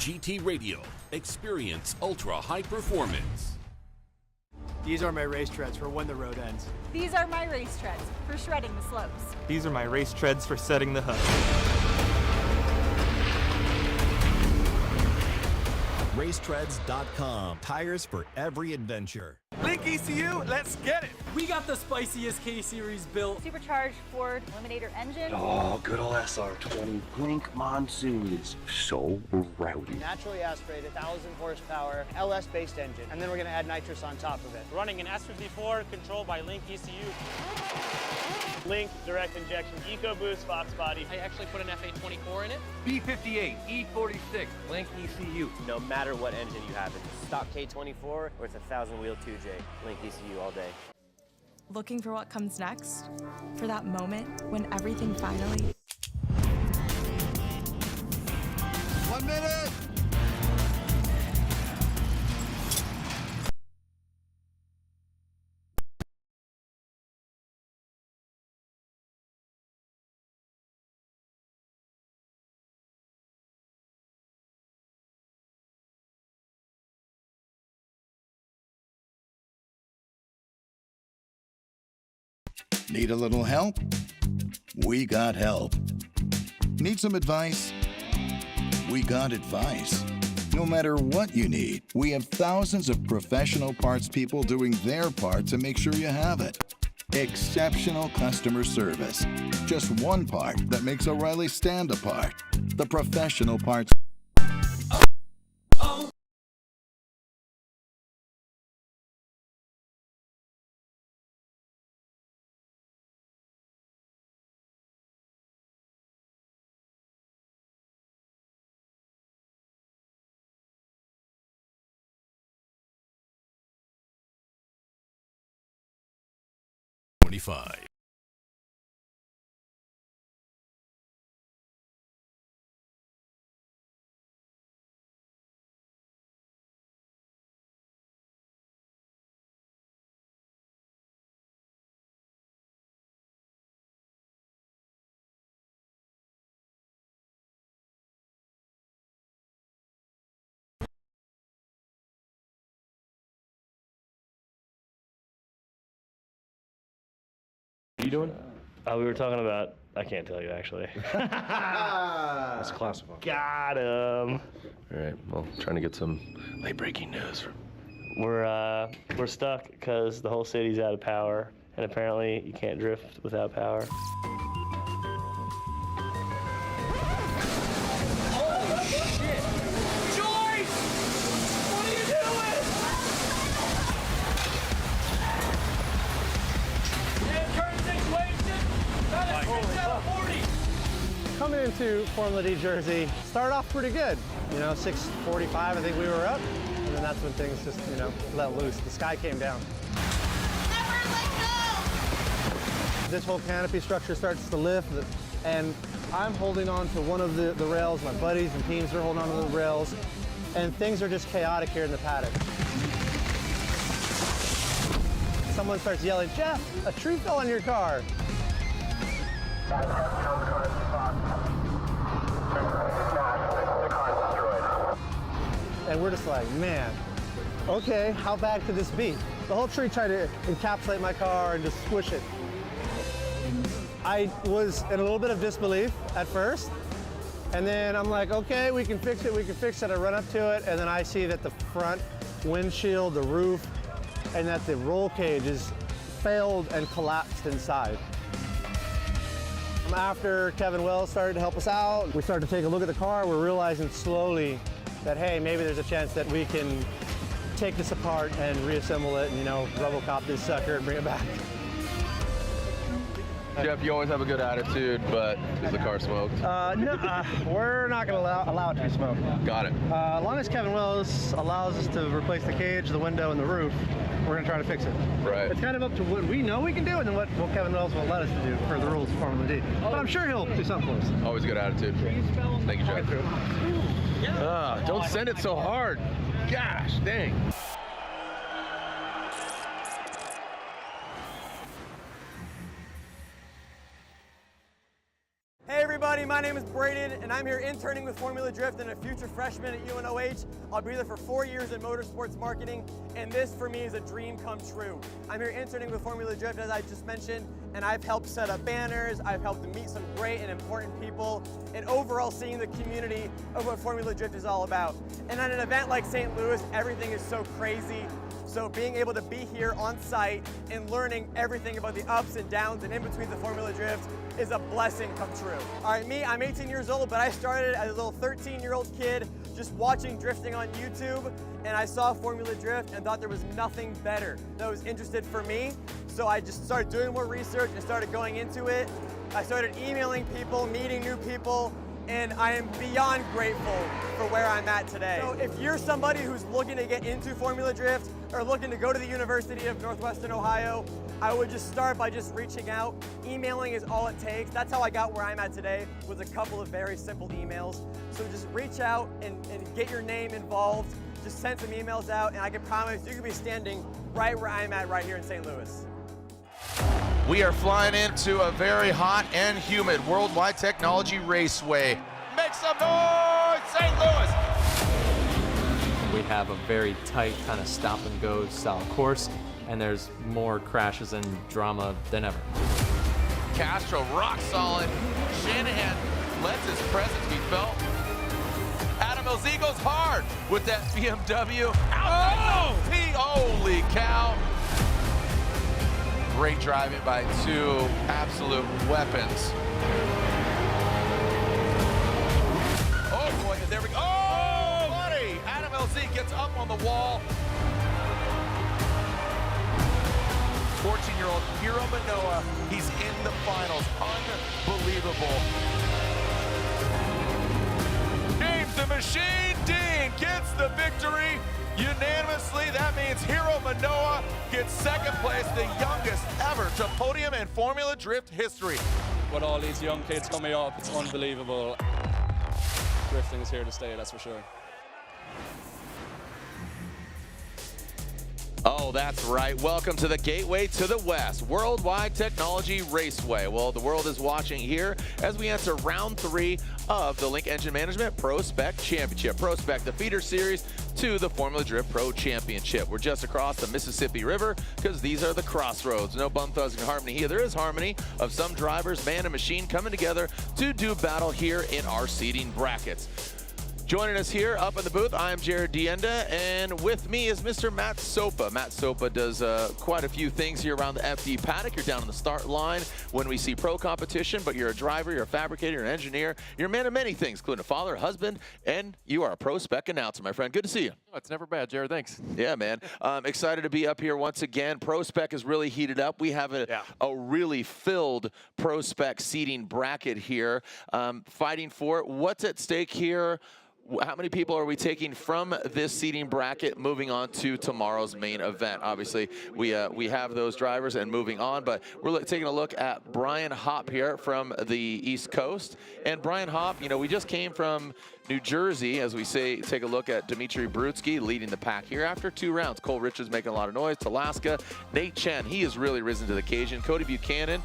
GT Radio. Experience ultra high performance. These are my race treads for when the road ends. These are my race treads for shredding the slopes. These are my race treads for setting the hook. Racetreads.com. Tires for every adventure. Link ECU, let's get it! We got the spiciest K-Series built. Supercharged Ford Eliminator engine. Oh, good old SR20. Blink Monsoon is so rowdy. Naturally aspirated, 1,000 horsepower, LS-based engine. And then we're gonna add nitrous on top of it. Running an S54 controlled by Link ECU. Link direct injection EcoBoost Fox body. I actually put an FA24 in it. B58, E46, Link ECU. No matter what engine you have, it's stock K24 or it's a 1,000-wheel 2J, Link ECU all day. Looking for what comes next? For that moment when everything finally... 1 minute! Need a little help? We got help. Need some advice? We got advice. No matter what you need, we have thousands of professional parts people doing their part to make sure you have it. Exceptional customer service. Just one part that makes O'Reilly stand apart. The professional parts. What are you doing? We were talking about, I can't tell you actually. That's classified. Got him. All right, well, trying to get some late breaking news. We're stuck because the whole city's out of power, and apparently you can't drift without power. Coming into Formula D Jersey, started off pretty good. 6:45, I think we were up. And then that's when things just, let loose. The sky came down. Never let go! This whole canopy structure starts to lift, and I'm holding on to one of the rails. My buddies and teams are holding on to the rails, and things are just chaotic here in the paddock. Someone starts yelling, "Jeff, a tree fell on your car." And we're just like, man, okay, how bad could this be? The whole tree tried to encapsulate my car and just squish it. I was in a little bit of disbelief at first, and then I'm like, okay, we can fix it, we can fix it. I run up to it, and then I see that the front windshield, the roof, and that the roll cage is failed and collapsed inside. After Kevin Wells started to help us out, we started to take a look at the car. We're realizing slowly that, hey, maybe there's a chance that we can take this apart and reassemble it and, Robocop this sucker and bring it back. Jeff, you always have a good attitude, but is the car smoked? No, we're not going to allow it to be smoked. Got it. As long as Kevin Wells allows us to replace the cage, the window, and the roof, we're going to try to fix it. Right. It's kind of up to what we know we can do and then what Kevin Wells will let us to do for the rules of Formula D. But I'm sure he'll do something for us. Always good attitude. Thank you, Jeff. Don't send it so hard. Gosh, dang. Hey everybody, my name is Braden, and I'm here interning with Formula Drift and a future freshman at UNOH. I'll be there for 4 years in motorsports marketing, and this for me is a dream come true. I'm here interning with Formula Drift, as I just mentioned, and I've helped set up banners, I've helped to meet some great and important people, and overall seeing the community of what Formula Drift is all about. And at an event like St. Louis, everything is so crazy. So being able to be here on site and learning everything about the ups and downs and in between the Formula Drift is a blessing come true. All right, me, I'm 18 years old, but I started as a little 13-year-old kid just watching drifting on YouTube, and I saw Formula Drift and thought there was nothing better that was interested for me. So I just started doing more research and started going into it. I started emailing people, meeting new people, and I am beyond grateful for where I'm at today. So if you're somebody who's looking to get into Formula Drift or looking to go to the University of Northwestern Ohio, I would just start by just reaching out. Emailing is all it takes. That's how I got where I'm at today, with a couple of very simple emails. So just reach out and get your name involved. Just send some emails out, and I can promise you can be standing right where I'm at right here in St. Louis. We are flying into a very hot and humid Worldwide Technology Raceway. Make some noise, St. Louis! We have a very tight kind of stop and go style course, and there's more crashes and drama than ever. Castro rock solid. Shanahan lets his presence be felt. Adam LZ goes hard with that BMW. Oh! Holy cow! Great driving by two absolute weapons. Oh boy, there we go. Oh, buddy! Adam LZ gets up on the wall. 14-year-old Hiro Manoa, he's in the finals. Unbelievable. James the Machine Dean gets the victory. Unanimously, that means Hiro Manoa gets second place, the youngest ever to podium in Formula Drift history. With all these young kids coming up, it's unbelievable. Drifting is here to stay, that's for sure. Oh, that's right. Welcome to the Gateway to the West, Worldwide Technology Raceway. Well, the world is watching here as we enter round 3 of the Link Engine Management Prospec Championship. Prospec, the feeder series to the Formula Drift Pro Championship. We're just across the Mississippi River because these are the crossroads. No bum thugs and harmony here. There is harmony of some drivers, man and machine coming together to do battle here in our seating brackets. Joining us here up in the booth, I'm Jared Dienda, and with me is Mr. Matt Sopa. Matt Sopa does quite a few things here around the FD Paddock. You're down on the start line when we see pro competition, but you're a driver, you're a fabricator, you're an engineer, you're a man of many things, including a father, a husband, and you are a Prospec announcer, my friend. Good to see you. Oh, it's never bad, Jared. Thanks. Yeah, man. Excited to be up here once again. Prospec is really heated up. We have a really filled Prospec seating bracket here, fighting for it. What's at stake here? How many people are we taking from this seating bracket moving on to tomorrow's main event? Obviously, we have those drivers and moving on, but we're taking a look at Brian Hopp here from the East Coast. And Brian Hopp, you know, we just came from New Jersey, as we say, take a look at Dmitry Brutsky leading the pack here after 2 rounds. Cole Richards making a lot of noise. Talaska, Nate Chen, he has really risen to the occasion. Cody Buchanan,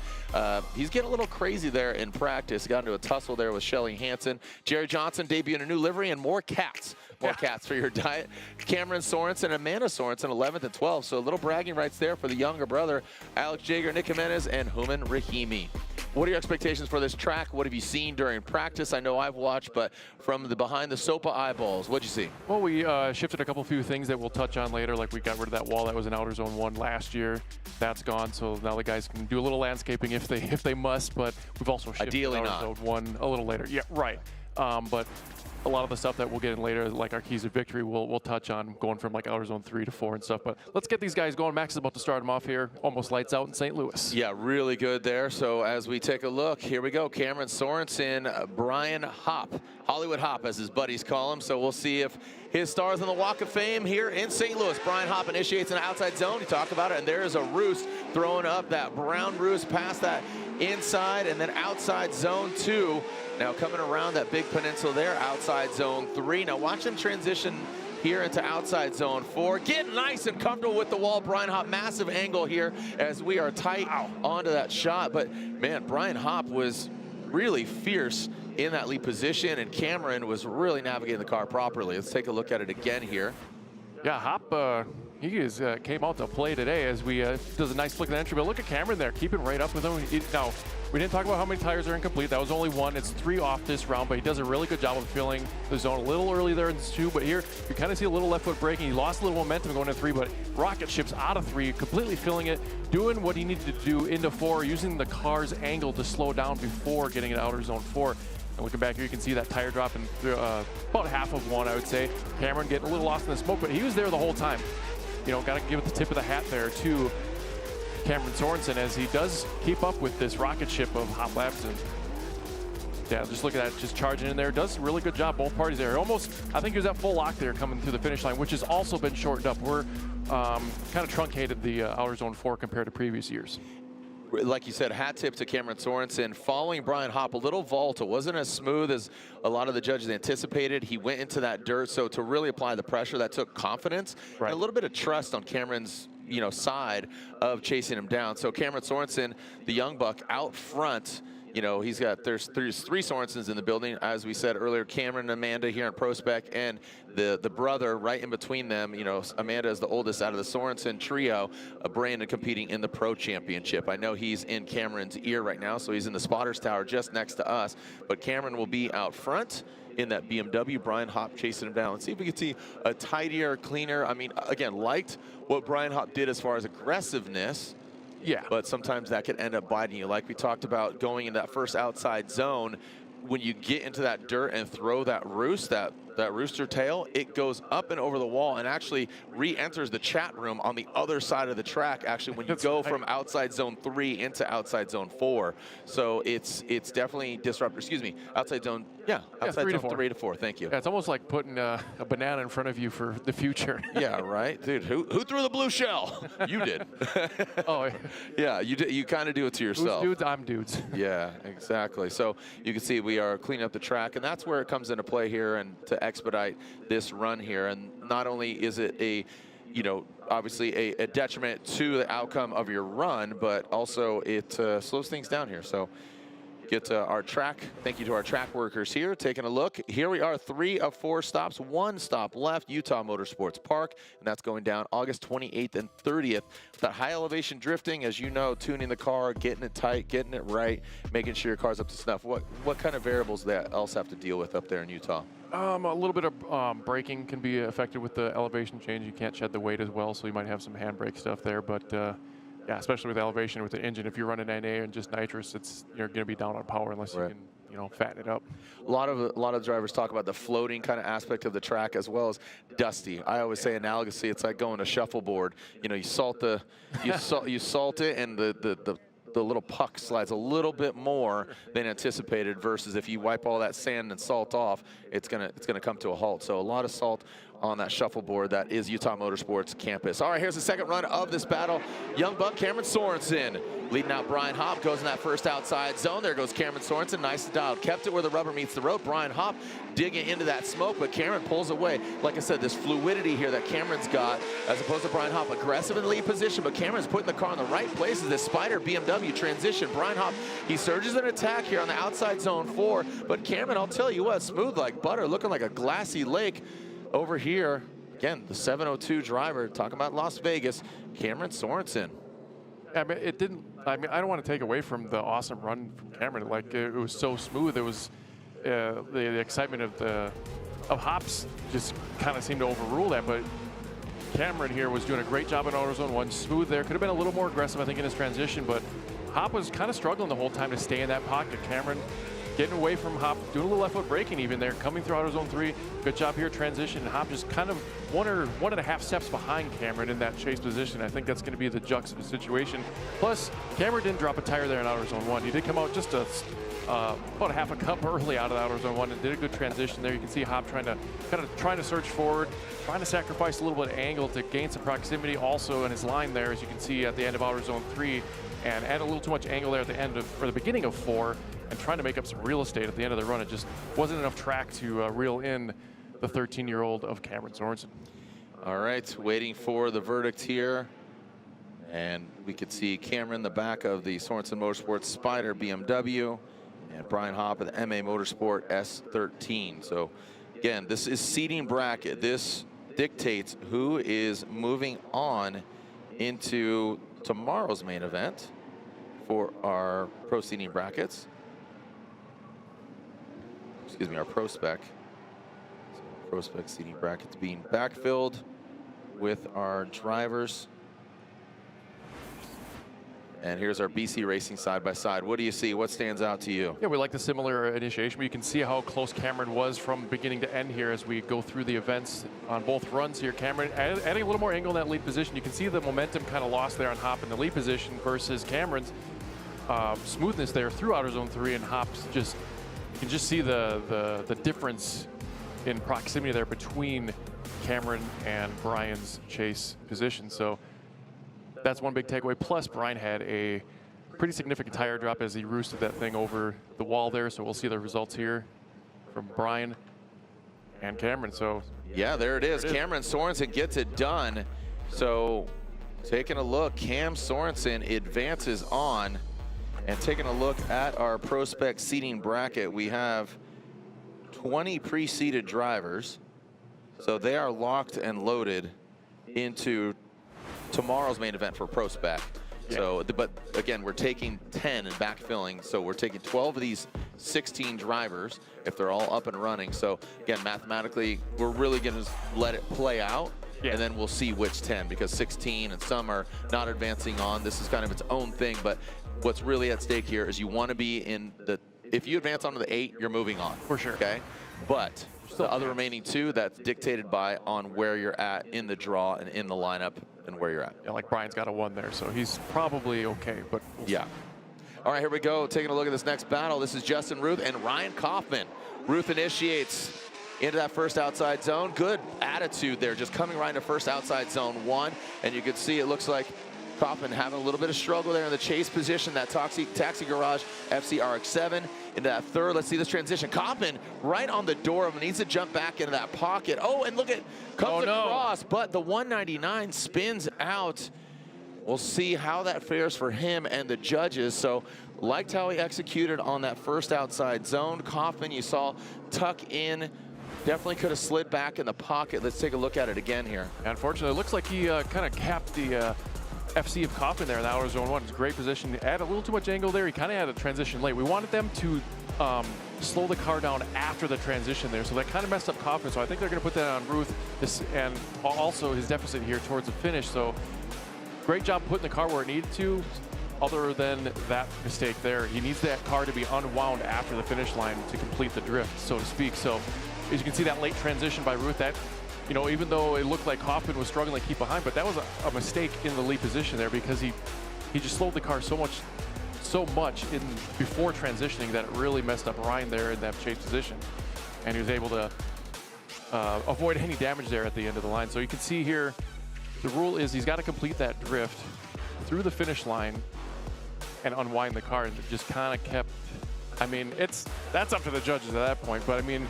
he's getting a little crazy there in practice. Got into a tussle there with Shelly Hansen. Jerry Johnson debuting a new livery, and more cats. More cats for your diet. Cameron Sorensen and Amanda Sorensen, 11th and 12th. So a little bragging rights there for the younger brother, Alex Jager, Nick Jimenez, and Human Rahimi. What are your expectations for this track? What have you seen during practice? I know I've watched, but from the behind the Sopa eyeballs, what'd you see? Well, we shifted a couple few things that we'll touch on later, like we got rid of that wall that was in Outer Zone 1 last year. That's gone, so now the guys can do a little landscaping if they must, but we've also shifted Outer Zone 1 a little later. Yeah, right. But a lot of the stuff that we'll get in later, like our keys of victory, we'll touch on going from like Outer Zone 3 to 4 and stuff. But let's get these guys going. Max is about to start them off here. Almost lights out in St. Louis. Yeah, really good there. So as we take a look, here we go. Cameron Sorensen, Brian Hopp, Hollywood Hopp as his buddies call him. So we'll see if his stars on the Walk of Fame here in St. Louis. Brian Hopp initiates an outside zone. You talk about it, and there is a roost throwing up that brown roost past that inside and then outside zone 2. Now coming around that big peninsula there, outside zone 3. Now watch him transition here into outside zone 4. Get nice and comfortable with the wall. Brian Hopp, massive angle here as we are tight onto that shot. But man, Brian Hopp was really fierce in that lead position, and Cameron was really navigating the car properly. Let's take a look at it again here. Yeah, Hop, he came out to play today as we does a nice flick of the entry, but look at Cameron there, keeping right up with him. Now, we didn't talk about how many tires are incomplete. That was only one. It's 3 off this round, but he does a really good job of filling the zone a little early there in 2, but here you kind of see a little left foot braking. He lost a little momentum going into 3, but rocket ships out of 3, completely filling it, doing what he needed to do into 4, using the car's angle to slow down before getting into outer zone 4. And looking back here, you can see that tire drop in about half of 1, I would say. Cameron getting a little lost in the smoke, but he was there the whole time. You know, got to give it the tip of the hat there to Cameron Sorensen as he does keep up with this rocket ship of Hop Labs. And yeah, just look at that, just charging in there. Does a really good job, both parties there. Almost, I think he was at full lock there coming through the finish line, which has also been shortened up. We're kind of truncated the outer zone 4 compared to previous years. Like you said, hat tip to Cameron Sorensen. Following Brian Hop, a little volatile. Wasn't as smooth as a lot of the judges anticipated. He went into that dirt, so to really apply the pressure, that took confidence and a little bit of trust on Cameron's side of chasing him down. So Cameron Sorensen, the young buck, out front. You know, there's 3 Sorensens in the building, as we said earlier. Cameron and Amanda here in Prospec, and the brother right in between them. You know, Amanda is the oldest out of the Sorensen trio. Brandon competing in the Pro Championship. I know he's in Cameron's ear right now, so he's in the spotters tower just next to us. But Cameron will be out front in that BMW. Brian Hop chasing him down. Let's see if we can see a tidier, cleaner. I mean, again, liked what Brian Hop did as far as aggressiveness. Yeah. But sometimes that could end up biting you. Like we talked about going in that first outside zone, when you get into that dirt and throw that roost, that rooster tail, it goes up and over the wall and actually re-enters the chat room on the other side of the track, actually, when you go from outside zone 3 into outside zone 4. So it's definitely disruptive. Excuse me, outside zone, outside zone 3 to 4. Thank you. Yeah, it's almost like putting a banana in front of you for the future. Yeah, right? Dude, who threw the blue shell? You did. Oh, yeah, you did. You kind of do it to yourself. Who's dudes? I'm dudes. Yeah, exactly. So you can see we are cleaning up the track, and that's where it comes into play here and to expedite this run here. And not only is it obviously a detriment to the outcome of your run, but also it slows things down here. So get our track. Thank you to our track workers here. Taking a look. Here we are, 3 of 4 stops. 1 stop left, Utah Motorsports Park, and that's going down August 28th and 30th. That high elevation drifting, as you know, tuning the car, getting it tight, getting it right, making sure your car's up to snuff. What kind of variables that else have to deal with up there in Utah? A little bit of braking can be affected with the elevation change. You can't shed the weight as well, so you might have some handbrake stuff there. But yeah, especially with elevation with the engine, if you're running NA and just nitrous, you're going to be down on power unless you can fatten it up. A lot of drivers talk about the floating kind of aspect of the track as well as dusty. I always say analogously, it's like going to shuffleboard. You know, you salt it, and the little puck slides a little bit more than anticipated, versus if you wipe all that sand and salt off, it's gonna come to a halt. So a lot of salt on that shuffleboard that is Utah Motorsports campus. All right, here's the second run of this battle. Young buck Cameron Sorensen leading out Brian Hop, goes in that first outside zone. There goes Cameron Sorensen, nice and dialed. Kept it where the rubber meets the road. Brian Hop digging into that smoke, but Cameron pulls away. Like I said, this fluidity here that Cameron's got, as opposed to Brian Hop, aggressive in the lead position, but Cameron's putting the car in the right places. This Spider BMW transition. Brian Hop, he surges an attack here on the outside zone 4, but Cameron, I'll tell you what, smooth like butter, looking like a glassy lake over here. Again, the 702 driver, talking about Las Vegas, Cameron Sorensen. I mean, I don't want to take away from the awesome run from Cameron. Like, it was so smooth. It was the excitement of Hops just kind of seemed to overrule that. But Cameron here was doing a great job in Auto Zone 1, smooth there. Could have been a little more aggressive, I think, in his transition. But Hop was kind of struggling the whole time to stay in that pocket. Cameron getting away from Hop, doing a little left foot braking even there, coming through Auto Zone 3. Good job here, transition. Hop just kind of 1.5 steps behind Cameron in that chase position. I think that's going to be the juxtaposition situation. Plus, Cameron didn't drop a tire there in Auto Zone 1. He did come out just about a half a cup early out of the Auto Zone 1 and did a good transition there. You can see Hop trying to search forward, trying to sacrifice a little bit of angle to gain some proximity also in his line there, as you can see at the end of Auto Zone 3, and add a little too much angle there at the end of, or the beginning of 4, and trying to make up some real estate at the end of the run. It just wasn't enough track to reel in the 13-year-old of Cameron Sorensen. All right, waiting for the verdict here. And we could see Cameron in the back of the Sorensen Motorsports Spider BMW. and Brian Hopp of the MA Motorsport S13. So again, this is seating bracket. This dictates who is moving on into tomorrow's main event for our pro seating brackets. Excuse me, our Prospec. So Prospec seating brackets being backfilled with our drivers. And here's our BC Racing side by side. What do you see? What stands out to you? Yeah, we like the similar initiation, but you can see how close Cameron was from beginning to end here as we go through the events on both runs here. Cameron adding a little more angle in that lead position. You can see the momentum kind of lost there on Hopp in the lead position versus Cameron's smoothness there through outer zone 3, and Hopp's just, you can just see the difference in proximity there between Cameron and Brian's chase position. So that's one big takeaway. Plus, Brian had a pretty significant tire drop as he roosted that thing over the wall there. So we'll see the results here from Brian and Cameron. So yeah, there it is. Cameron Sorensen gets it done. So taking a look, Cam Sorensen advances on. And taking a look at our Prospec seating bracket, we have 20 pre-seated drivers. So they are locked and loaded into tomorrow's main event for Prospec. Yeah. So, but again, we're taking 10 and backfilling. So we're taking 12 of these 16 drivers if they're all up and running. So again, mathematically, we're really going to let it play out. Yeah. And then we'll see which 10, because 16 and some are not advancing on. This is kind of its own thing. But what's really at stake here is you want to be in the, if you advance onto the 8, you're moving on. For sure. Okay. But the other remaining 2, that's dictated by on where you're at in the draw and in the lineup and where you're at. Yeah, like Brian's got a 1 there, so he's probably okay, but we'll yeah. All right, here we go. Taking a look at this next battle. This is Justin Ruth and Ryan Kaufman. Ruth initiates into that first outside zone. Good attitude there, just coming right into first outside zone 1. And you can see it looks like Kaufman having a little bit of struggle there in the chase position, that Taxi Garage FC RX-7 into that third. Let's see this transition. Kaufman right on the door, needs to jump back into that pocket. Oh, and look at, comes across, but the 199 spins out. We'll see how that fares for him and the judges. So liked how he executed on that first outside zone. Kaufman, you saw tuck in, definitely could have slid back in the pocket. Let's take a look at it again here. Unfortunately, it looks like he kind of capped the FC of Kaufman there in the outer zone 1. It's a great position. Add a little too much angle there. He kind of had a transition late. We wanted them to slow the car down after the transition there, so that kind of messed up Kaufman. So I think they're going to put that on Ruth, and also his deficit here towards the finish. So great job putting the car where it needed to. Other than that mistake there, he needs that car to be unwound after the finish line to complete the drift, so to speak. So as you can see, that late transition by Ruth, that, you know, even though it looked like Kaufman was struggling to keep behind, but that was a mistake in the lead position there, because he just slowed the car so much in before transitioning that it really messed up Ryan there in that chase position, and he was able to avoid any damage there at the end of the line. So you can see here, the rule is he's got to complete that drift through the finish line and unwind the car, and it just kind of kept, I mean, that's up to the judges at that point, but I mean,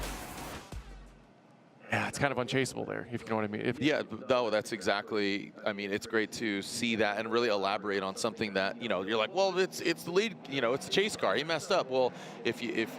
yeah, it's kind of unchaseable there, if you know what I mean. Yeah, no, that's exactly, I mean, it's great to see that and really elaborate on something that, you know, you're like, well, it's the lead, you know, it's a chase car. He messed up. Well, if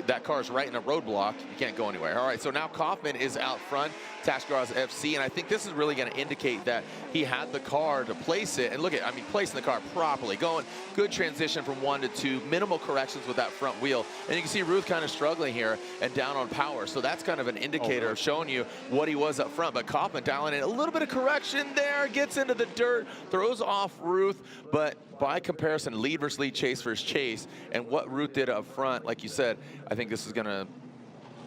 that car is right in a roadblock, you can't go anywhere. All right, so now Kaufman is out front, Tax Garage FC, and I think this is really going to indicate that he had the car to place it. And look at, I mean, placing the car properly, going good transition from 1 to 2, minimal corrections with that front wheel. And you can see Ruth kind of struggling here and down on power. So that's kind of an indicator of showing you what he was up front. But Kaufman dialing in a little bit of correction there, gets into the dirt, throws off Ruth, but by comparison, lead versus lead, chase versus chase, and what Ruth did up front, like you said, I think this is going to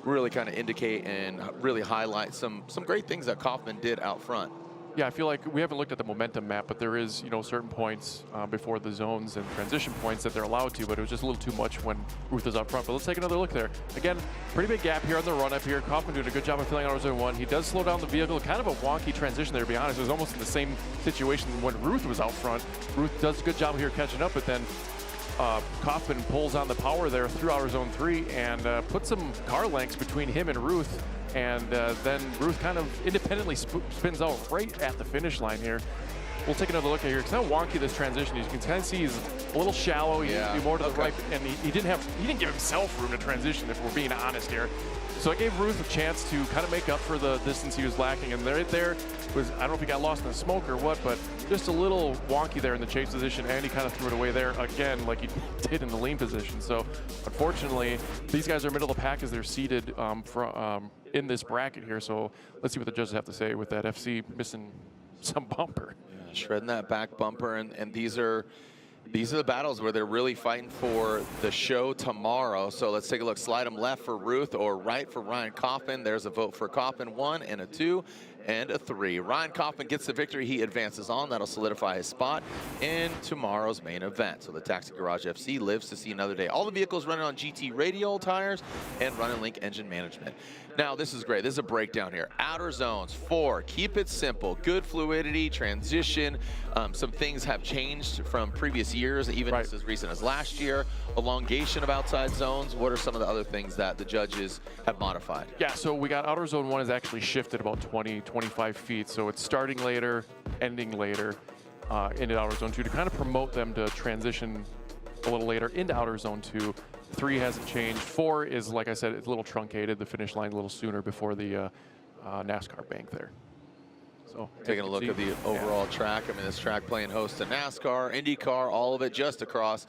really kind of indicate and really highlight some great things that Kaufman did out front. Yeah, I feel like we haven't looked at the momentum map, but there is, you know, certain points before the zones and transition points that they're allowed to, but it was just a little too much when Ruth is up front. But let's take another look there. Again, pretty big gap here on the run up here. Kaufman doing a good job of filling out zone 1. He does slow down the vehicle. Kind of a wonky transition there, to be honest. It was almost in the same situation when Ruth was out front. Ruth does a good job here catching up, but then Kaufman pulls on the power there through outer zone 3 and puts some car lengths between him and Ruth. And then Ruth kind of independently spins out right at the finish line here. We'll take another look at here. It's how wonky this transition is. You can kind of see he's a little shallow. He Yeah. needed to be more to the right, and he didn't give himself room to transition, if we're being honest here. So it gave Ruth a chance to kind of make up for the distance he was lacking, and right there was, I don't know if he got lost in the smoke or what, but just a little wonky there in the chase position, and he kind of threw it away there again like he did in the lean position. So unfortunately, these guys are middle of the pack as they're seated in this bracket here. So let's see what the judges have to say with that FC missing some bumper. Yeah, shredding that back bumper, and these are the battles where they're really fighting for the show tomorrow. So let's take a look. Slide them left for Ruth or right for Ryan Coffin. There's a vote for Coffin, 1 and a 2 and a 3. Ryan Coffin gets the victory. He advances on. That'll solidify his spot in tomorrow's main event. So the Taxi Garage FC lives to see another day. All the vehicles running on GT radial tires and Run and Link engine management. Now, this is great. This is a breakdown here. Outer zones, 4. Keep it simple. Good fluidity, transition. Some things have changed from previous years, even as recent as last year. Elongation of outside zones. What are some of the other things that the judges have modified? Yeah, so we got outer zone 1 is actually shifted about 20, 25 feet. So it's starting later, ending later into outer zone 2 to kind of promote them to transition a little later into outer zone 2. 3 hasn't changed. 4 is, like I said, it's a little truncated, the finish line a little sooner before the NASCAR bank there. So taking a look at the overall track. I mean, this track playing host to NASCAR, IndyCar, all of it just across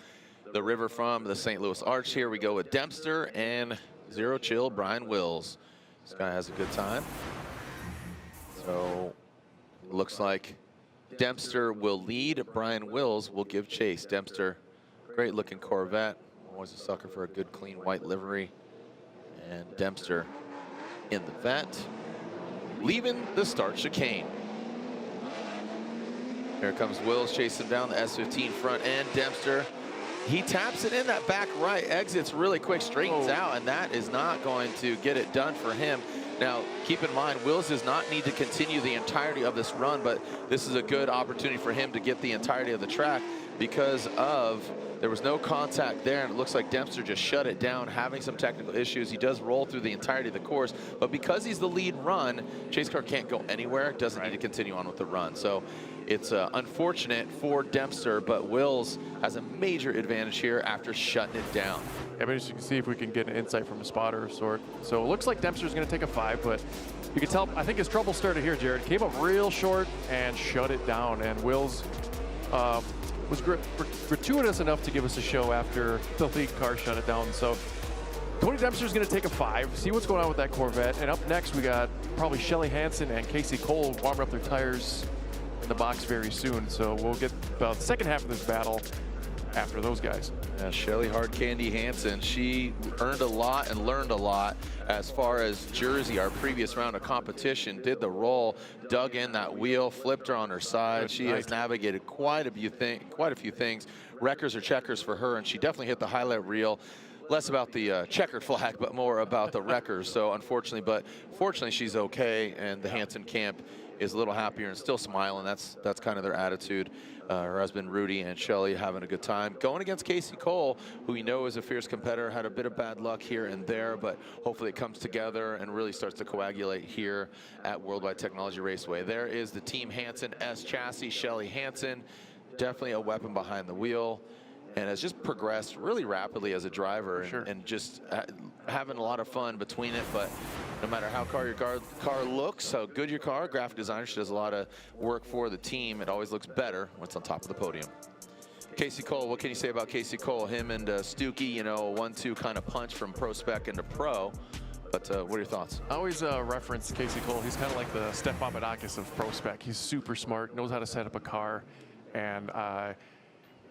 the river from the St. Louis Arch. Here we go with Dempster and Zero Chill Brian Wills. This guy has a good time. So looks like Dempster will lead. Brian Wills will give chase. Dempster, great looking Corvette. Always a sucker for a good clean white livery. And Dempster in the vet, leaving the start chicane. Here comes Wills chasing down the S15 front end. Dempster, he taps it in that back right, exits really quick, straightens out, and that is not going to get it done for him. Now, keep in mind, Wills does not need to continue the entirety of this run, but this is a good opportunity for him to get the entirety of the track because there was no contact there, and it looks like Dempster just shut it down, having some technical issues. He does roll through the entirety of the course, but because he's the lead run, Chase Car can't go anywhere, doesn't need to continue on with the run. So it's unfortunate for Dempster, but Wills has a major advantage here after shutting it down. Yeah, but as you can see if we can get an insight from a spotter of sort. So it looks like Dempster's going to take a 5, but you can tell, I think his trouble started here, Jared. Came up real short and shut it down, and Wills was gratuitous enough to give us a show after the lead car shut it down. So Cody Dempster's going to take a 5, see what's going on with that Corvette. And up next, we got probably Shelly Hansen and Casey Cole warming up their tires in the box very soon. So we'll get the second half of this battle after those guys. Yeah, Shelly Hard Candy Hansen, she earned a lot and learned a lot as far as Jersey, our previous round of competition, did the roll, dug in that wheel, flipped her on her side. She has navigated quite a few things. Wreckers or checkers for her, and she definitely hit the highlight reel. Less about the checkered flag, but more about the wreckers. So unfortunately, but fortunately she's okay, and the Hansen camp is a little happier and still smiling. That's kind of their attitude. Her husband Rudy and Shelly having a good time. Going against Casey Cole, who we know is a fierce competitor, had a bit of bad luck here and there, but hopefully it comes together and really starts to coagulate here at Worldwide Technology Raceway. There is the Team Hansen S chassis, Shelly Hansen, definitely a weapon behind the wheel, and has just progressed really rapidly as a driver, and just having a lot of fun between it. But no matter how your car looks, how good your car, graphic designer, she does a lot of work for the team. It always looks better when it's on top of the podium. Casey Cole, what can you say about Casey Cole? Him and Stookie, you know, a 1-2 kind of punch from Prospec into pro. But what are your thoughts? I always reference Casey Cole. He's kind of like the Stefan Paddock of Prospec. He's super smart, knows how to set up a car, and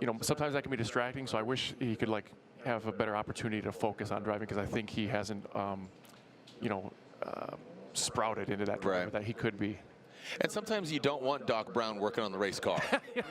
you know, sometimes that can be distracting, so I wish he could like have a better opportunity to focus on driving, because I think he hasn't, you know, sprouted into that driver that he could be. And sometimes you don't want Doc Brown working on the race car.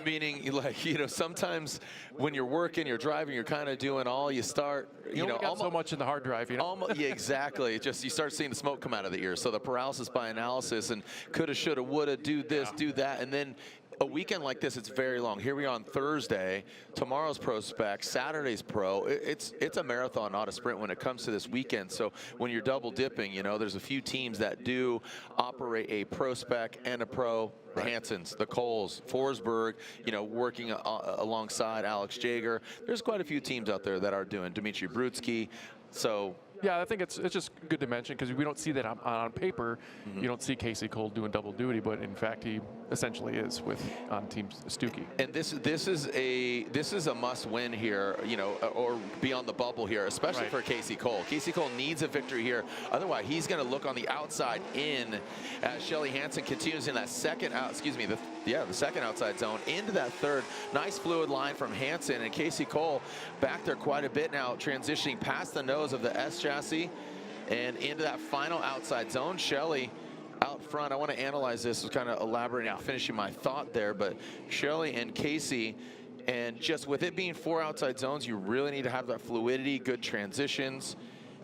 Meaning, like, you know, sometimes when you're working, you're driving, you're kind of doing all you start, you know, got so much in the hard drive, you know? Yeah, exactly. Just you start seeing the smoke come out of the ears. So the paralysis by analysis and coulda, shoulda, woulda, do this, do that, and then a weekend like this, it's very long. Here we are on Thursday, tomorrow's Prospec, Saturday's Pro. It's a marathon, not a sprint when it comes to this weekend. So when you're double dipping, you know, there's a few teams that do operate a Prospec and a Pro. The Hansons, the Coles, Forsberg, you know, working alongside Alex Jager. There's quite a few teams out there that are doing Dmitry Brutsky. So yeah, I think it's just good to mention because we don't see that on paper. You don't see Casey Cole doing double duty, but in fact he essentially is on Team Stuckey. And this is a must win here, you know, or beyond the bubble here, especially for Casey Cole. Casey Cole needs a victory here. Otherwise, he's going to look on the outside in as Shelly Hansen continues in that second the second outside zone into that third. Nice fluid line from Hansen, and Casey Cole back there quite a bit now, transitioning past the nose of the S chassis and into that final outside zone. Shelly out front. I want to analyze this, kind of elaborating, finishing my thought there, but Shelly and Casey, and just with it being 4 outside zones, you really need to have that fluidity, good transitions.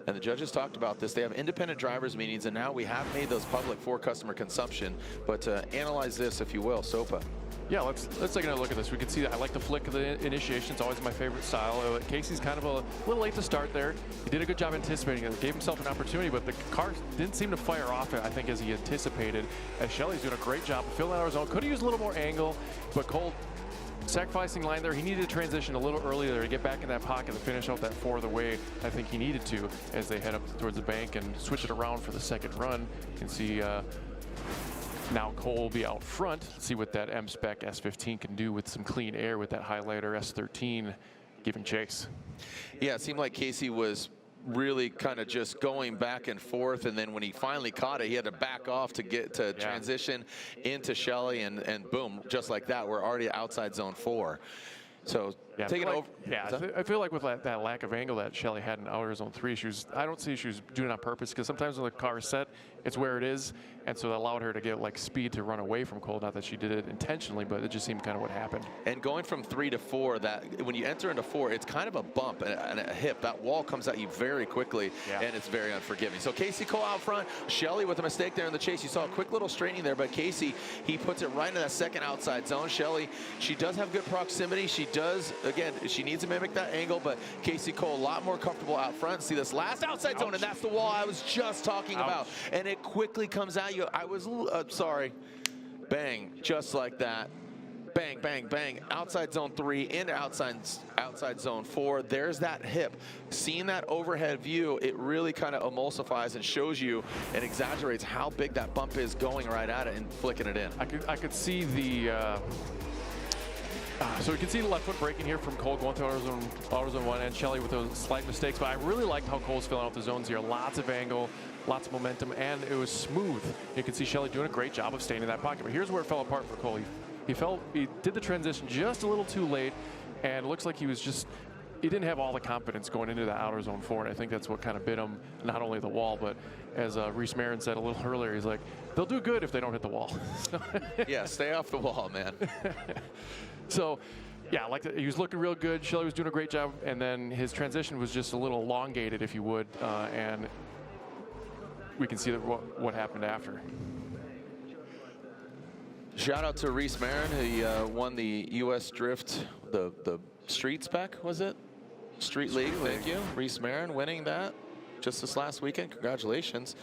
And the judges talked about this. They have independent drivers meetings, and now we have made those public for customer consumption. But analyze this, if you will, Sopa. Yeah, let's take another look at this. We can see that I like the flick of the initiation. It's always my favorite style. Casey's kind of a little late to start there. He did a good job anticipating it. Gave himself an opportunity, but the car didn't seem to fire off, I think, as he anticipated. As Shelly's doing a great job of filling out his own. Could have used a little more angle, but Cole sacrificing line there. He needed to transition a little earlier to get back in that pocket to finish out that 4 the way I think he needed to as they head up towards the bank and switch it around for the second run. You can see now Cole will be out front. See what that M-Spec S15 can do with some clean air with that highlighter S13 giving chase. Yeah, it seemed like Casey was really kind of just going back and forth, and then when he finally caught it, he had to back off to get to transition into Shelly, and boom, just like that, we're already outside zone 4. So taking over. I feel like with that lack of angle that Shelly had in outer zone 3, I don't see she was doing it on purpose, because sometimes when the car is set, it's where it is, and so that allowed her to get like speed to run away from Cole. Not that she did it intentionally, but it just seemed kind of what happened. And going from 3 to 4, that when you enter into 4, it's kind of a bump and a hip. That wall comes at you very quickly, and it's very unforgiving. So Casey Cole out front, Shelly with a mistake there in the chase. You saw a quick little straightening there, but Casey, he puts it right into that second outside zone. Shelly, she does have good proximity. She does, again, she needs to mimic that angle, but Casey Cole a lot more comfortable out front. See this last outside zone, and that's the wall I was just talking about. And it quickly comes at you. I was sorry. Bang, just like that. Bang, bang, bang. Outside zone 3 into outside zone 4. There's that hip. Seeing that overhead view, it really kind of emulsifies and shows you and exaggerates how big that bump is going right at it and flicking it in. I could see the so we can see the left foot braking here from Cole going through outer zone 1, and Shelly with those slight mistakes. But I really liked how Cole's filling out the zones here. Lots of angle, lots of momentum, and it was smooth. You can see Shelly doing a great job of staying in that pocket. But here's where it fell apart for Cole. He did the transition just a little too late, and it looks like he didn't have all the confidence going into the outer zone 4, and I think that's what kind of bit him, not only the wall, but as Reese Marin said a little earlier, he's like, they'll do good if they don't hit the wall. Yeah, stay off the wall, man. So, yeah, he was looking real good. Shelly was doing a great job, and then his transition was just a little elongated, if you would, and we can see that what happened after. Shout out to Reese Marin. He won the U.S. Drift, the Street Spec, was it? Street League, thank you. Reese Marin winning that just this last weekend. Congratulations.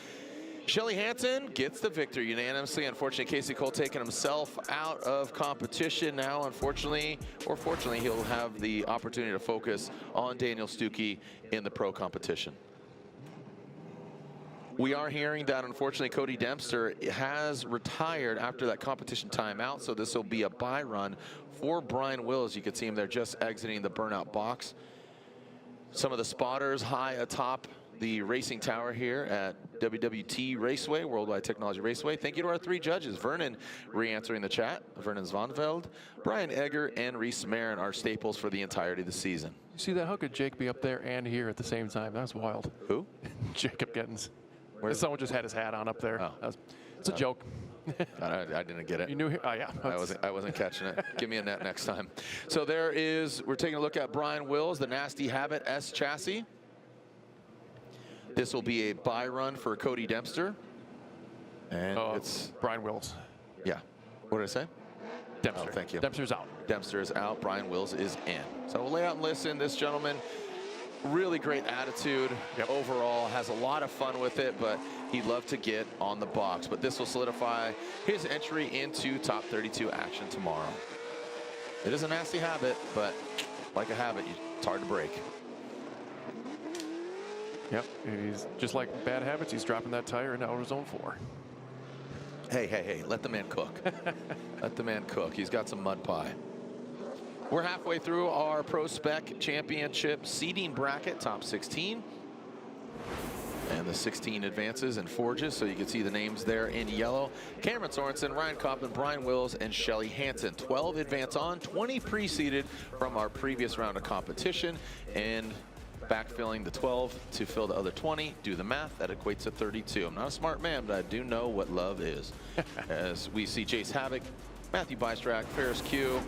Shelly Hansen gets the victory unanimously. Unfortunately, Casey Cole taking himself out of competition now. Unfortunately, or fortunately, he'll have the opportunity to focus on Daniel Stuckey in the pro competition. We are hearing that, unfortunately, Cody Dempster has retired after that competition timeout, so this will be a bye run for Brian Wills. You can see him there just exiting the burnout box. Some of the spotters high atop the racing tower here at WWT Raceway, Worldwide Technology Raceway. Thank you to our 3 judges. Vernon re-answering the chat. Vernon Zvanveld, Brian Egger, and Reese Marin are staples for the entirety of the season. You see that? How could Jake be up there and here at the same time? That's wild. Who? Jacob Gittens. Someone just had his hat on up there. Oh. It's a joke. I didn't get it. You knew him? Oh, yeah. I wasn't catching it. Give me a net next time. So we're taking a look at Brian Wills, the Nasty Habit S chassis. This will be a bye run for Cody Dempster. And it's Brian Wills. Yeah. What did I say? Dempster. Oh, thank you. Dempster's out. Dempster is out. Brian Wills is in. So we'll lay out and listen. This gentleman, really great attitude overall, has a lot of fun with it, but he'd love to get on the box. But this will solidify his entry into top 32 action tomorrow. It is a nasty habit, but like a habit, it's hard to break. Yep, he's just like bad habits. He's dropping that tire into outer zone 4. Hey, let the man cook. Let the man cook. He's got some mud pie. We're halfway through our Prospec Championship seeding bracket, top 16. And the 16 advances and forges, so you can see the names there in yellow. Cameron Sorensen, Ryan Kaufman, Brian Wills, and Shelly Hansen. 12 advance on, 20 pre-seeded from our previous round of competition. And backfilling the 12 to fill the other 20. Do the math, that equates to 32. I'm not a smart man, but I do know what love is. As we see Jace Havoc, Matthew Bystrack, Ferris Q,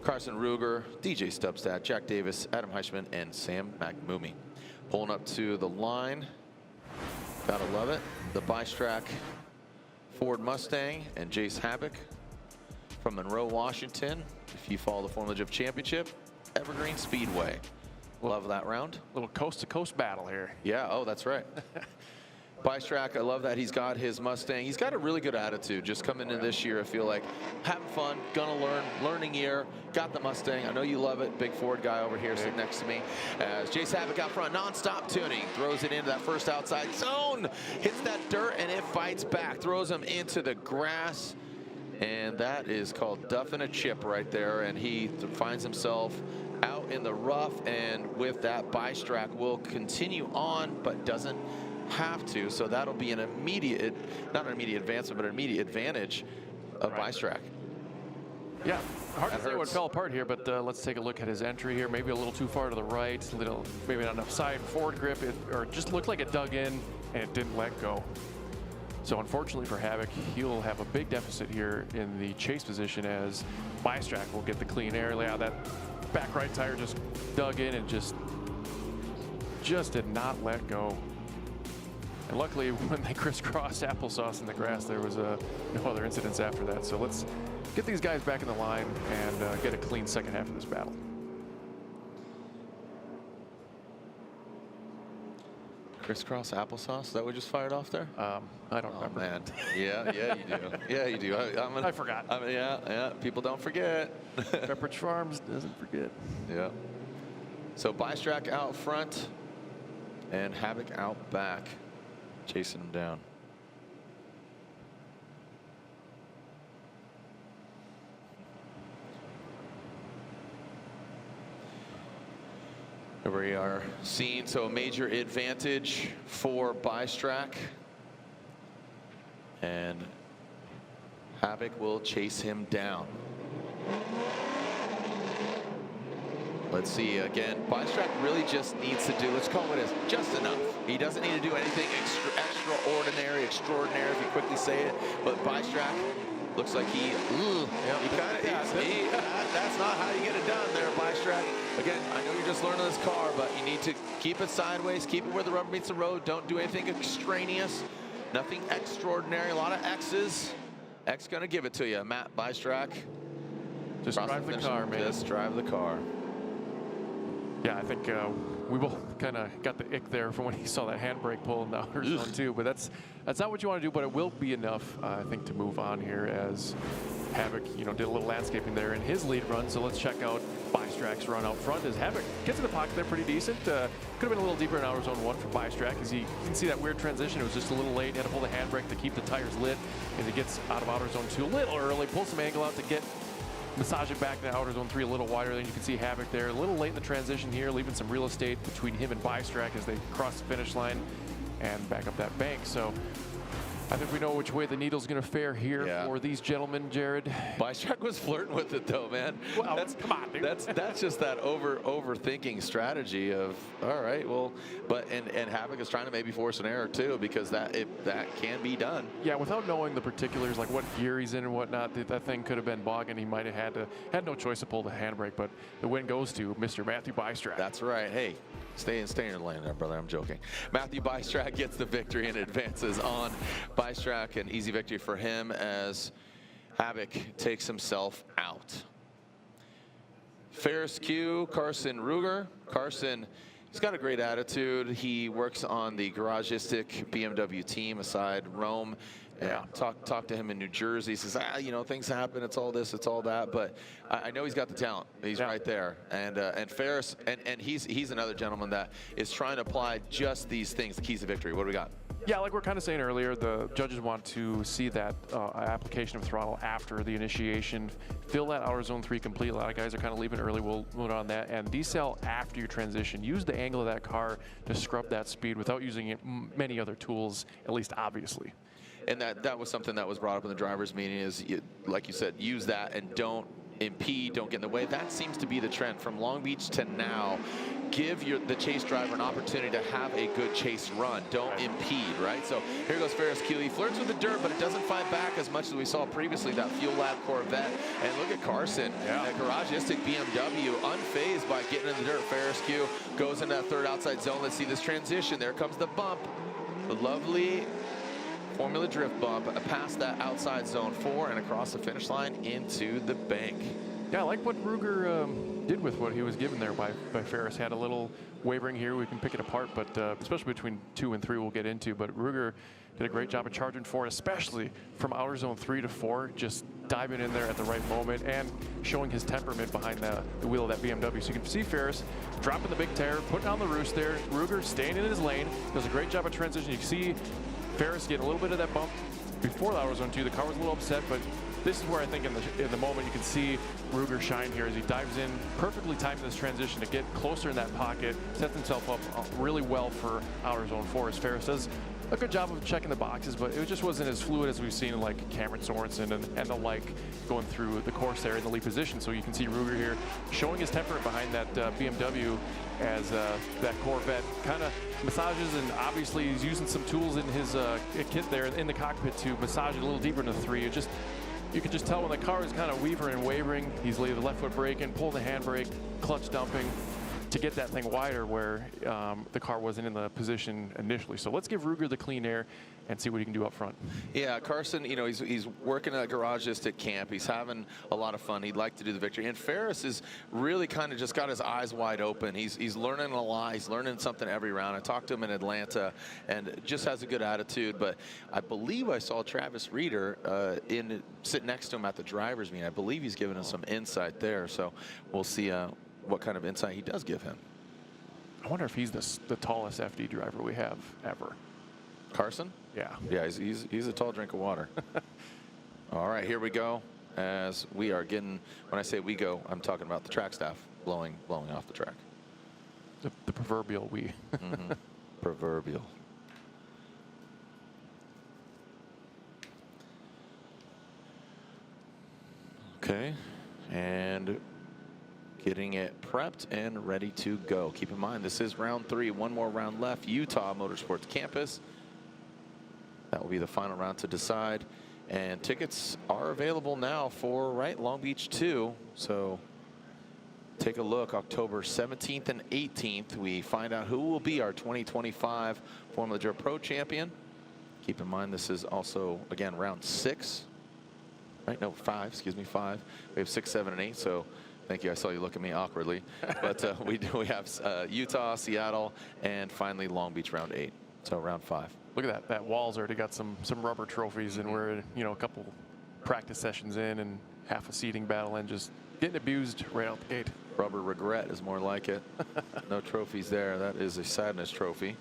Carson Ruger, DJ Stubstat, Jack Davis, Adam Heichman, and Sam McMumey. Pulling up to the line. Gotta love it. The Bystrack Ford Mustang and Jace Havoc from Monroe, Washington. If you follow the Formula Drift Championship, Evergreen Speedway. Love that round. Little coast-to-coast battle here. Yeah, oh, that's right. Bystrack, I love that he's got his Mustang. He's got a really good attitude just coming into this year. I feel like having fun, gonna learn, learning year. Got the Mustang. I know you love it. Big Ford guy over here sitting next to me. As Jace Havoc out front, non-stop tuning. Throws it into that first outside zone. Hits that dirt and it fights back. Throws him into the grass. And that is called duffing a chip right there. And he finds himself out in the rough. And with that, Bystrack will continue on, but doesn't have to, so that'll be an immediate, not an immediate advancement, but an immediate advantage of Bystrack. Yeah, hard to say what fell apart here, but let's take a look at his entry here. Maybe a little too far to the right, maybe not enough side forward grip, or just looked like it dug in and it didn't let go. So unfortunately for Havoc, he'll have a big deficit here in the chase position as Bystrack will get the clean air. Yeah, that back right tire just dug in and just did not let go. And luckily, when they crisscrossed applesauce in the grass, there was no other incidents after that. So let's get these guys back in the line and get a clean second half of this battle. Crisscross applesauce? Is that what just fired off there? I don't remember. Man. Yeah, you do. Yeah, you do. I forgot. Yeah. People don't forget. Pepperidge Farms doesn't forget. Yeah. So Bystrack out front and Havoc out back, chasing him down. Here we are seeing, so a major advantage for Bystrack. And Havoc will chase him down. Let's see, again, Bystrack really just needs to do, let's call it as just enough. He doesn't need to do anything extraordinary, if you quickly say it, but Bystrack looks like he kind of, that's not how you get it done there, Bystrack. Again, I know you're just learning this car, but you need to keep it sideways, keep it where the rubber meets the road, don't do anything extraneous, nothing extraordinary, a lot of X's. X gonna give it to you, Matt Bystrack. Just drive the car, man. Just drive the car. Yeah, I think we both kind of got the ick there from when he saw that handbrake pull in the outer zone too. But that's not what you want to do. But it will be enough, I think, to move on here as Havoc, did a little landscaping there in his lead run. So let's check out Bystrack's run out front as Havoc gets in the pocket there pretty decent. Could have been a little deeper in outer zone 1 for Bystrack as you can see that weird transition. It was just a little late. He had to pull the handbrake to keep the tires lit as he gets out of outer zone 2 a little early, pulls some angle out to massage it back to outer zone 3 a little wider. Then you can see Havoc there a little late in the transition here, leaving some real estate between him and Bystrack as they cross the finish line and back up that bank. So I think we know which way the needle's going to fare here for these gentlemen, Jared. Bystrack was flirting with it though, man. Well, come on, dude. That's just that overthinking strategy of, all right, well, but and Havoc is trying to maybe force an error too, because that can be done. Yeah, without knowing the particulars, like what gear he's in and whatnot, that thing could have been bogging. He might have had no choice to pull the handbrake, but the win goes to Mr. Matthew Bystrack. That's right. Hey, stay in your lane there, brother. I'm joking. Matthew Bystrack gets the victory and advances on. Bystrack, an easy victory for him as Paddock takes himself out. Ferris Q, Carson Ruger. Carson, he's got a great attitude. He works on the Garagistic BMW team aside Rome. Yeah, talk to him in New Jersey. He says, you know, things happen. It's all this, it's all that. But I know he's got the talent. He's right there. And Ferris, and he's another gentleman that is trying to apply just these things, the keys to victory. What do we got? Yeah, like we're kind of saying earlier, the judges want to see that application of throttle after the initiation. Fill that outer zone 3 complete. A lot of guys are kind of leaving early. We'll move on that. And decel after your transition. Use the angle of that car to scrub that speed without using many other tools, at least obviously. And that was something that was brought up in the drivers' meeting is, like you said, use that and don't impede, don't get in the way. That seems to be the trend from Long Beach to now. Give the chase driver an opportunity to have a good chase run. Don't impede, right? So here goes Ferris Q. He flirts with the dirt, but it doesn't fight back as much as we saw previously, that Fuel Lab Corvette. And look at Carson, that Garagistic BMW, unfazed by getting in the dirt. Ferris Q goes into that third outside zone. Let's see this transition. There comes the bump. The lovely Formula Drift bump past that outside zone 4 and across the finish line into the bank. Yeah, I like what Ruger did with what he was given there by Ferris. Had a little wavering here. We can pick it apart, but especially between 2 and 3 we'll get into. But Ruger did a great job of charging forward, especially from outer zone 3 to 4, just diving in there at the right moment and showing his temperament behind the wheel of that BMW. So you can see Ferris dropping the big tire, putting on the roost there. Ruger staying in his lane, does a great job of transition. You can see Ferris getting a little bit of that bump before the outer zone 2. The car was a little upset, but this is where I think in the moment you can see Ruger shine here as he dives in, perfectly timing this transition to get closer in that pocket, sets himself up really well for outer zone 4 as Ferris does a good job of checking the boxes, but it just wasn't as fluid as we've seen in like Cameron Sorensen and the like going through the course there in the lead position. So you can see Ruger here showing his temperament behind that BMW as that Corvette kind of massages, and obviously he's using some tools in his kit there in the cockpit to massage it a little deeper into 3. It just, you can just tell when the car is kind of weavering and wavering, he's leaving the left foot braking, pulling the handbrake, clutch dumping to get that thing wider where the car wasn't in the position initially. So let's give Ruger the clean air and see what he can do up front. Yeah, Carson, you know, he's working at Garagistic camp. He's having a lot of fun. He'd like to do the victory. And Ferris is really kind of just got his eyes wide open. He's learning a lot. He's learning something every round. I talked to him in Atlanta and just has a good attitude. But I believe I saw Travis Reeder sit next to him at the driver's meeting. I believe he's giving us some insight there. So we'll see what kind of insight he does give him. I wonder if he's the tallest FD driver we have ever. Carson? Yeah. Yeah, he's a tall drink of water. All right, here we go. As we are getting, when I say we go, I'm talking about the track staff blowing off the track. The proverbial we. Proverbial. Okay, and getting it prepped and ready to go. Keep in mind, this is round 3, one more round left. Utah Motorsports Campus. That will be the final round to decide. And tickets are available now for Long Beach 2. So take a look, October 17th and 18th. We find out who will be our 2025 Formula Drift Pro champion. Keep in mind, this is also, again, round 6. Right, no, 5, excuse me, 5. We have 6, 7, and 8, so thank you. I saw you look at me awkwardly. But we have Utah, Seattle, and finally Long Beach round 8. So round 5. Look at that. That wall's already got some rubber trophies, and we're, you know, a couple practice sessions in and half a seating battle and just getting abused right out the gate. Rubber regret is more like it. No trophies there. That is a sadness trophy.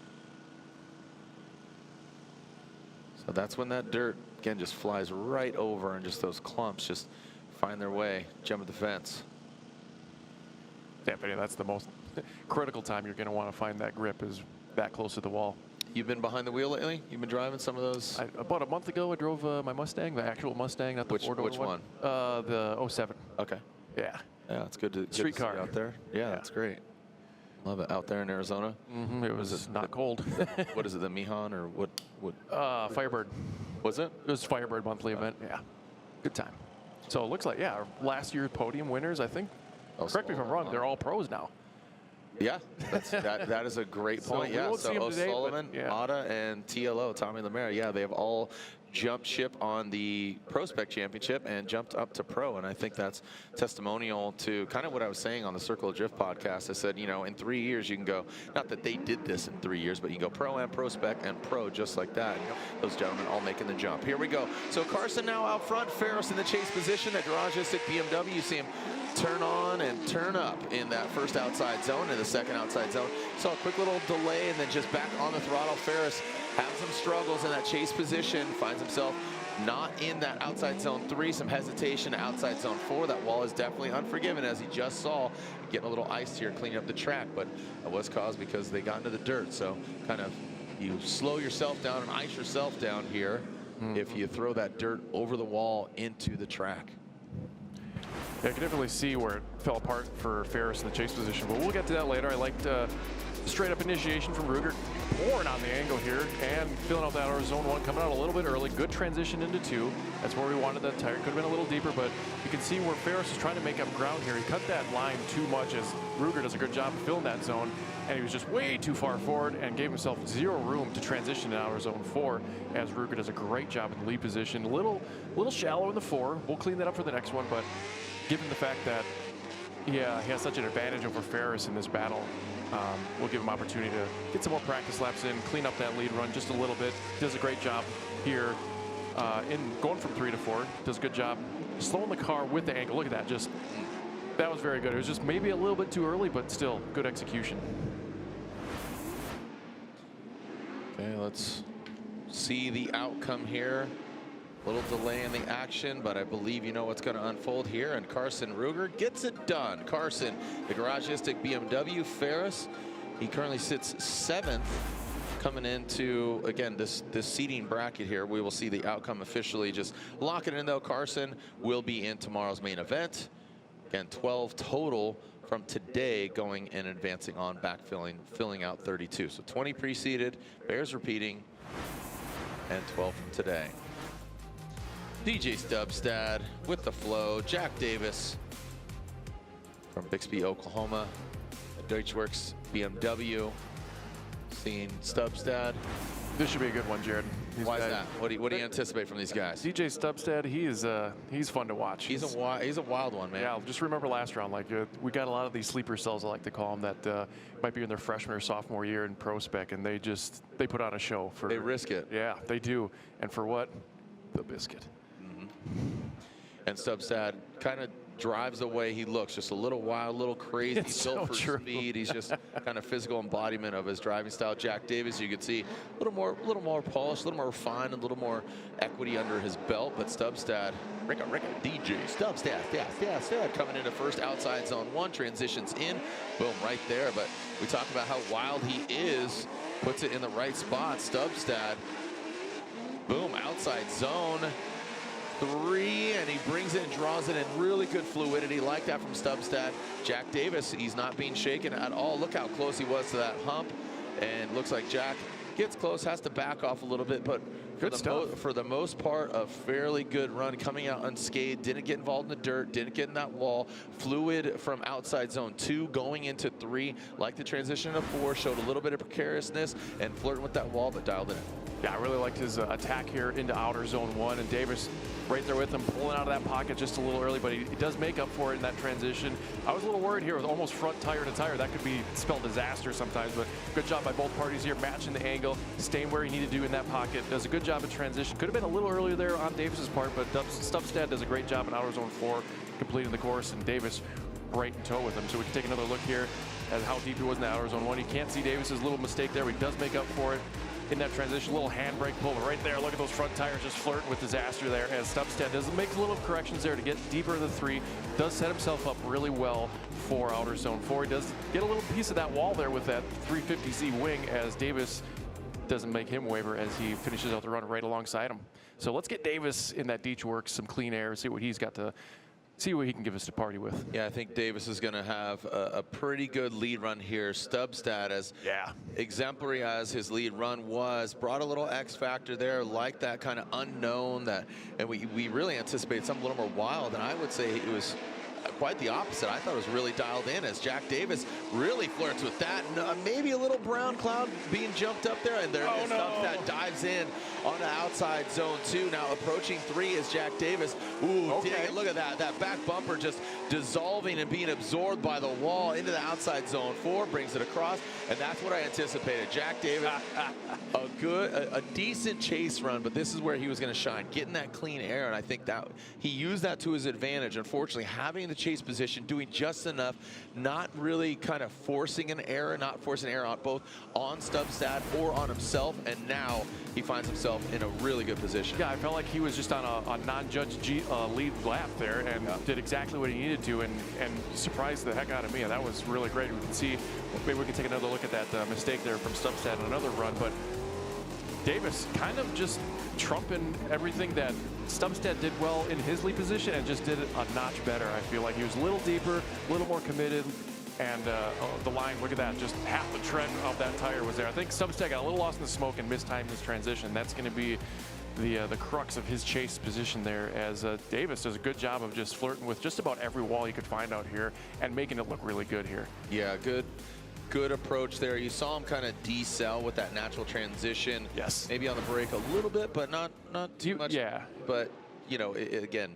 So that's when that dirt, again, just flies right over, and just those clumps just find their way, jump at the fence. Yeah, but that's the most critical time you're going to want to find that grip, is that close to the wall. You've been behind the wheel lately? You've been driving some of those? About a month ago, I drove my Mustang, the actual Mustang, not the four-door one. Which one? The 07. Okay. Yeah. Yeah, it's good to street car car out there. Yeah, that's great. Love it. Out there in Arizona. It was not cold. What is it? The Mihan or what? Firebird. Was it? It was Firebird monthly event. Yeah. Good time. So it looks like, yeah, last year's podium winners, I think. Correct me if I'm wrong. They're all pros now. Yeah, that is a great point. So yeah, we won't see them today, O'Sullivan, but, yeah. Otta, and TLO, Tommy Lemaire. Yeah, they have all jump ship on the Prospec Championship and jumped up to pro. And I think that's testimonial to kind of what I was saying on the Circle of Drift podcast. I said, you know, in 3 years you can go, not that they did this in 3 years, but you can go pro and Prospec and pro just like that. Those gentlemen all making the jump. Here we go. So Carson now out front, Ferris in the chase position at Garagistic BMW. You see him turn on and turn up in that first outside zone and the second outside zone. Saw a quick little delay and then just back on the throttle. Ferris has some struggles in that chase position, finds himself not in that outside zone 3, some hesitation outside zone 4. That wall is definitely unforgiving, as he just saw, getting a little iced here, cleaning up the track, but it was caused because they got into the dirt. So kind of you slow yourself down and ice yourself down here if you throw that dirt over the wall into the track. Yeah, I can definitely see where it fell apart for Ferris in the chase position, but we'll get to that later. I liked straight up initiation from Ruger, pouring on the angle here and filling out that outer zone 1, coming out a little bit early. Good transition into 2. That's where we wanted that tire. Could have been a little deeper, but you can see where Ferris is trying to make up ground here. He cut that line too much, as Ruger does a good job of filling that zone, and he was just way too far forward and gave himself zero room to transition to outer zone 4, as Ruger does a great job in the lead position. A little shallow in the 4. We'll clean that up for the next one, but given the fact that he has such an advantage over Ferris in this battle, we'll give him opportunity to get some more practice laps in, clean up that lead run just a little bit. Does a great job here in going from 3 to 4. Does a good job slowing the car with the angle. Look at that, that was very good. It was just maybe a little bit too early, but still good execution. Okay, let's see the outcome here. A little delay in the action, but I believe you know what's going to unfold here, and Carson Ruger gets it done. Carson, the Garagistic BMW. Ferris, he currently sits 7th, coming into, again, this seating bracket here. We will see the outcome officially. Just lock it in, though. Carson will be in tomorrow's main event. Again, 12 total from today, going and advancing on, filling out 32. So 20 preceded, bears repeating, and 12 from today. DJ Stubstad with the flow. Jack Davis from Bixby, Oklahoma. Deutschwerks BMW. Seeing Stubstad. This should be a good one, Jared. Why is that? What do you anticipate from these guys? DJ Stubstad, he's fun to watch. He's a wild one, man. Yeah, just remember last round, like we got a lot of these sleeper cells, I like to call them, that might be in their freshman or sophomore year in Prospec, and they put on a show for. They risk it. Yeah, they do, and for what? The biscuit. And Stubstad kind of drives the way he looks, just a little wild, a little crazy. He's built for speed. He's just kind of physical embodiment of his driving style. Jack Davis, you can see a little more polished, a little more refined, a little more equity under his belt. But Stubstad, DJ Stubstad coming into first outside zone 1, transitions in, boom, right there. But we talk about how wild he is, puts it in the right spot. Stubstad, boom, outside zone 3, and he brings it and draws it in. Really good fluidity, like that from Stubstad. Jack Davis, he's not being shaken at all. Look how close he was to that hump, and looks like Jack gets close, has to back off a little bit, but for the most part, a fairly good run, coming out unscathed, didn't get involved in the dirt, didn't get in that wall. Fluid from outside zone 2 going into 3, like the transition to 4, showed a little bit of precariousness and flirting with that wall, but dialed it in. Yeah, I really liked his attack here into outer zone 1, and Davis right there with him, pulling out of that pocket just a little early, but he does make up for it in that transition. I was a little worried here with almost front tire to tire. That could spell disaster sometimes, but good job by both parties here, matching the angle, staying where he needed to do in that pocket. Does a good job in transition. Could have been a little earlier there on Davis's part, but Stubstad does a great job in outer zone 4, completing the course, and Davis right in tow with him. So we can take another look here at how deep he was in the outer zone 1. You can't see Davis's little mistake there, but he does make up for it in that transition. Little handbrake pull right there. Look at those front tires just flirting with disaster there, as Stubstad does make little corrections there to get deeper in the 3. Does set himself up really well for outer zone 4. He does get a little piece of that wall there with that 350Z wing, as Davis doesn't make him waver as he finishes out the run right alongside him. So let's get Davis in that Deutschwerks, some clean air, see what he's got to see what he can give us to party with. Yeah, I think Davis is going to have a pretty good lead run here. Stubstad, as exemplary as his lead run was, brought a little X factor there, like that kind of unknown, and we really anticipated something a little more wild, and I would say it was quite the opposite. I thought it was really dialed in, as Jack Davis really flirts with that. And, maybe a little brown cloud being jumped up there, and there Stubstad dives drives in on the outside zone 2. Now approaching 3 is Jack Davis. Ooh, dang it, look at that. That back bumper just dissolving and being absorbed by the wall into the outside zone 4, brings it across, and that's what I anticipated. Jack Davis, a decent chase run, but this is where he was going to shine, getting that clean air, and I think that he used that to his advantage. Unfortunately, having the chase position, doing just enough, not really kind of forcing an error, not forcing an error out both on Stubstad or on himself, and now he finds himself in a really good position. Yeah, I felt like he was just on a non-judged lead lap there and did exactly what he needed to, and surprised the heck out of me. And that was really great. We can see, maybe we can take another look at that mistake there from Stubstad in another run, but Davis kind of just trumping everything that Stubstad did well in his lead position and just did it a notch better. I feel like he was a little deeper, a little more committed, and the line, look at that, just half the tread of that tire was there. I think Stubstad got a little lost in the smoke and mistimed his transition. That's going to be the crux of his chase position there, as Davis does a good job of just flirting with just about every wall you could find out here and making it look really good here. Yeah, good approach there. You saw him kind of decel with that natural transition. Yes. Maybe on the brake a little bit, but not too much. Yeah. But, you know, again,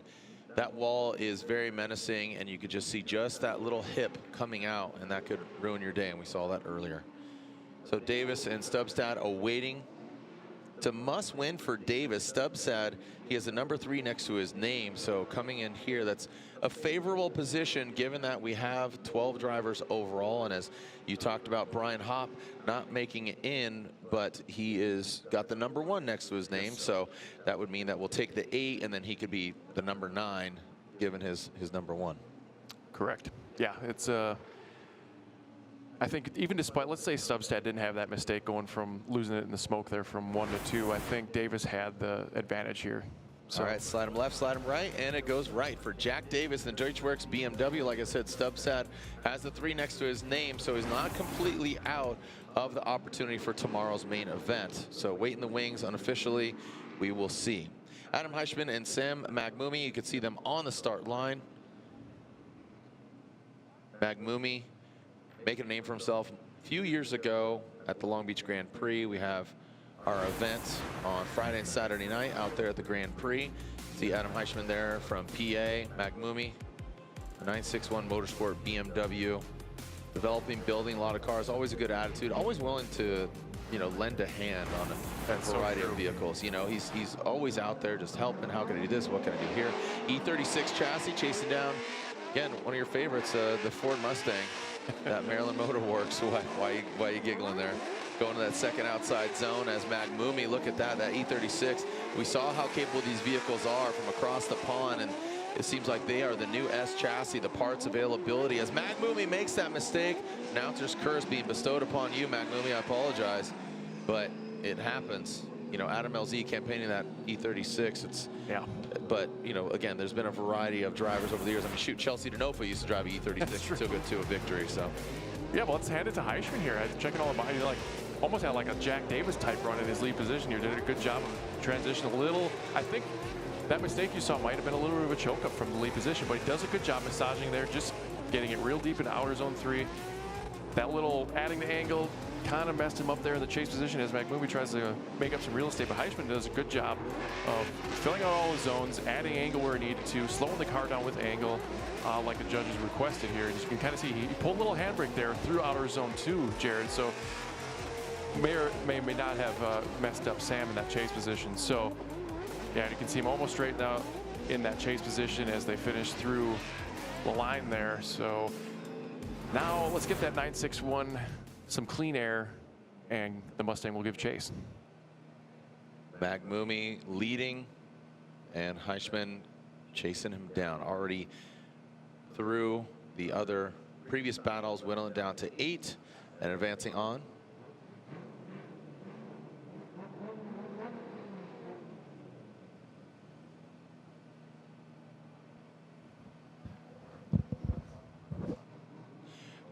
that wall is very menacing, and you could just see just that little hip coming out, and that could ruin your day, and we saw that earlier. So Davis and Stubstad awaiting. It's a must win for Davis. Stubstad, he has a number 3 next to his name, so coming in here, that's a favorable position given that we have 12 drivers overall, and as you talked about, Brian Hopp not making it in, but he is got the number 1 next to his name, so that would mean that we'll take the 8, and then he could be the number 9 given his number 1. Correct. Yeah, it's I think even despite, let's say Stubstad didn't have that mistake going from losing it in the smoke there from 1 to 2, I think Davis had the advantage here. So. All right, slide him left, slide him right, and it goes right for Jack Davis and Deutschwerks BMW. Like I said, Stubstad has the 3 next to his name, so he's not completely out of the opportunity for tomorrow's main event. So wait in the wings unofficially, we will see. Adam Heischman and Sam Magmumi, you can see them on the start line. Magmumi making a name for himself a few years ago at the Long Beach Grand Prix. We have our event on Friday and Saturday night out there at the Grand Prix. See Adam Heischman there from PA, Magmumi, 961 Motorsport BMW, developing, building a lot of cars, always a good attitude, always willing to, you know, lend a hand on a variety of vehicles. You know, he's always out there just helping. How can I do this? What can I do here? E36 chassis chasing down, again, one of your favorites, the Ford Mustang. That Maryland Motor Works. Why you giggling there? Going to that second outside zone as Magmumi, look at that E36. We saw how capable these vehicles are from across the pond, and it seems like they are the new S chassis, the parts availability. As Magmumi makes that mistake, announcer's curse being bestowed upon you, Magmumi, I apologize, but it happens. You know, Adam LZ campaigning that E36, but, you know, again, there's been a variety of drivers over the years. I mean, shoot, Chelsea Denofa used to drive an E36 and took it to a victory, so. Yeah, well, let's hand it to Heischman here. Checking all about, like, almost had like a Jack Davis type run in his lead position here. Did a good job of transition a little. I think that mistake you saw might have been a little bit of a choke up from the lead position, but he does a good job massaging there, just getting it real deep into outer zone 3. That little adding the angle kind of messed him up there in the chase position as Magmumi tries to make up some real estate, but Heischman does a good job of filling out all his zones, adding angle where he needed to, slowing the car down with angle, like the judges requested here. And you can kind of see he pulled a little handbrake there through outer zone 2, Jared, so may not have messed up Sam in that chase position. So yeah, you can see him almost straightened out in that chase position as they finish through the line there. So now let's get that 961 some clean air, and the Mustang will give chase. Magmumi leading, and Heischman chasing him down. Already through the other previous battles, whittling down to 8 and advancing on.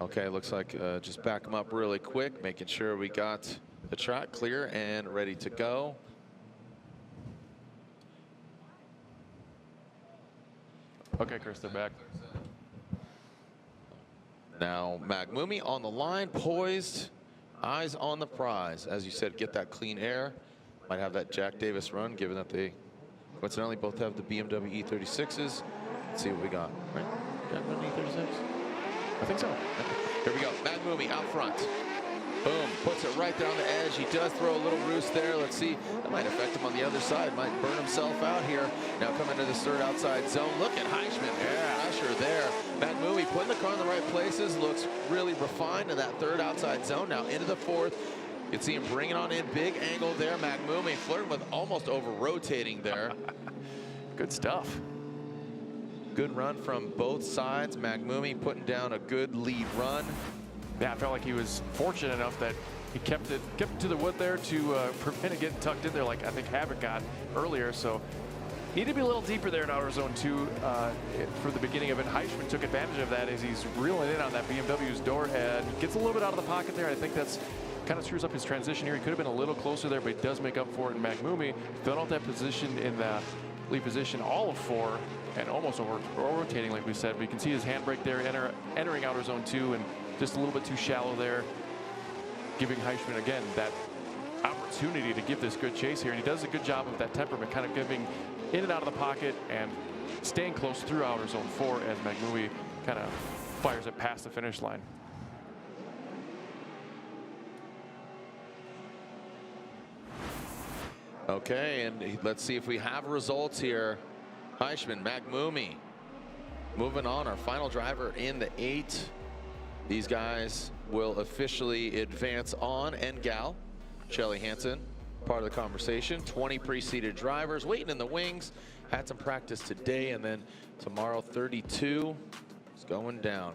Okay, looks like just back them up really quick, making sure we got the track clear and ready to go. Okay, Chris, they're back. Now Magmumi on the line, poised, eyes on the prize. As you said, get that clean air, Might have that Jack Davis run, given that they coincidentally both have the BMW E36s. Let's see what we got. Right? Jack run E36? I think so. Here we go. Matt Mooney out front. Boom, puts it right there on the edge. He does throw a little roost there. Let's see, that might affect him on the other side. Might burn himself out here. Now coming into this third outside zone. Look at Heischman. Yeah, Usher there. Matt Mooney putting the car in the right places. Looks really refined in that third outside zone. Now into the fourth. You can see him bringing on in. Big angle there. Matt Mooney flirting with almost over-rotating there. Good stuff. Good run from both sides. Matt Mooney putting down a good lead run. Yeah, I felt like he was fortunate enough that he kept it to the wood there to prevent it getting tucked in there like I think Havoc got earlier. So need to be a little deeper there in outer zone 2 for the beginning of it. Heischman took advantage of that as he's reeling in on that BMW's door and gets a little bit out of the pocket there. I think that's kind of screws up his transition here. He could have been a little closer there, but he does make up for it. And Magmumi fell out that position in the lead position all of 4 and almost over rotating like we said. But you can see his handbrake there entering outer zone 2 and just a little bit too shallow there, giving Heischman again that opportunity to give this good chase here. And he does a good job of that temperament, kind of giving in and out of the pocket and staying close through outer zone 4 as Magmumi kind of fires it past the finish line. Okay, and let's see if we have results here. Heischman, Magmumi moving on, our final driver in the 8. These guys will officially advance on, and gal, Shelly Hansen, part of the conversation. 20 pre-seated drivers waiting in the wings. Had some practice today, and then tomorrow 32 is going down.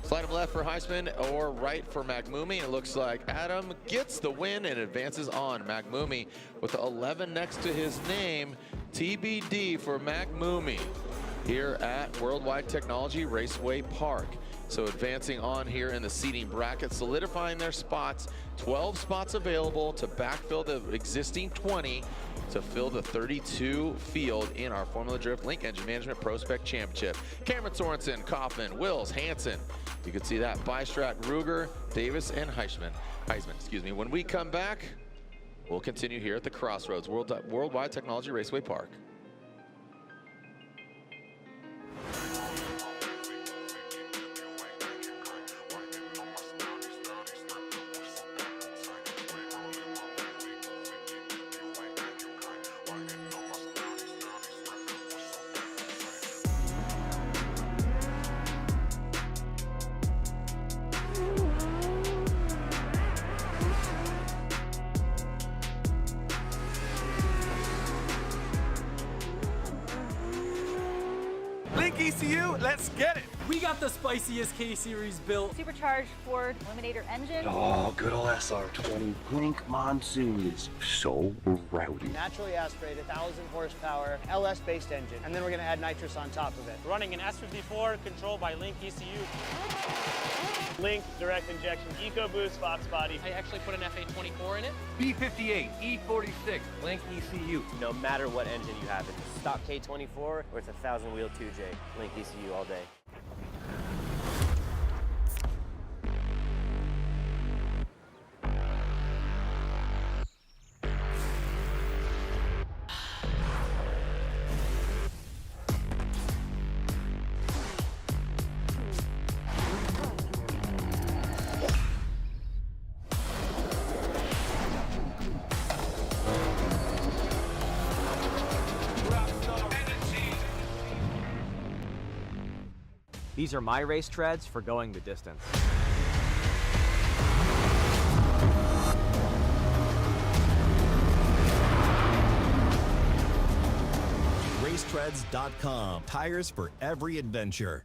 Slide him left for Heischman or right for Magmumi. It looks like Adam gets the win and advances on. Magmumi with the 11 next to his name. TBD for Magmumi here at Worldwide Technology Raceway Park. So advancing on here in the seating bracket, solidifying their spots. 12 spots available to backfill the existing 20 to fill the 32 field in our Formula Drift Link Engine Management Prospec Championship. Cameron Sorensen, Kaufman, Wills, Hansen. You can see that Bystrat, Ruger, Davis, and Heisman, excuse me. When we come back, we'll continue here at the Crossroads, Worldwide Technology Raceway Park. Link ECU, let's get it. We got the spiciest K-Series built. Supercharged Ford Eliminator engine. Oh, good old SR20. Blink Monsoon is so rowdy. Naturally aspirated, 1,000 horsepower, LS-based engine. And then we're going to add nitrous on top of it. Running an S54 controlled by Link ECU. Link direct injection, EcoBoost Fox body. I actually put an FA24 in it. B58, E46, Link ECU. No matter what engine you have, it's stock K24 or it's a 1,000 wheel 2J. Link ECU all day. These are my race treads for going the distance. Racetreads.com. Tires for every adventure.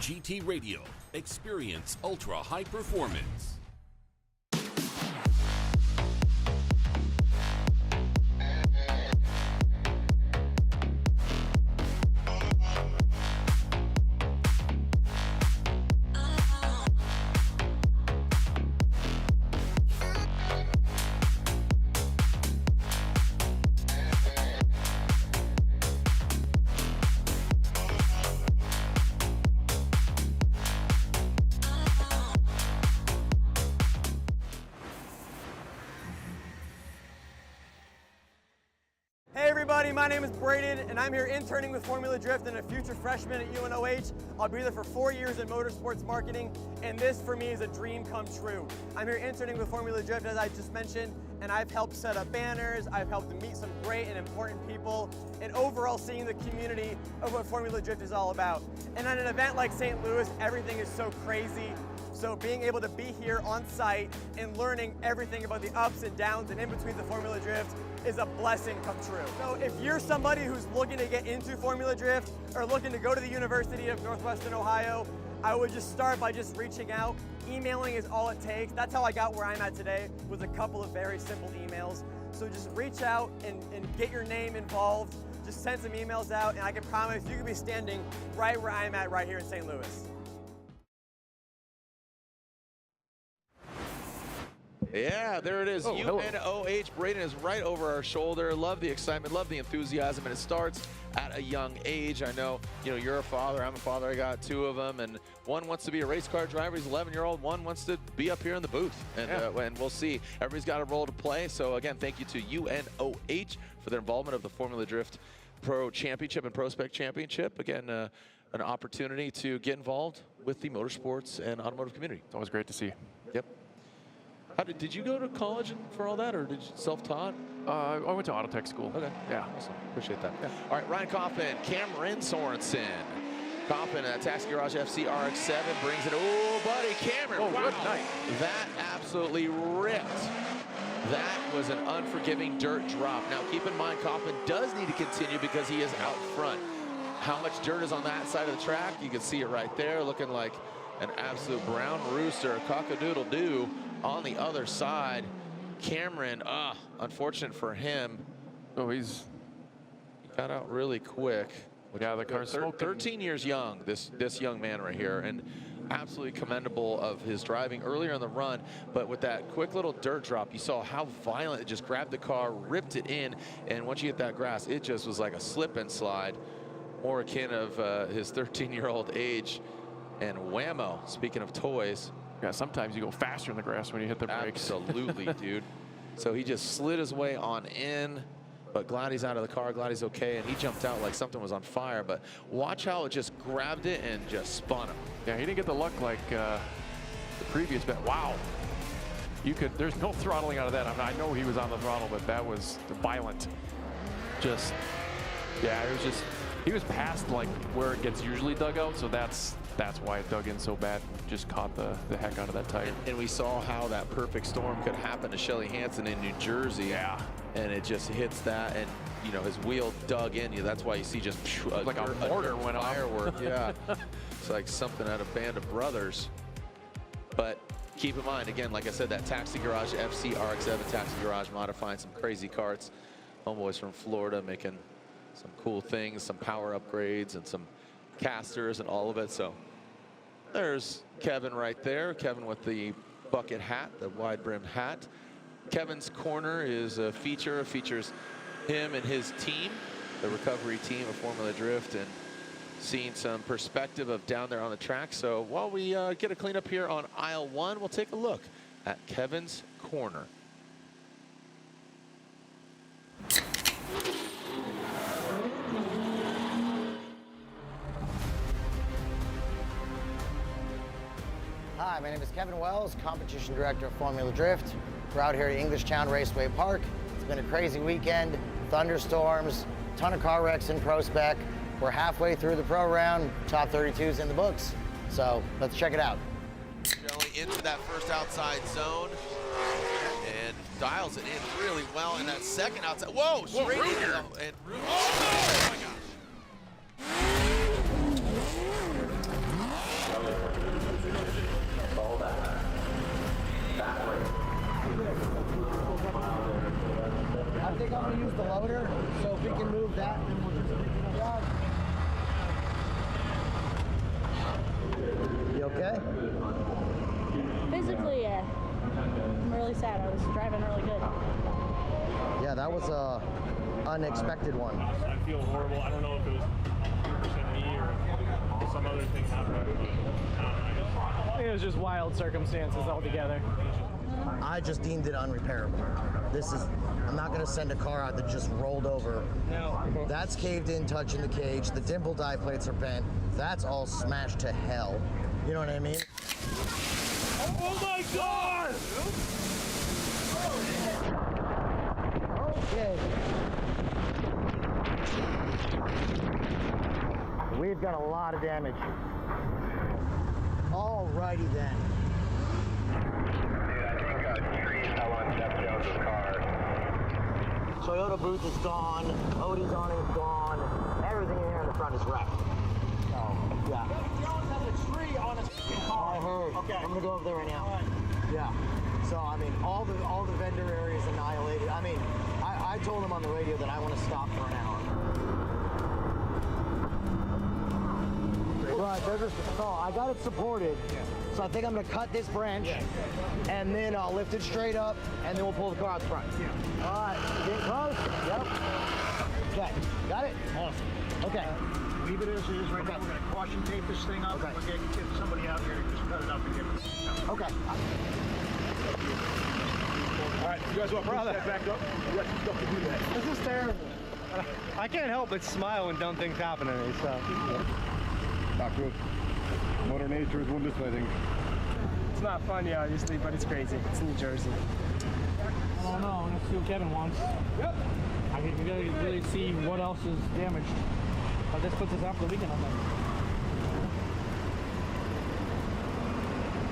GT Radio. Experience ultra high performance. everybody, my name is Braden, and I'm here interning with Formula Drift and a future freshman at UNOH. I'll be there for 4 years in motorsports marketing, and this for me is a dream come true. I'm here interning with Formula Drift, as I just mentioned, and I've helped set up banners, I've helped to meet some great and important people, and overall seeing the community of what Formula Drift is all about. And at an event like St. Louis, everything is so crazy. So being able to be here on site and learning everything about the ups and downs and in between the Formula Drift is a blessing come true. So if you're somebody who's looking to get into Formula Drift or looking to go to the University of Northwestern Ohio, I would just start by just reaching out. Emailing is all it takes. That's how I got where I'm at today, with a couple of very simple emails. So just reach out and get your name involved. Just send some emails out, and I can promise you can be standing right where I'm at right here in St. Louis. Yeah, there it is. UNOH. Braden is right over our shoulder. Love the excitement, love the enthusiasm, and it starts at a young age. I know, you're a father, I'm a father, I got 2 of them, and one wants to be a race car driver, he's 11-year-old, one wants to be up here in the booth, and, and we'll see. Everybody's got a role to play, so again, thank you to UNOH for their involvement of the Formula Drift Pro Championship and Prospec Championship. Again, an opportunity to get involved with the motorsports and automotive community. It's always great to see. Yep. Did you go to college for all that, or did you self-taught? I went to auto tech school. Okay. Yeah. Awesome. Appreciate that. Yeah. All right, Ryan Coffin, Cameron Sorensen. Coffin, Taxi Garage FC RX-7 brings it. Oh, buddy, Cameron. Oh, wow. Good night. That absolutely ripped. That was an unforgiving dirt drop. Now, keep in mind, Coffin does need to continue because he is out front. How much dirt is on that side of the track? You can see it right there, looking like an absolute brown rooster, cock-a-doodle-doo. On the other side, Cameron, unfortunate for him. Oh, he got out really quick. Yeah, the car's smoking. 13 years young, this young man right here, and absolutely commendable of his driving earlier in the run, but with that quick little dirt drop, you saw how violent it just grabbed the car, ripped it in, and once you hit that grass, it just was like a slip and slide, more akin of his 13-year-old age. And whammo, speaking of toys. Yeah, sometimes you go faster in the grass when you hit the brakes. Absolutely, dude. So he just slid his way on in, but glad he's out of the car, glad he's okay, and he jumped out like something was on fire, but watch how it just grabbed it and just spun him. Yeah, he didn't get the luck like the previous bet. Wow. There's no throttling out of that. I know he was on the throttle, but that was violent. He was past like where it gets usually dug out, so that's why it dug in so bad. Just caught the heck out of that tire. And we saw how that perfect storm could happen to Shelly Hansen in New Jersey. Yeah. And it just hits that, and his wheel dug in. That's why you see just like a mortar went off. Firework. Yeah. It's like something out of Band of Brothers. But keep in mind, again, like I said, that Taxi Garage FC RX-7 Taxi Garage modifying some crazy carts. Homeboys from Florida making some cool things, some power upgrades, and some casters and all of it. So there's Kevin right there. Kevin with the bucket hat, the wide brimmed hat. Kevin's corner is a feature. It features him and his team, the recovery team of Formula Drift, and seeing some perspective of down there on the track. So while we get a cleanup here on aisle 1, we'll take a look at Kevin's corner. Hi, my name is Kevin Wells, Competition Director of Formula Drift. We're out here at Englishtown Raceway Park. It's been a crazy weekend, thunderstorms, ton of car wrecks in Prospec. We're halfway through the pro round, top 32's in the books. So let's check it out. Going into that first outside zone and dials it in really well in that second outside. Whoa, straight in. And oh my gosh. I think I'm gonna use the loader, so if we can move that, then we'll just pick it up. You okay? Physically, yeah. I'm really sad. I was driving really good. Yeah, that was a unexpected one. I feel horrible. I don't know if it was 100% me or if some other thing happened. I think it was just wild circumstances altogether. I just deemed it unrepairable. I'm not gonna send a car out that just rolled over. No. That's caved in, touching the cage. The dimple die plates are bent. That's all smashed to hell. You know what I mean? Oh my God! Okay. We've got a lot of damage. Alrighty then. Dude, I think trees fell on Jeff Jones' car. Toyota booth is gone. Odie's on it is gone. Everything in here in the front is wrecked. Oh, yeah. Jeff Jones has a tree on his car. I heard. Okay. I'm gonna go over there right now. All right. Yeah. So I mean, all the vendor areas annihilated. I mean, I told him on the radio that I want to stop for an hour. Right. So I got it supported. So I think I'm gonna cut this branch, and then I'll lift it straight up, and then we'll pull the car out the front. All right. Getting close. Yep. Okay. Got it. Awesome. Okay. Leave it as is right now. We're going to caution tape this thing up. Okay. We're going to get somebody out here to just cut it up and get it. Okay. All right, you guys want to push that back up? We got some stuff to do that. This is terrible. I can't help but smile when dumb things happen to me, so. Not good. Mother Nature is one this way, I think. It's not funny, obviously, but it's crazy. It's New Jersey. I don't know. Let's see what Kevin wants. Yep. I can really see what else is damaged. But this puts us out for the weekend, I think.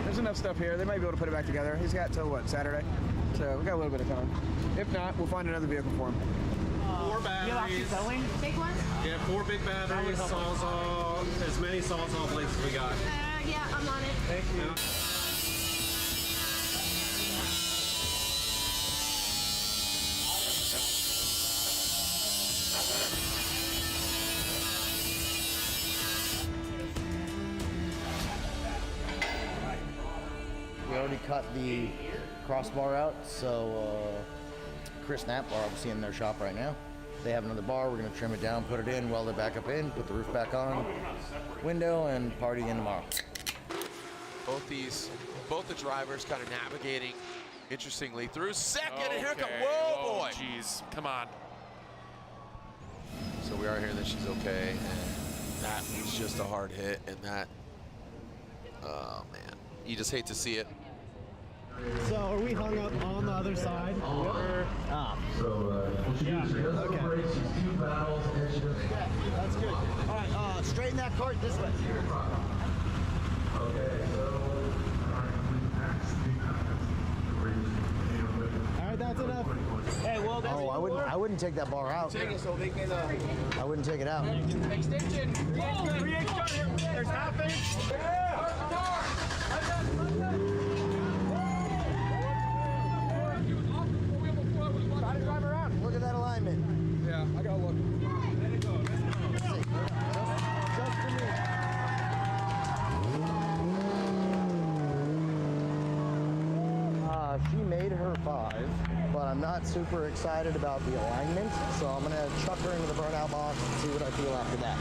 There's enough stuff here. They might be able to put it back together. He's got till what, Saturday? So we got a little bit of time. If not, we'll find another vehicle for him. 4 batteries. Take one? Yeah, 4 big batteries, Sawzall, as many Sawzall blades as we got. Yeah, I'm on it. Thank you. We already cut the crossbar out, so Chris Knapp are obviously in their shop right now. They have another bar. We're going to trim it down, put it in, weld it back up in, put the roof back on, window, and party in tomorrow. Both the drivers kind of navigating interestingly through second, and here come, whoa, boy. Jeez, come on. So we are hearing that she's okay, and that was just a hard hit, and that, oh man, you just hate to see it. So are we hung up on the other side? Ah. Yeah. Okay. That's good. All right, straighten that cart this way. All right, that's enough. Hey, well, that's I wouldn't take that bar out. So they can, I wouldn't take it out. Extension. 3/8 cut here. There's half inch. Try to drive around. Look at that alignment. Yeah, I gotta look. Let it go. Just for me. She made her 5, but I'm not super excited about the alignment, so I'm gonna chuck her into the burnout box and see what I feel after that.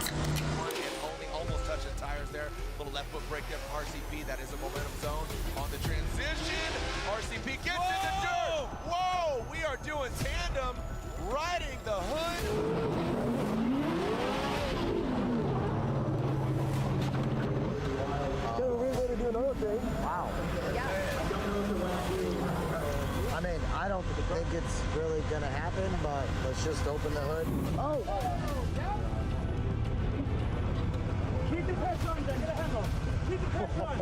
Only almost touching tires there. Little left foot break there from RCP. That is a momentum zone on the transition. RCP gets in the dirt. Whoa, we are doing tandem, riding the hood. We're gonna do another thing. Wow. I mean, I don't think it's really gonna happen, but let's just open the hood. Oh! Keep the press on, then. Get a handle. Keep the press on.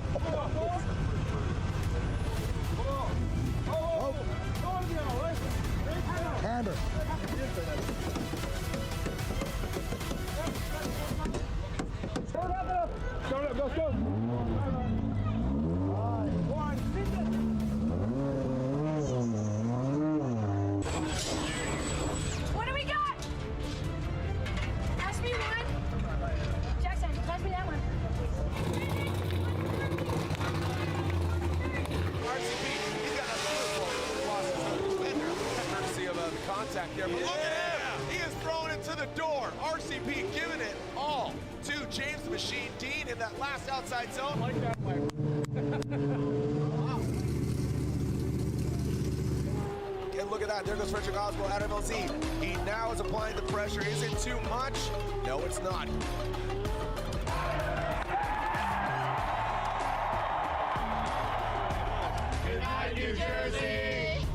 Hammer. Start up, go. What do we got? Pass me one. Jackson, pass me that one. RCP, he's got a beautiful courtesy of the contact there. But look at him! He is throwing it to the door. RCP giving it all to James the Machine Dean in that last outside zone. Like that way. that. There goes Frederick Oswald out of LZ. He now is applying the pressure. Is it too much? No, it's not. Good night, New Jersey!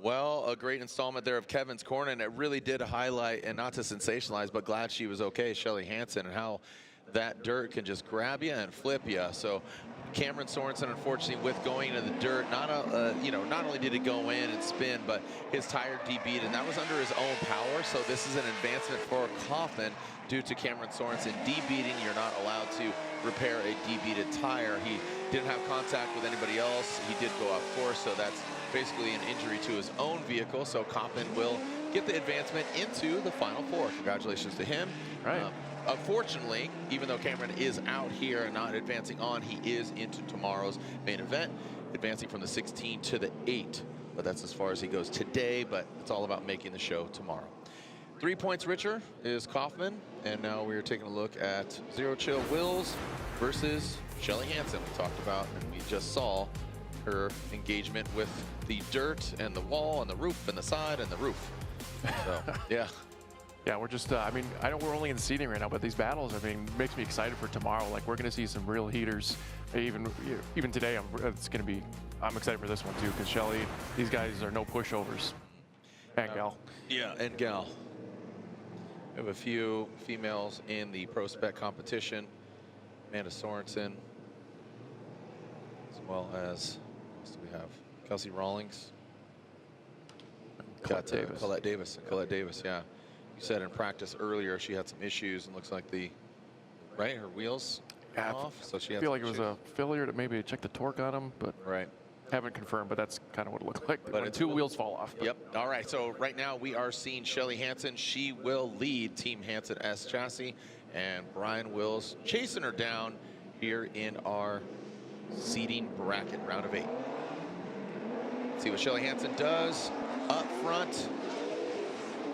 Well, a great installment there of Kevin's Corner, and it really did highlight, and not to sensationalize, but glad she was okay, Shelly Hansen, and how that dirt can just grab you and flip you. So Cameron Sorensen, unfortunately, with going into the dirt, not only did it go in and spin, but his tire DB'd, and that was under his own power. So this is an advancement for Kaufman due to Cameron Sorensen DB'ing. You're not allowed to repair a DB'd tire. He didn't have contact with anybody else. He did go off course, so that's basically an injury to his own vehicle. So Kaufman will get the advancement into the Final Four. Congratulations to him. Right. Unfortunately, even though Cameron is out here and not advancing on, he is into tomorrow's main event, advancing from the 16 to the 8. But that's as far as he goes today, but it's all about making the show tomorrow. 3 points richer is Kaufman, and now we're taking a look at Zero Chill Wills versus Shelly Hansen. We talked about, and we just saw her engagement with the dirt and the wall and the roof and the side and the roof. So, yeah. Yeah, we're just, I mean, I know we're only in seeding right now, but these battles, I mean, makes me excited for tomorrow. Like, we're going to see some real heaters. Even today, I'm excited for this one, too, because Shelly, these guys are no pushovers. And gal. Yeah, and gal. We have a few females in the Prospec competition. Amanda Sorensen, as well as, what else do we have? Kelsey Rawlings. Colette Davis. Colette Davis. Colette Davis, yeah. You said in practice earlier she had some issues, and looks like her wheels off. So she had I feel like it was a failure to maybe check the torque on them, but haven't confirmed, but that's kind of what it looked like. But when two wheels fall off. Yep. All right. So right now we are seeing Shelly Hansen. She will lead Team Hansen S Chassis, and Brian Wills chasing her down here in our seeding bracket, round of 8. See what Shelly Hansen does up front.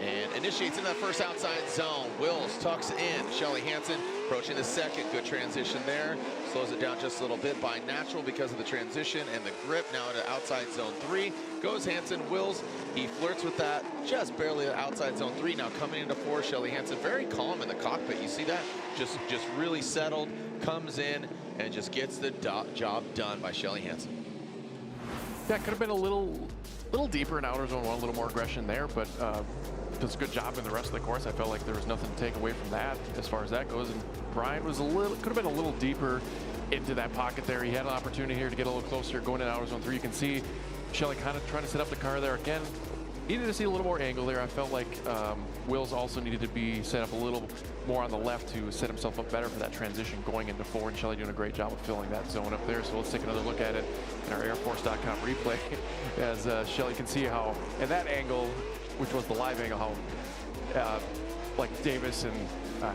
And initiates in that first outside zone. Wills tucks in. Shelly Hansen approaching the second. Good transition there. Slows it down just a little bit by natural because of the transition and the grip. Now into outside zone 3. Goes Hansen. Wills, he flirts with that. Just barely outside zone 3. Now coming into 4. Shelly Hansen very calm in the cockpit. You see that? Just really settled. Comes in and just gets the job done by Shelly Hansen. Yeah, could have been a little deeper in outer zone 1, a little more aggression there, but does a good job in the rest of the course. I felt like there was nothing to take away from that as far as that goes. And Brian was could have been a little deeper into that pocket there. He had an opportunity here to get a little closer going in outer zone 3. You can see Shelly kind of trying to set up the car there again. Needed to see a little more angle there. I felt like Wills also needed to be set up a little more on the left to set himself up better for that transition going into 4. And Shelly doing a great job of filling that zone up there. So let's take another look at it in our airforce.com replay as Shelly can see how, at that angle, which was the live angle, how like Davis and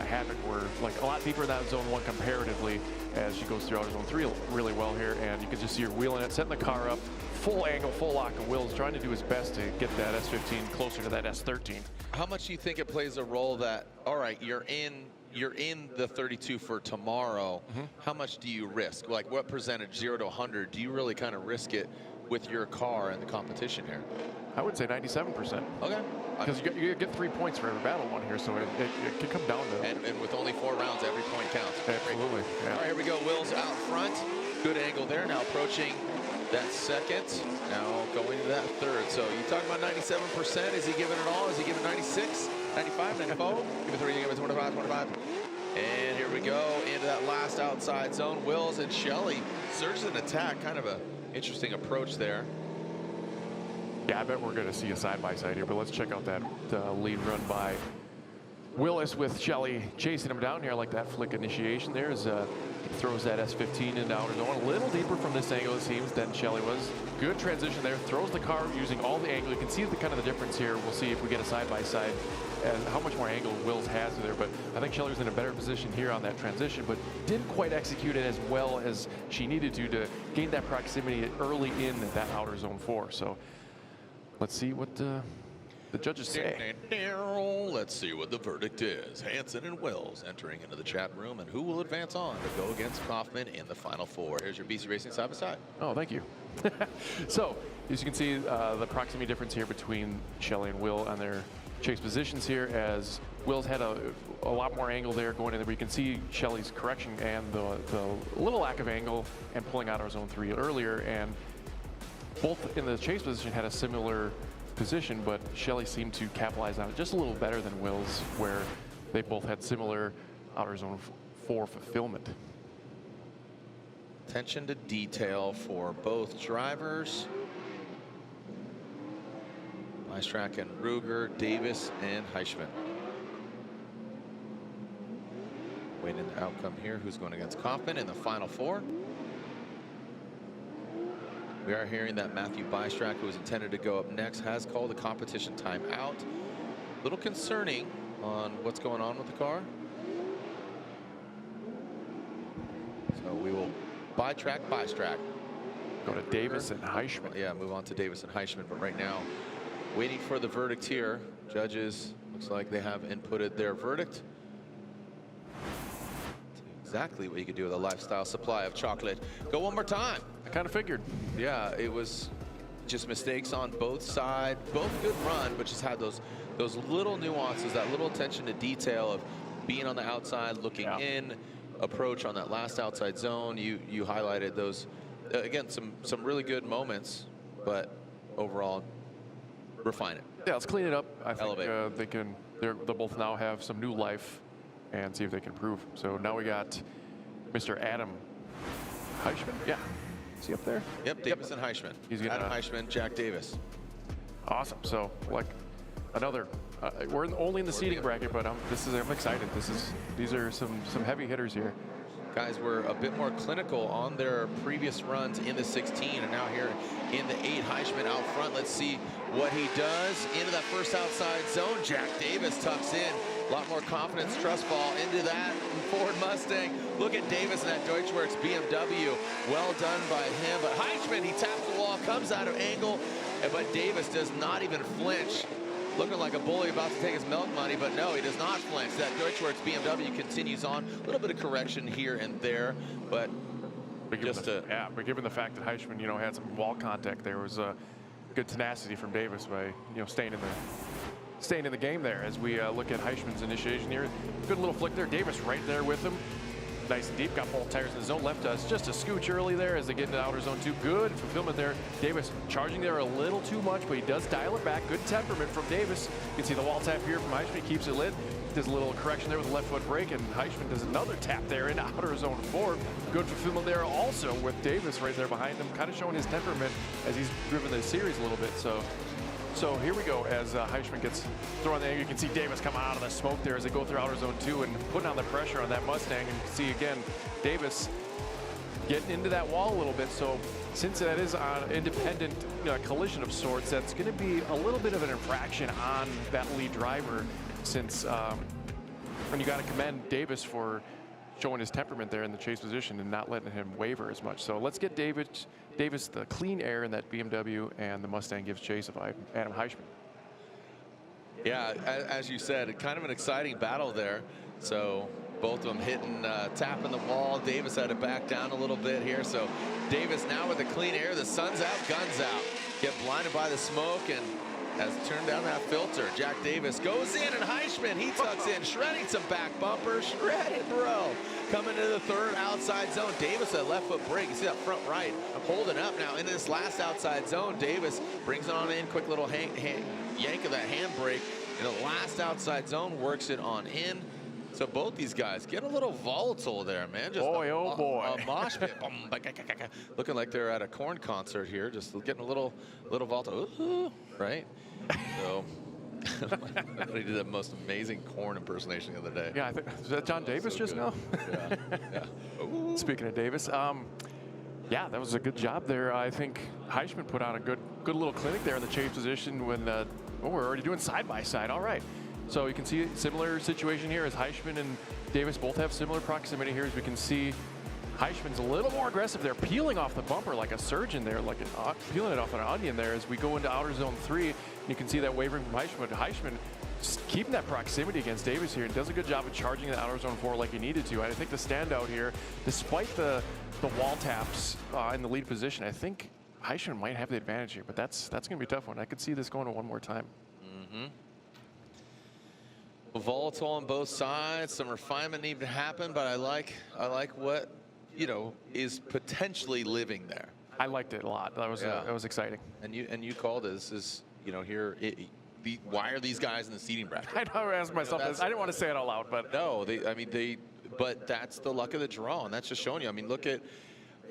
Paddock were like a lot deeper in that zone 1 comparatively as she goes through outer zone 3 really well here. And you can just see her wheeling it, setting the car up, full angle, full lock of Wills, trying to do his best to get that S15 closer to that S13. How much do you think it plays a role that, all right, you're in the 32 for tomorrow. How much do you risk? Like what percentage, 0 to 100, do you really kind of risk it with your car in the competition here? I would say 97%. Okay. Because you get 3 points for every battle won here, so it could come down to... And with only 4 rounds, every point counts. Absolutely. Yeah. All right, here we go. Wills out front. Good angle there. Now approaching that second. Now going to that third. So you talking about 97%. Is he giving it all? Is he giving 96, 95, 94? Give it 3, give it 25, 25. And here we go into that last outside zone. Wills and Shelly surges an attack. Kind of a interesting approach there. Yeah, I bet we're going to see a side-by-side here, but let's check out that lead run by Willis with Shelly chasing him down here. I like that flick initiation there as throws that S15 into outer zone. A little deeper from this angle, it seems, than Shelly was. Good transition there. Throws the car using all the angle. You can see the kind of the difference here. We'll see if we get a side-by-side and how much more angle Wills has there. But I think Shelly was in a better position here on that transition, but didn't quite execute it as well as she needed to gain that proximity early in that outer zone 4. So let's see what the judges say. Let's see what the verdict is. Hansen and Wells entering into the chat room, and who will advance on to go against Kaufman in the final 4. Here's your BC Racing side by side. Oh, thank you. So, as you can see, the proximity difference here between Shelley and Will on their chase positions here, as Will's had a lot more angle there going in there, but you can see Shelley's correction and the little lack of angle and pulling out of zone 3 earlier, and both in the chase position had a similar position, but Shelley seemed to capitalize on it just a little better than Will's, where they both had similar outer zone 4 fulfillment. Attention to detail for both drivers. Mystrak and Ruger, Davis and Heischman. Waiting the outcome here. Who's going against Kaufman in the final 4? We are hearing that Matthew Bystrak, who was intended to go up next, has called a competition timeout. A little concerning on what's going on with the car. So we will Bystrak. Go to Davis and Heischman. Yeah, move on to Davis and Heischman, but right now, waiting for the verdict here. Judges, looks like they have inputted their verdict. Exactly what you could do with a lifestyle supply of chocolate. Go one more time. I kind of figured. Yeah, it was just mistakes on both sides. Both good run, but just had those little nuances, that little attention to detail of being on the outside, looking in, approach on that last outside zone. You highlighted those, again, some really good moments, but overall, refine it. Yeah, let's clean it up. I think they'll both now have some new life and see if they can improve. So now we got Mr. Adam Heischman. Yeah, is he up there? Yep, Davis and Heischman. He's gonna, Adam Heischman, Jack Davis. Awesome. So like another, we're only in the seating bracket, but I'm excited. These are some heavy hitters here. Guys were a bit more clinical on their previous runs in the 16, and now here in the 8, Heischman out front. Let's see what he does into that first outside zone. Jack Davis tucks in. A lot more confidence, trust fall into that Ford Mustang. Look at Davis in that Deutschwerks BMW. Well done by him, but Heischman, he taps the wall, comes out of angle, but Davis does not even flinch. Looking like a bully about to take his milk money, but no, he does not flinch. That Deutschwerks BMW continues on. A little bit of correction here and there, but but given the fact that Heischman, had some wall contact, there was a good tenacity from Davis by, staying in the game there. As we look at Heischman's initiation here, good little flick there. Davis right there with him. Nice and deep, got both tires in the zone, left us just a scooch early there as they get into outer zone 2. Good fulfillment there. Davis charging there a little too much, but he does dial it back. Good temperament from Davis. You can see the wall tap here from Heischman, keeps it lit. Does a little correction there with the left foot brake, and Heischman does another tap there in outer zone 4. Good fulfillment there also with Davis right there behind him, kind of showing his temperament as he's driven the series a little bit. So here we go as Heischman gets thrown there. You can see Davis coming out of the smoke there as they go through outer zone 2 and putting on the pressure on that Mustang. And you can see again, Davis getting into that wall a little bit. So since that is an independent collision of sorts, that's going to be a little bit of an infraction on that lead driver, since and you got to commend Davis for showing his temperament there in the chase position and not letting him waver as much. So let's get Davis the clean air in that BMW, and the Mustang gives chase of Adam Heischman. Yeah, as you said, kind of an exciting battle there. So both of them hitting, tapping the wall. Davis had to back down a little bit here. So Davis now with the clean air, the sun's out, guns out. Get blinded by the smoke and has turned down that filter. Jack Davis goes in, and Heischman, he tucks in, shredding some back bumpers, shredded, bro. Coming into the third outside zone. Davis at left foot brake. You see that front right holding up now into this last outside zone. Davis brings it on in, quick little yank of that handbrake. In the last outside zone, works it on in. So both these guys get a little volatile there, man. Just boy, oh boy. A mosh pit. Looking like they're at a Korn concert here, just getting a little volatile. Ooh, right? So he did the most amazing Korn impersonation the other day. Yeah, I think, is that John Davis just now? Yeah. Speaking of Davis, yeah, that was a good job there. I think Heischman put on a good little clinic there in the chase position when we're already doing side by side. All right. So you can see a similar situation here as Heischman and Davis both have similar proximity here, as we can see Heischmann's a little more aggressive there, peeling off the bumper like a surgeon there, like peeling it off an onion there as we go into outer zone 3. You can see that wavering from Heischmann. Heischmann just keeping that proximity against Davis here and does a good job of charging the outer zone 4 like he needed to. I think the standout here, despite the wall taps in the lead position, I think Heischmann might have the advantage here, but that's going to be a tough one. I could see this going to one more time. Volatile on both sides. Some refinement need to happen, but I like what, you know, is potentially living there. I liked it a lot. That was exciting. And you called this is, you know, here. Why are these guys in the seating bracket? I know, I asked myself this. I didn't want to say it out loud, but no, but that's the luck of the draw, and that's just showing you. I mean, look at,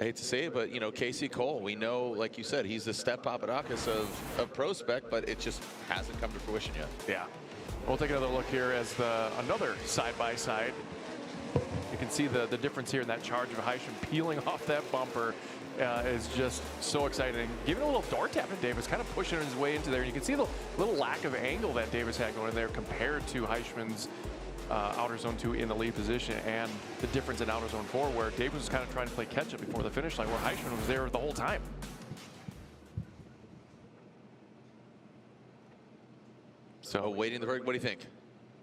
I hate to say it, but you know, Casey Cole, we know, like you said, he's the Step Papadakis of Prospec, but it just hasn't come to fruition yet. Yeah. We'll take another look here as another side-by-side. You can see the difference here in that charge of Heischmann peeling off that bumper is just so exciting. Giving a little door tap to Davis, kind of pushing his way into there. And you can see the little lack of angle that Davis had going in there compared to Heischmann's outer zone 2 in the lead position, and the difference in outer zone 4 where Davis was kind of trying to play catch-up before the finish line, where Heischmann was there the whole time. So waiting the verdict. What do you think?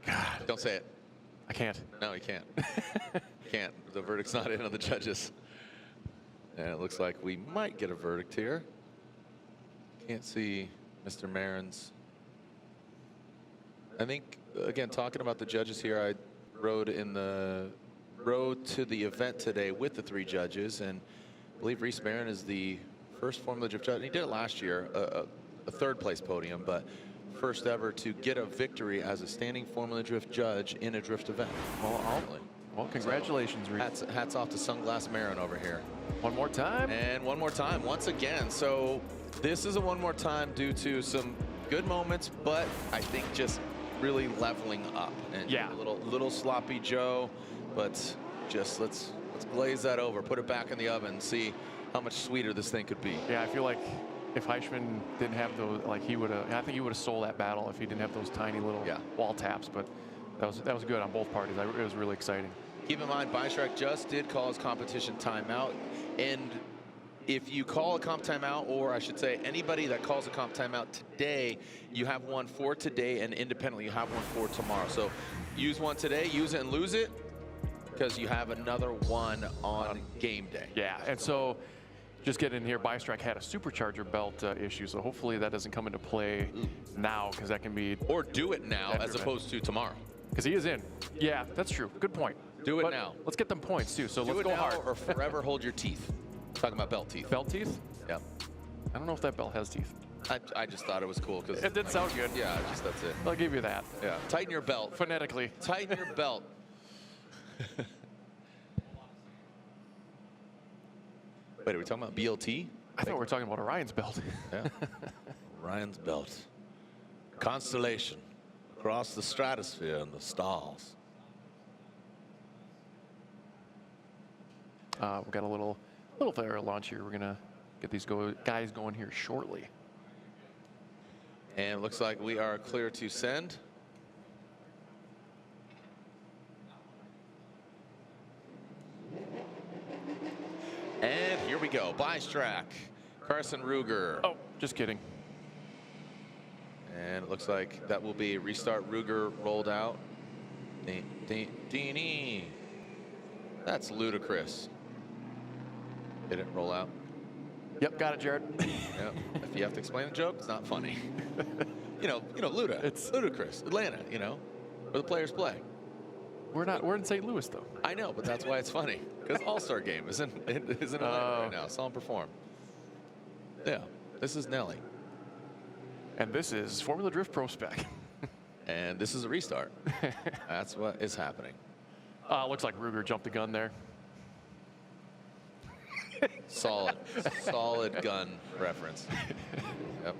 God, don't say it. I can't. No, you can't. Can't. The verdict's not in on the judges. And it looks like we might get a verdict here. Can't see Mr. Marin's. I think, again, talking about the judges here, I rode in the road to the event today with the 3 judges, and I believe Reese Marin is the first Formula Drift judge. And he did it last year, a 3rd place podium, but first ever to get a victory as a standing Formula Drift judge in a drift event. Well, congratulations, Reese. Hats off to Sunglass Marin over here. One more time. And one more time, once again. So this is a one more time due to some good moments, but I think just really leveling up. And yeah, a little sloppy Joe, but just let's glaze that over, put it back in the oven, see how much sweeter this thing could be. Yeah, I feel like if Heischmann didn't have those, like I think he would have sold that battle if he didn't have those tiny little wall taps. But that was good on both parties. It was really exciting. Keep in mind, Bystrach just did call his competition timeout, and if you call a comp timeout, or I should say anybody that calls a comp timeout today, you have one for today, and independently you have one for tomorrow. So use one today, use it and lose it, because you have another one on game day. Yeah, and so just getting in here, Bystrach had a supercharger belt issue, so hopefully that doesn't come into play now, because that can be... Or do it now as opposed to tomorrow. Because he is in. Yeah, that's true. Good point. Do it now. Let's get them points, too, so let's go now hard. Or forever hold your teeth. Talking about belt teeth. Belt teeth? Yeah. I don't know if that belt has teeth. I just thought it was cool because it did sound good. Yeah, that's it. I'll give you that. Yeah. Tighten your belt. Phonetically. Tighten your belt. Wait, are we talking about BLT? I thought we were talking about Orion's belt. Yeah. Orion's belt. Constellation across the stratosphere and the stars. We've got a little flare launch here. We're gonna get these guys going here shortly. And it looks like we are clear to send. And here we go. Bystrach, Carson Ruger. Oh, just kidding. And it looks like that will be restart. Ruger rolled out. That's ludicrous. Did it roll out? Yep, got it, Jared. Yep. If you have to explain the joke, it's not funny. you know, Luda. It's ludicrous. Atlanta, you know, where the players play. We're in St. Louis though. I know, but that's why it's funny. Because All-Star Game is in Atlanta right now. Saw him perform. Yeah, this is Nelly. And this is Formula Drift Prospec. And this is a restart. That's what is happening. Looks like Ruger jumped the gun there. Solid gun reference. Yep.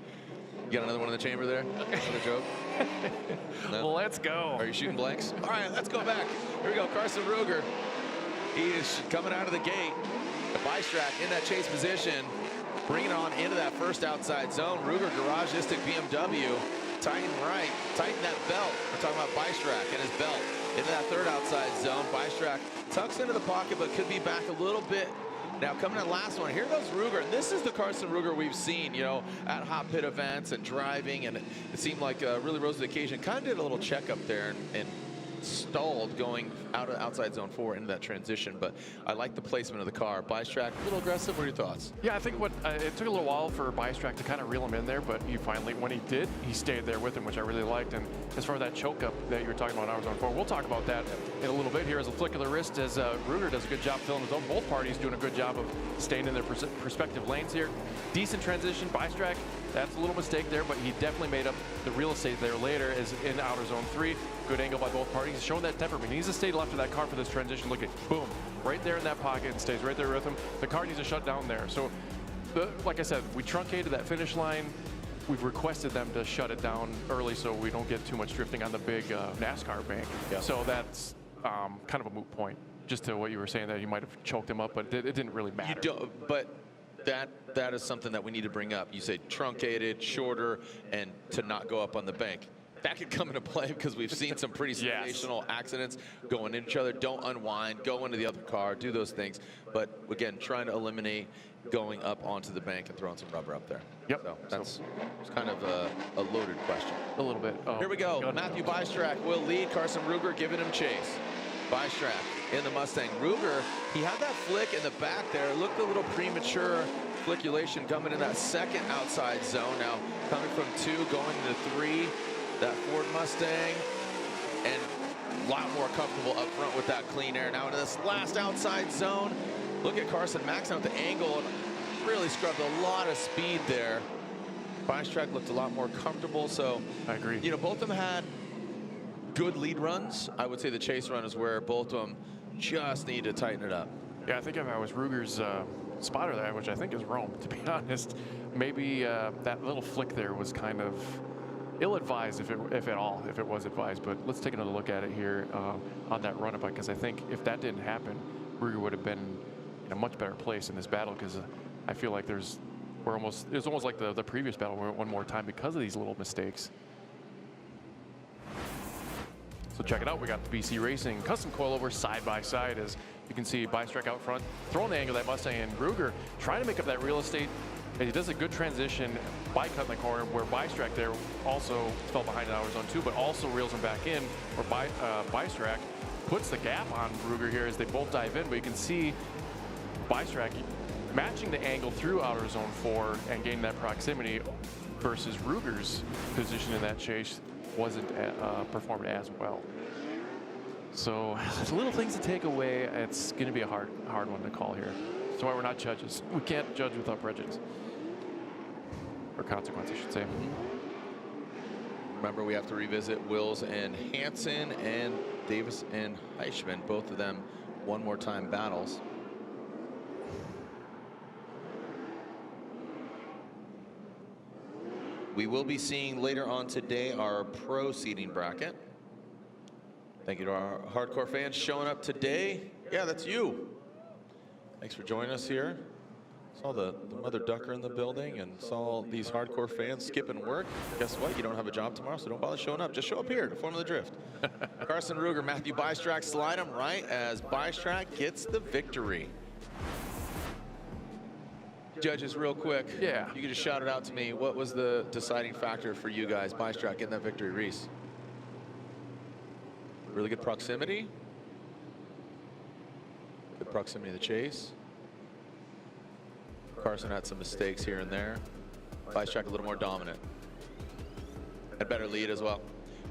You got another one in the chamber there? Another joke? No? Well, let's go. Are you shooting blanks? All right, let's go back. Here we go, Carson Ruger. He is coming out of the gate. The Bystrach in that chase position, bringing it on into that first outside zone. Ruger garageistic BMW, tighten right, tighten that belt. We're talking about Bystrach and his belt. into that third outside zone. Bystrack tucks into the pocket, but could be back a little bit. Now coming in last one, here goes Ruger. And this is the Carson Ruger we've seen, you know, at hot pit events and driving, and it seemed like really rose to the occasion. Kind of did a little checkup there and stalled going out of outside zone 4 into that transition, but I like the placement of the car. Bystrack, a little aggressive. What are your thoughts? Yeah, I think it took a little while for Bystrack to kind of reel him in there, but he finally, when he did, he stayed there with him, which I really liked. And as far as that choke up that you were talking about in zone 4, we'll talk about that in a little bit here as a flick of the wrist, as Ruger does a good job filling his own. Both parties doing a good job of staying in their respective lanes here. Decent transition. Bystrack, that's a little mistake there, but he definitely made up the real estate there later as in outer zone 3. Good angle by both parties. He's showing that temperament. He needs to stay left of that car for this transition. Look at, boom, right there in that pocket and stays right there with him. The car needs to shut down there. So, like I said, we truncated that finish line. We've requested them to shut it down early so we don't get too much drifting on the big NASCAR bank. Yep. So that's kind of a moot point. Just to what you were saying, that you might have choked him up, but it didn't really matter. You don't, but that is something that we need to bring up. You say truncated, shorter, and to not go up on the bank. That could come into play because we've seen some pretty sensational accidents going into each other. Don't unwind, go into the other car, do those things. But again, trying to eliminate going up onto the bank and throwing some rubber up there. Yep. So that's kind of a loaded question. A little bit. Oh, here we go. Matthew Bystrack will lead. Carson Ruger giving him chase. Bystrack in the Mustang. Ruger, he had that flick in the back there. It looked a little premature. Flickulation coming in that second outside zone. Now coming from 2, going to 3. That Ford Mustang, and a lot more comfortable up front with that clean air. Now into this last outside zone, look at Carson maxing out the angle and really scrubbed a lot of speed there. Bystrack looked a lot more comfortable, so I agree. You know, both of them had good lead runs. I would say the chase run is where both of them just need to tighten it up. Yeah, I think if I was Ruger's spotter there, which I think is Rome, to be honest, maybe that little flick there was kind of ill-advised, if it was advised. But let's take another look at it here on that run-up, because I think if that didn't happen, Ruger would have been in a much better place in this battle, because I feel like it's almost like the previous battle where one more time because of these little mistakes. So check it out. We got the BC Racing custom coilover side by side, as you can see Bystrack out front throwing the angle of that Mustang, and Ruger trying to make up that real estate. And he does a good transition by cutting the corner, where Bystrack there also fell behind in outer zone 2, but also reels him back in, where Bystrack puts the gap on Ruger here as they both dive in. But you can see Bystrack matching the angle through outer zone 4 and gaining that proximity, versus Ruger's position in that chase wasn't performed as well. So there's little things to take away. It's going to be a hard one to call here. That's why we're not judges. We can't judge without prejudice. Or consequence, I should say. Remember, we have to revisit Wills and Hansen and Davis and Heichman, both of them one more time battles. We will be seeing later on today our pro seating bracket. Thank you to our hardcore fans showing up today. Yeah, that's you. Thanks for joining us here. Saw the mother ducker in the building and saw these hardcore fans skipping work. Guess what? You don't have a job tomorrow, so don't bother showing up. Just show up here to Formula Drift. Carson Ruger, Matthew Bystrack slide him right as Bystrack gets the victory. Judges, real quick. Yeah. You could just shout it out to me. What was the deciding factor for you guys? Bystrack getting that victory, Reese. Really good proximity. Good proximity to the chase. Carson had some mistakes here and there. Bystrack a little more dominant. Had better lead as well.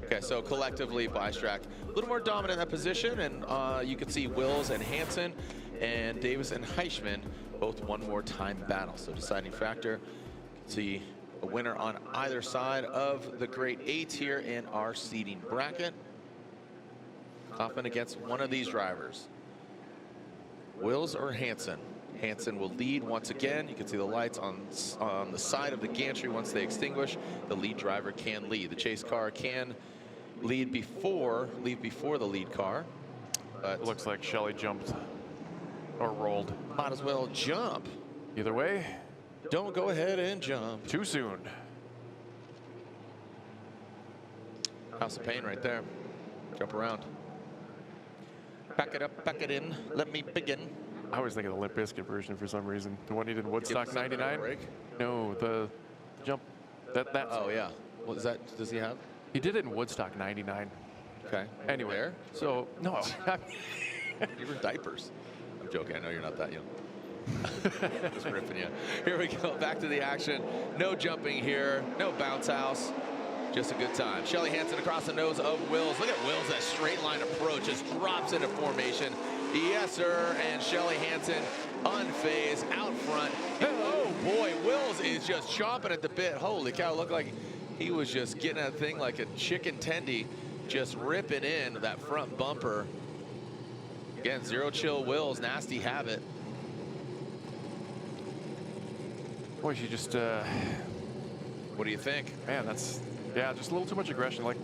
Okay, so collectively, Bystrack a little more dominant in that position, and you can see Wills and Hansen and Davis and Heichman both one more time battle. So deciding factor, you can see a winner on either side of the grade 8 here in our seating bracket. Often against one of these drivers. Wills or Hansen. Hansen will lead once again. You can see the lights on the side of the gantry. Once they extinguish, the lead driver can lead. The chase car can leave before the lead car. But it looks like Shelley jumped or rolled. Might as well jump. Either way, don't go ahead and jump. Too soon. House of Pain right there. Jump around. Back it up, back it in. Let me begin. I always think of the Limp Bizkit version for some reason. The one he did in Woodstock '99. No, the jump. That. Oh yeah. What is that? Does he have? He did it in Woodstock '99. Okay. Anyway, so no. You were in diapers. I'm joking. I know you're not that young. Just ripping you. Here we go. Back to the action. No jumping here. No bounce house. Just a good time. Shelly Hansen across the nose of Wills. Look at Wills, that straight line approach. Just drops into formation. Yes, sir. And Shelly Hansen unfazed out front. Oh, boy. Wills is just chomping at the bit. Holy cow. Looked like he was just getting that thing like a chicken tendy. Just ripping in that front bumper. Again, zero chill Wills. Nasty habit. Boy, she just... what do you think? Man, that's... Yeah, just a little too much aggression. Like,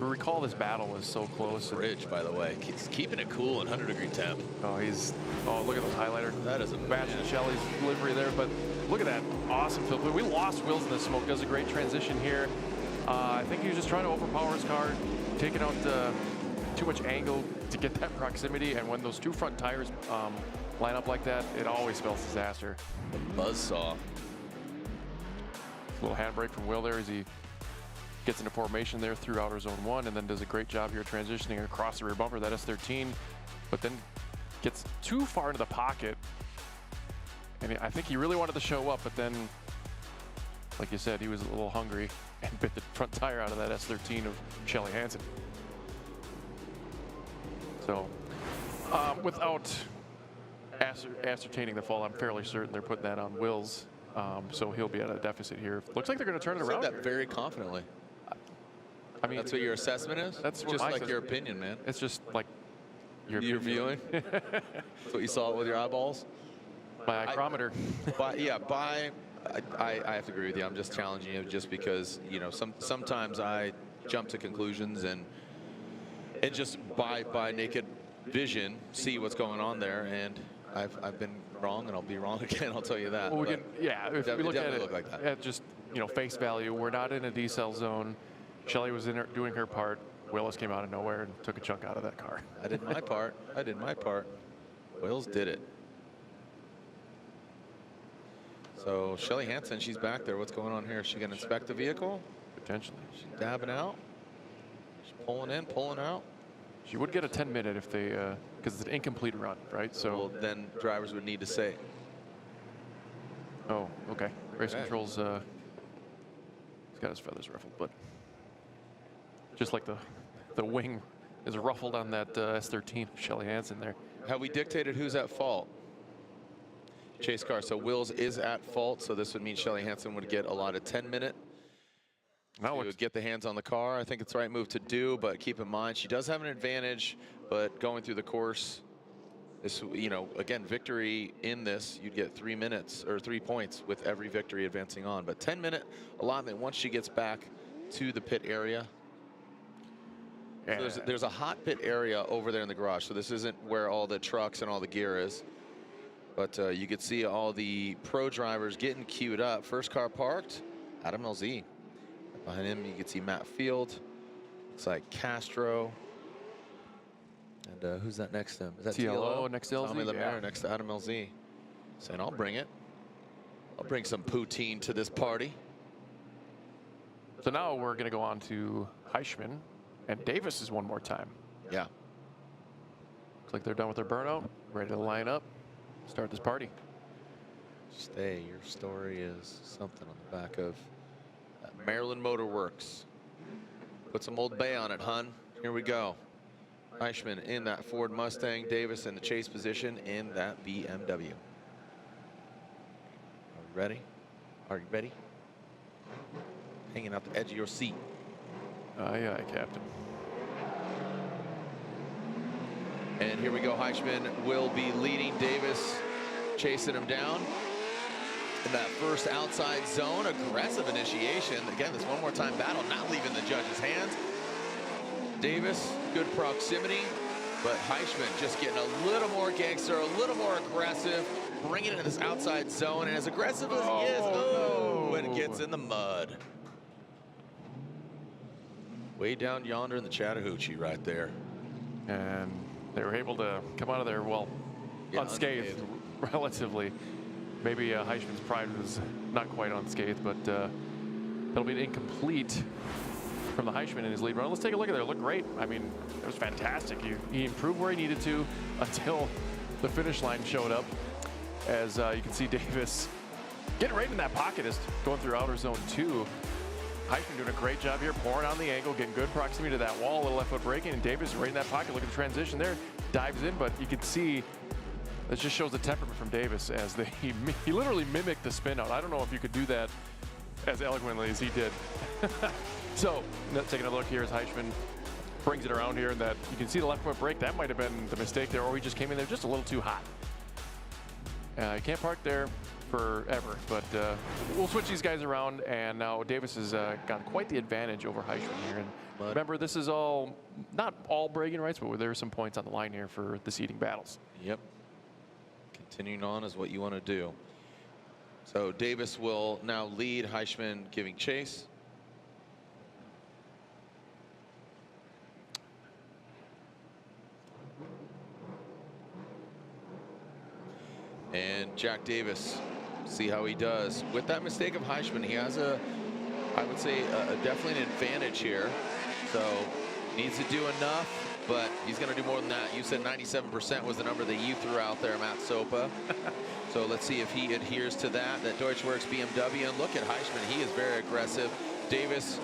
we recall this battle was so close. Ridge, by the way, he's keeping it cool in 100-degree temp. Oh, he's... Oh, look at the highlighter. That is a match of Shelly's delivery there, but look at that awesome flip. We lost Wills in the smoke. Does a great transition here. I think he was just trying to overpower his car, taking out too much angle to get that proximity, and when those two front tires line up like that, it always spells disaster. The buzzsaw. Little handbrake from Will there as he gets into formation there through outer zone 1, and then does a great job here transitioning across the rear bumper, that S13, but then gets too far into the pocket. And I think he really wanted to show up, but then, like you said, he was a little hungry and bit the front tire out of that S13 of Shelly Hansen. So, without ascertaining the fall, I'm fairly certain they're putting that on Wills. So he'll be at a deficit here. Looks like they're going to turn it around. Said that very confidently. I mean, that's what your assessment is? That's just like your opinion, man. It's just like your viewing. That's what you saw with your eyeballs. My micrometer. I have to agree with you. I'm just challenging you just because, you know, sometimes I jump to conclusions and just by naked vision see what's going on there, and I've been wrong, and I'll be wrong again. I'll tell you that. Well, if we look at it like that. at just, you know, face value, we're not in a decel zone. Shelly was in her, doing her part. Willis came out of nowhere and took a chunk out of that car. I did my part. I did my part. Wills did it. So Shelly Hansen, she's back there. What's going on here? Is she going to inspect the vehicle? Potentially. She's dabbing out. She's pulling in, pulling out. She would get a 10-minute if they, because it's an incomplete run, right? So well, then drivers would need to say. Oh, okay. Race controls. He's got his feathers ruffled, but just like the wing is ruffled on that S13 of Shelly Hansen there. Have we dictated who's at fault? Chase car. So Wills is at fault. So this would mean Shelly Hansen would get a lot of 10-minute. Now would get the hands on the car. I think it's the right move to do, but keep in mind she does have an advantage. But going through the course, this, you know, again, victory in this, you'd get 3 minutes or 3 points with every victory advancing on. But 10-minute allotment once she gets back to the pit area. So there's a hot pit area over there in the garage. So this isn't where all the trucks and all the gear is. But you could see all the pro drivers getting queued up. First car parked, Adam LZ. Behind him, you can see Matt Field. It's like Castro. And who's that next to him? Is that TLO next to LZ? Tommy Lemaire next to Adam LZ. Saying, I'll bring it. I'll bring some poutine to this party. So now we're going to go on to Heischman. And Davis is one more time. Yeah. Looks like they're done with their burnout. Ready to line up. Start this party. Stay. Your story is something on the back of Maryland Motor Works. Put some Old Bay on it, hun. Here we go. Eichmann in that Ford Mustang. Davis in the chase position in that BMW. Are you ready? Are you ready? Hanging out the edge of your seat. Aye, aye, Captain. And here we go. Heischman will be leading Davis, chasing him down in that first outside zone. Aggressive initiation. Again, this one more time battle, not leaving the judge's hands. Davis, good proximity, but Heischman just getting a little more gangster, a little more aggressive, bringing it into this outside zone, and as aggressive as he is, when it gets in the mud. Way down yonder in the Chattahoochee right there. And They were able to come out of there, well, unscathed, relatively. Maybe Heischmann's pride was not quite unscathed, but that'll be an incomplete from the Heischmann in his lead run. Let's take a look at it. It looked great. I mean, it was fantastic. He improved where he needed to until the finish line showed up. As you can see Davis getting right in that pocket, is going through outer zone 2. Heischmann doing a great job here, pouring on the angle, getting good proximity to that wall, a little left foot braking, and Davis right in that pocket. Look at the transition there, dives in, but you can see that just shows the temperament from Davis as he literally mimicked the spin out. I don't know if you could do that as eloquently as he did. So, taking a look here as Heischmann brings it around here, and that you can see the left foot brake. That might have been the mistake there, or he just came in there just a little too hot. You can't park there forever, but we'll switch these guys around, and now Davis has got quite the advantage over Heischmann here. And remember, this is all, not all bragging rights, but there are some points on the line here for the seeding battles. Yep. Continuing on is what you want to do. So Davis will now lead, Heischmann giving chase. And Jack Davis, see how he does. With that mistake of Heischmann, he has I would say, definitely an advantage here. So needs to do enough, but he's going to do more than that. You said 97% was the number that you threw out there, Matt Sopa. So let's see if he adheres to that Deutschwerks BMW. And look at Heischmann, he is very aggressive. Davis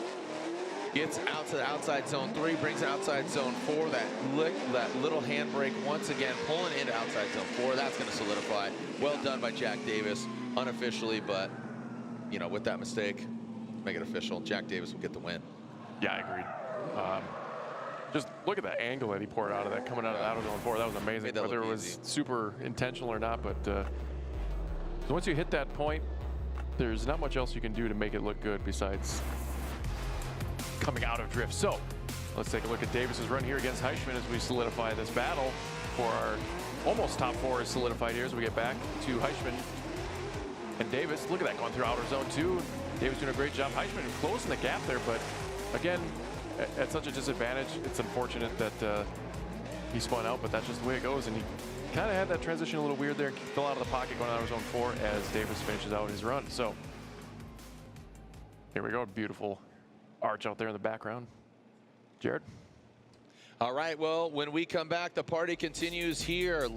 gets out to the outside zone 3, brings it outside zone 4. That little handbrake once again, pulling into outside zone 4. That's going to solidify. Well done by Jack Davis, unofficially, but you know, with that mistake, make it official. Jack Davis will get the win. Yeah, I agreed. Just look at that angle that he poured out of that, coming out of outer zone 4. That was amazing, whether it was super intentional or not. But so once you hit that point, there's not much else you can do to make it look good besides coming out of drift. So let's take a look at Davis's run here against Heischmann as we solidify this battle for our almost top 4 is solidified here as we get back to Heischmann and Davis. Look at that, going through outer zone 2. Davis doing a great job. Heischmann closing the gap there, but again, at such a disadvantage, it's unfortunate that he spun out, but that's just the way it goes. And he kind of had that transition a little weird there, fell out of the pocket going out of zone 4 as Davis finishes out his run. So here we go, beautiful arch out there in the background. Jared? All right, well, when we come back, the party continues here.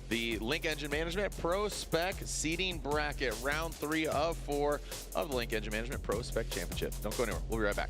The Link Engine Management Pro Spec seeding bracket, round 3 of 4 of the Link Engine Management Pro Spec Championship. Don't go anywhere. We'll be right back.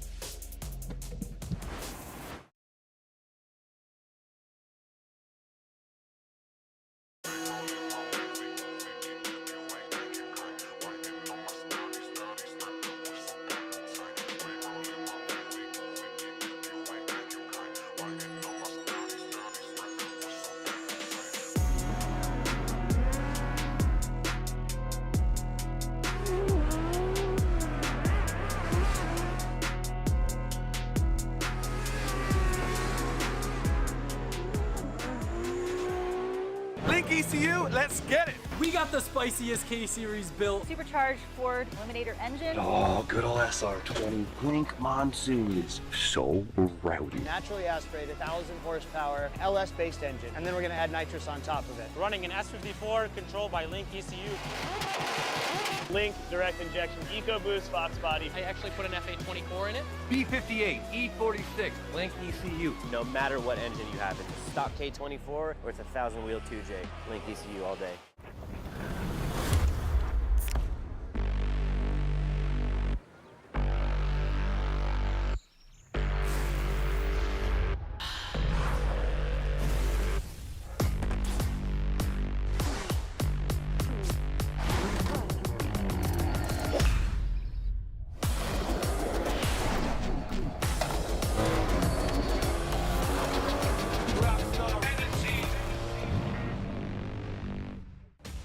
ECU, let's get it. We got the spiciest K-Series built. Supercharged Ford Eliminator engine. Oh, good old SR20. Blink Monsoon is so rowdy. Naturally aspirated, 1,000 horsepower, LS-based engine. And then we're going to add nitrous on top of it. Running an S54 controlled by Link ECU. Link direct injection EcoBoost Fox body. I actually put an F824 in it. B58, E46, Link ECU. No matter what engine you have, it's a stock K24 or it's a 1,000 wheel 2J. Link ECU all day.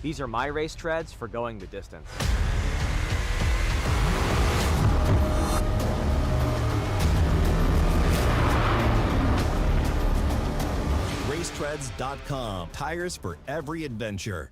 These are my race treads for going the distance. Racetreads.com. Tires for every adventure.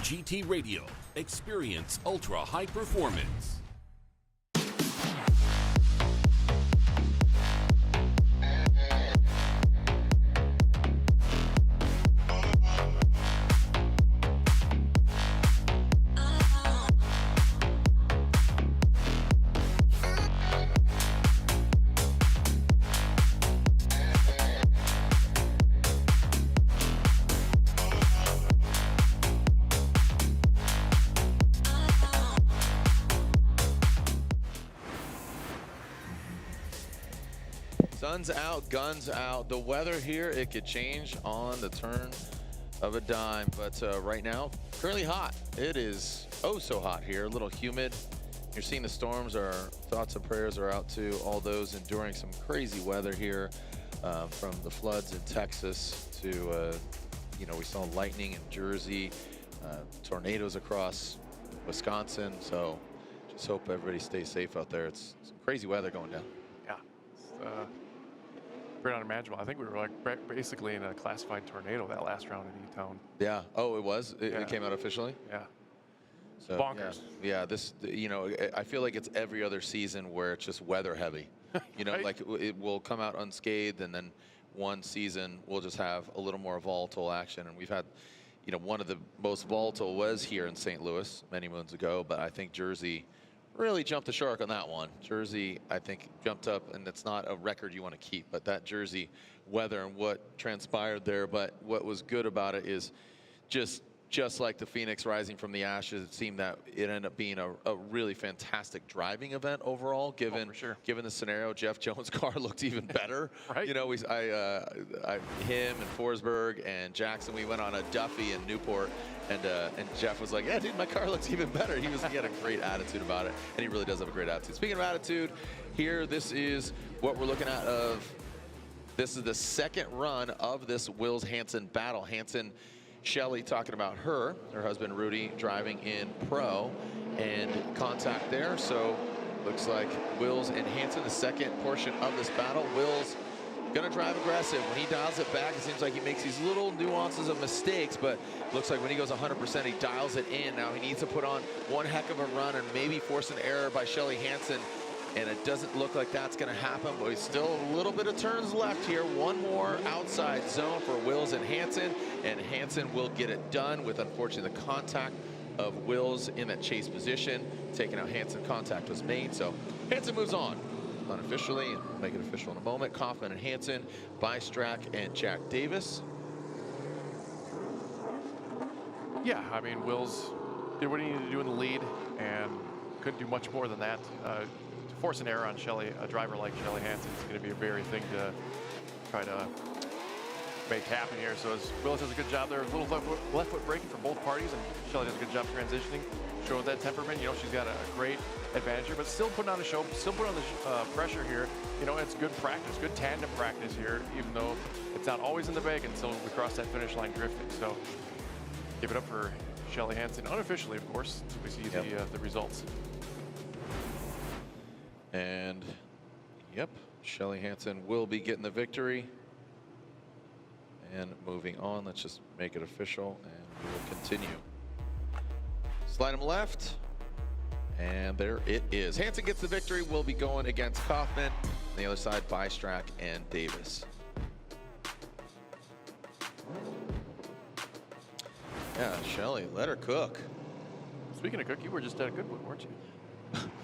GT Radio. Experience ultra high performance. Sun's out, guns out. The weather here, it could change on the turn of a dime, but right now, currently hot. It is oh so hot here, a little humid. You're seeing the storms. Our thoughts and prayers are out to all those enduring some crazy weather here, from the floods in Texas to, you know, we saw lightning in Jersey, tornadoes across Wisconsin. So just hope everybody stays safe out there. It's some crazy weather going down. Yeah. Pretty unimaginable. I think we were like basically in a classified tornado that last round in E-Town. Yeah. Oh, it was? It came out officially? Yeah. So, bonkers. Yeah, this, you know, I feel like it's every other season where it's just weather heavy. You know, Right? like it will come out unscathed, and then one season we'll just have a little more volatile action. And we've had, you know, one of the most volatile was here in St. Louis many moons ago, but I think Jersey really jumped the shark on that one. Jersey, I think, jumped up, and it's not a record you want to keep, but that Jersey weather and what transpired there. But what was good about it is just like the Phoenix rising from the ashes, it seemed that it ended up being a really fantastic driving event overall, given given the scenario. Jeff Jones' car looked even better. Right. You know, him and Forsberg and Jackson, we went on a Duffy in Newport, and Jeff was like, yeah, dude, my car looks even better. He had a great attitude about it, and he really does have a great attitude. Speaking of attitude, here, this is what we're looking at this is the second run of this Wills Hansen battle. Hansen, Shelly talking about her husband Rudy driving in pro, and contact there. So looks like Wills and Hansen, the second portion of this battle. Wills gonna drive aggressive. When he dials it back, it seems like he makes these little nuances of mistakes, but looks like when he goes 100%, he dials it in. Now he needs to put on one heck of a run and maybe force an error by Shelly Hansen. And it doesn't look like that's going to happen, but he's still a little bit of turns left here. One more outside zone for Wills and Hansen will get it done with, unfortunately, the contact of Wills in that chase position. Taking out Hansen, contact was made, so Hansen moves on unofficially, and we'll make it official in a moment. Kaufman and Hansen, Bystrack and Jack Davis. Yeah, I mean, Wills did what he needed to do in the lead and couldn't do much more than that. To force an error on Shelly, a driver like Shelly Hansen, is going to be a very thing to try to make happen here. So as Wills does a good job there, a little left foot braking for both parties, and Shelly does a good job transitioning, showing that temperament. You know, she's got a great advantage here, but still putting on a show, still putting on the pressure here. You know, it's good practice, good tandem practice here, even though it's not always in the bag until we cross that finish line drifting. So give it up for Shelly Hansen, unofficially, of course, until we see the results. And yep, Shelly Hansen will be getting the victory. And moving on, let's just make it official, and we will continue. Slide him left, and there it is. Hansen gets the victory. Will be going against Kaufman. On the other side, Bystrack and Davis. Yeah, Shelly, let her cook. Speaking of cook, you were just at a Goodwood, weren't you?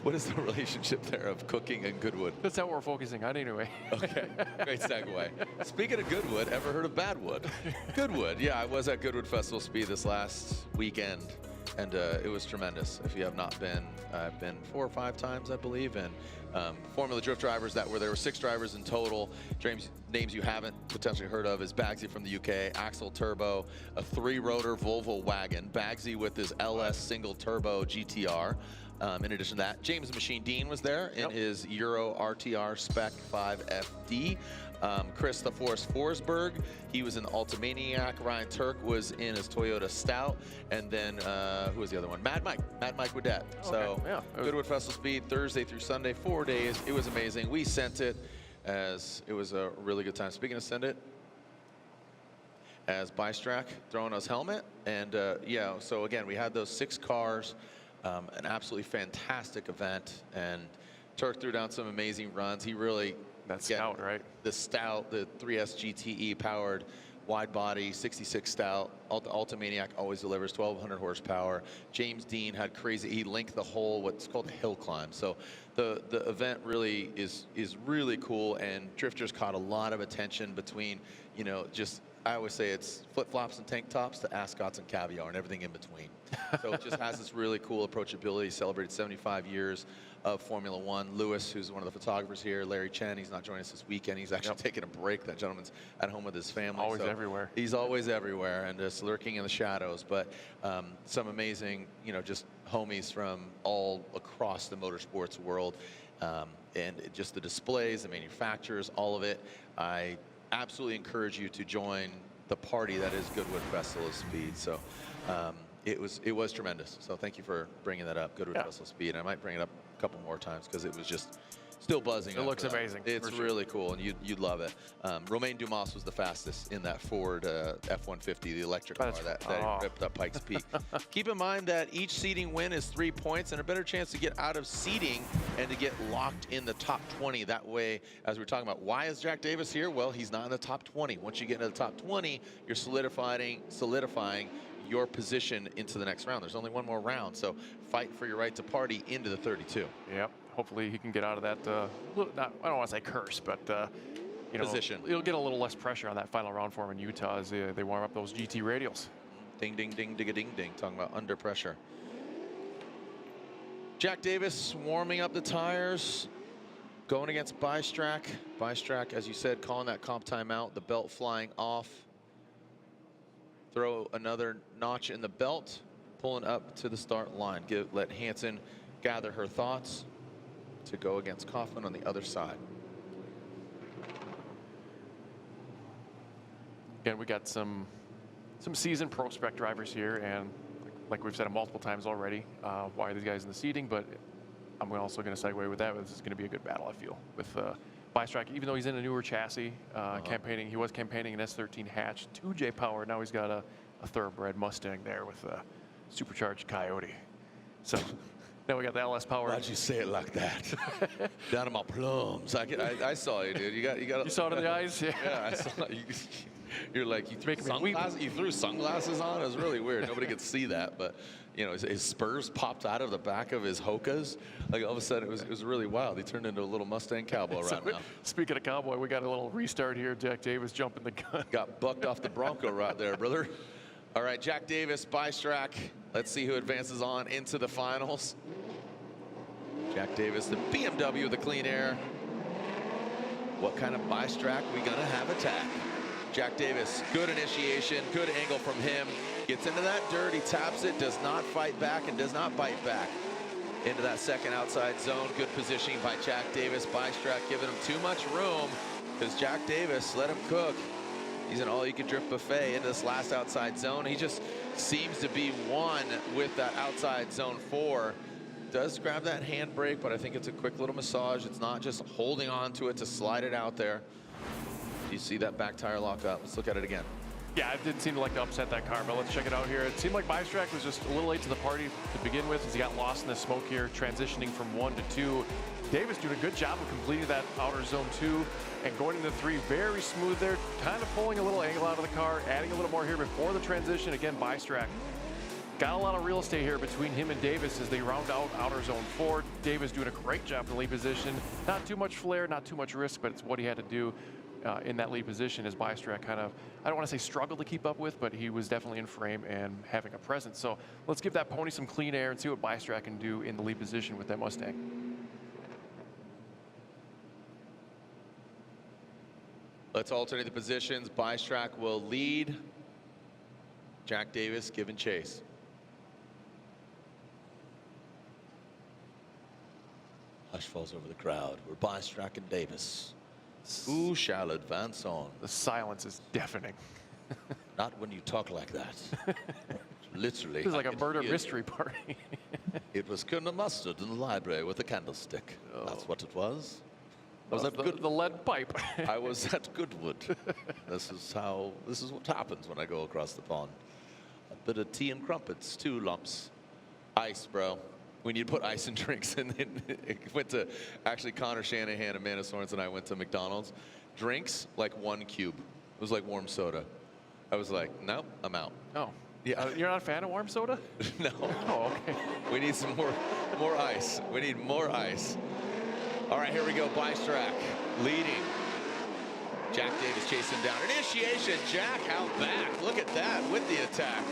What is the relationship there of cooking and Goodwood? That's how we're focusing on anyway. Okay, great segue. Speaking of Goodwood, ever heard of Badwood? Goodwood, yeah, I was at Goodwood Festival Speed this last weekend, and it was tremendous. If you have not been, I've been 4 or 5 times, I believe, and Formula Drift drivers that were there were 6 drivers in total. Names you haven't potentially heard of is Bagsy from the UK, Axel Turbo, a 3-rotor Volvo wagon, Bagsy with his LS single turbo GTR. In addition to that, James Machine Dean was there in his Euro RTR Spec 5FD. Chris the Force Forsberg, he was in the Ultimaniac. Ryan Turk was in his Toyota Stout. And then, who was the other one? Mad Mike Wadette. So, Goodwood Festival Speed, Thursday through Sunday, 4 days. It was amazing. We sent it as it was a really good time. Speaking of send it, as Bystrack throwing us helmet. And yeah, so again, we had those 6 cars, an absolutely fantastic event, and Turk threw down some amazing runs. He really, that Stout, right? The Stout, the 3S GTE powered wide body, 66 Stout. Ultimaniac always delivers 1,200 horsepower. James Dean had crazy, he linked the whole, what's called the hill climb. So the event really is really cool, and drifters caught a lot of attention between, you know, just, I always say it's flip-flops and tank tops to ascots and caviar and everything in between. So it just has this really cool approachability. Celebrated 75 years of Formula One. Lewis, who's one of the photographers here, Larry Chen, he's not joining us this weekend. He's actually taking a break. That gentleman's at home with his family. Always everywhere. He's always everywhere and just lurking in the shadows. But some amazing, you know, just homies from all across the motorsports world. And just the displays, the manufacturers, all of it. I absolutely encourage you to join the party that is Goodwood Festival of Speed. So it was tremendous. So thank you for bringing that up, Goodwood Festival of Speed. I might bring it up a couple more times because it was just still buzzing. It looks amazing. It's really cool, and you'd love it. Romain Dumas was the fastest in that Ford F-150, the electric car that ripped up Pikes Peak. Keep in mind that each seeding win is 3 points and a better chance to get out of seeding and to get locked in the top 20. That way, as we're talking about, why is Jack Davis here? Well, he's not in the top 20. Once you get into the top 20, you're solidifying your position into the next round. There's only one more round, so fight for your right to party into the 32. Yep. Hopefully he can get out of that, I don't want to say curse, but you know, position. He'll get a little less pressure on that final round for him in Utah as they warm up those GT radials. Ding, ding, ding, ding, ding, ding. Talking about under pressure. Jack Davis warming up the tires, going against Bystrack. Bystrack, as you said, calling that comp timeout, the belt flying off. Throw another notch in the belt, pulling up to the start line. Let Hansen gather her thoughts to go against Kaufman on the other side. Again, we got some seasoned Prospec drivers here, and like we've said multiple times already, why are these guys in the seating? But I'm also going to segue with that. This is going to be a good battle, I feel, with Bystrack. Even though he's in a newer chassis, he was campaigning an S13 hatch, 2J power. Now he's got a thoroughbred Mustang there with a supercharged Coyote. So now we got the LS power. Why'd you say it like that? Down to my plums. I saw you, dude. You saw it in the eyes. Yeah. Yeah, I saw you. You're like, you threw sunglasses on. It was really weird. Nobody could see that, but you know, his spurs popped out of the back of his Hokas. Like all of a sudden, it was really wild. He turned into a little Mustang cowboy right now. Speaking of cowboy, we got a little restart here. Jack Davis jumping the gun. Got bucked off the Bronco right there, brother. All right, Jack Davis, Bystrack. Let's see who advances on into the finals. Jack Davis, the BMW, the Clean Air. What kind of Bystrack we gonna have attack? Jack Davis, good initiation, good angle from him. Gets into that dirt, he taps it, does not fight back and does not bite back. Into that second outside zone, good positioning by Jack Davis. Bystrack giving him too much room because Jack Davis, let him cook. He's an all-you-can-drift buffet into this last outside zone. He just seems to be one with that outside zone 4. Does grab that handbrake, but I think it's a quick little massage. It's not just holding on to it to slide it out there. You see that back tire lock up. Let's look at it again. Yeah, it didn't seem to like to upset that car, but let's check it out here. It seemed like Bystrack was just a little late to the party to begin with as he got lost in the smoke here, transitioning from 1 to 2. Davis doing a good job of completing that outer zone 2 and going into 3 very smooth there, kind of pulling a little angle out of the car, adding a little more here before the transition. Again, Bystrack got a lot of real estate here between him and Davis as they round out outer zone 4. Davis doing a great job in the lead position. Not too much flair, not too much risk, but it's what he had to do in that lead position as Bystrack kind of, I don't want to say struggled to keep up with, but he was definitely in frame and having a presence. So let's give that pony some clean air and see what Bystrack can do in the lead position with that Mustang. Let's alternate the positions. Bystrack will lead. Jack Davis giving chase. Hush falls over the crowd. We're Bystrack and Davis. Who shall advance on? The silence is deafening. Not when you talk like that. Literally. This is like a murder mystery party. It was Colonel Mustard in the library with a candlestick. Oh. That's what it was. was at the lead pipe. I was at Goodwood. This is what happens when I go across the pond. A bit of tea and crumpets, 2 lumps. Ice, bro. We need to put ice in drinks. And then went to, actually Connor Shanahan, Amanda Sorensen and I went to McDonald's. Drinks, like 1 cube. It was like warm soda. I was like, nope, I'm out. Oh. Yeah. You're not a fan of warm soda? No. Oh, okay. We need some more ice. We need more ice. All right, here we go. Bystrack leading. Jack Davis chasing down. Initiation. Jack out back. Look at that with the attack.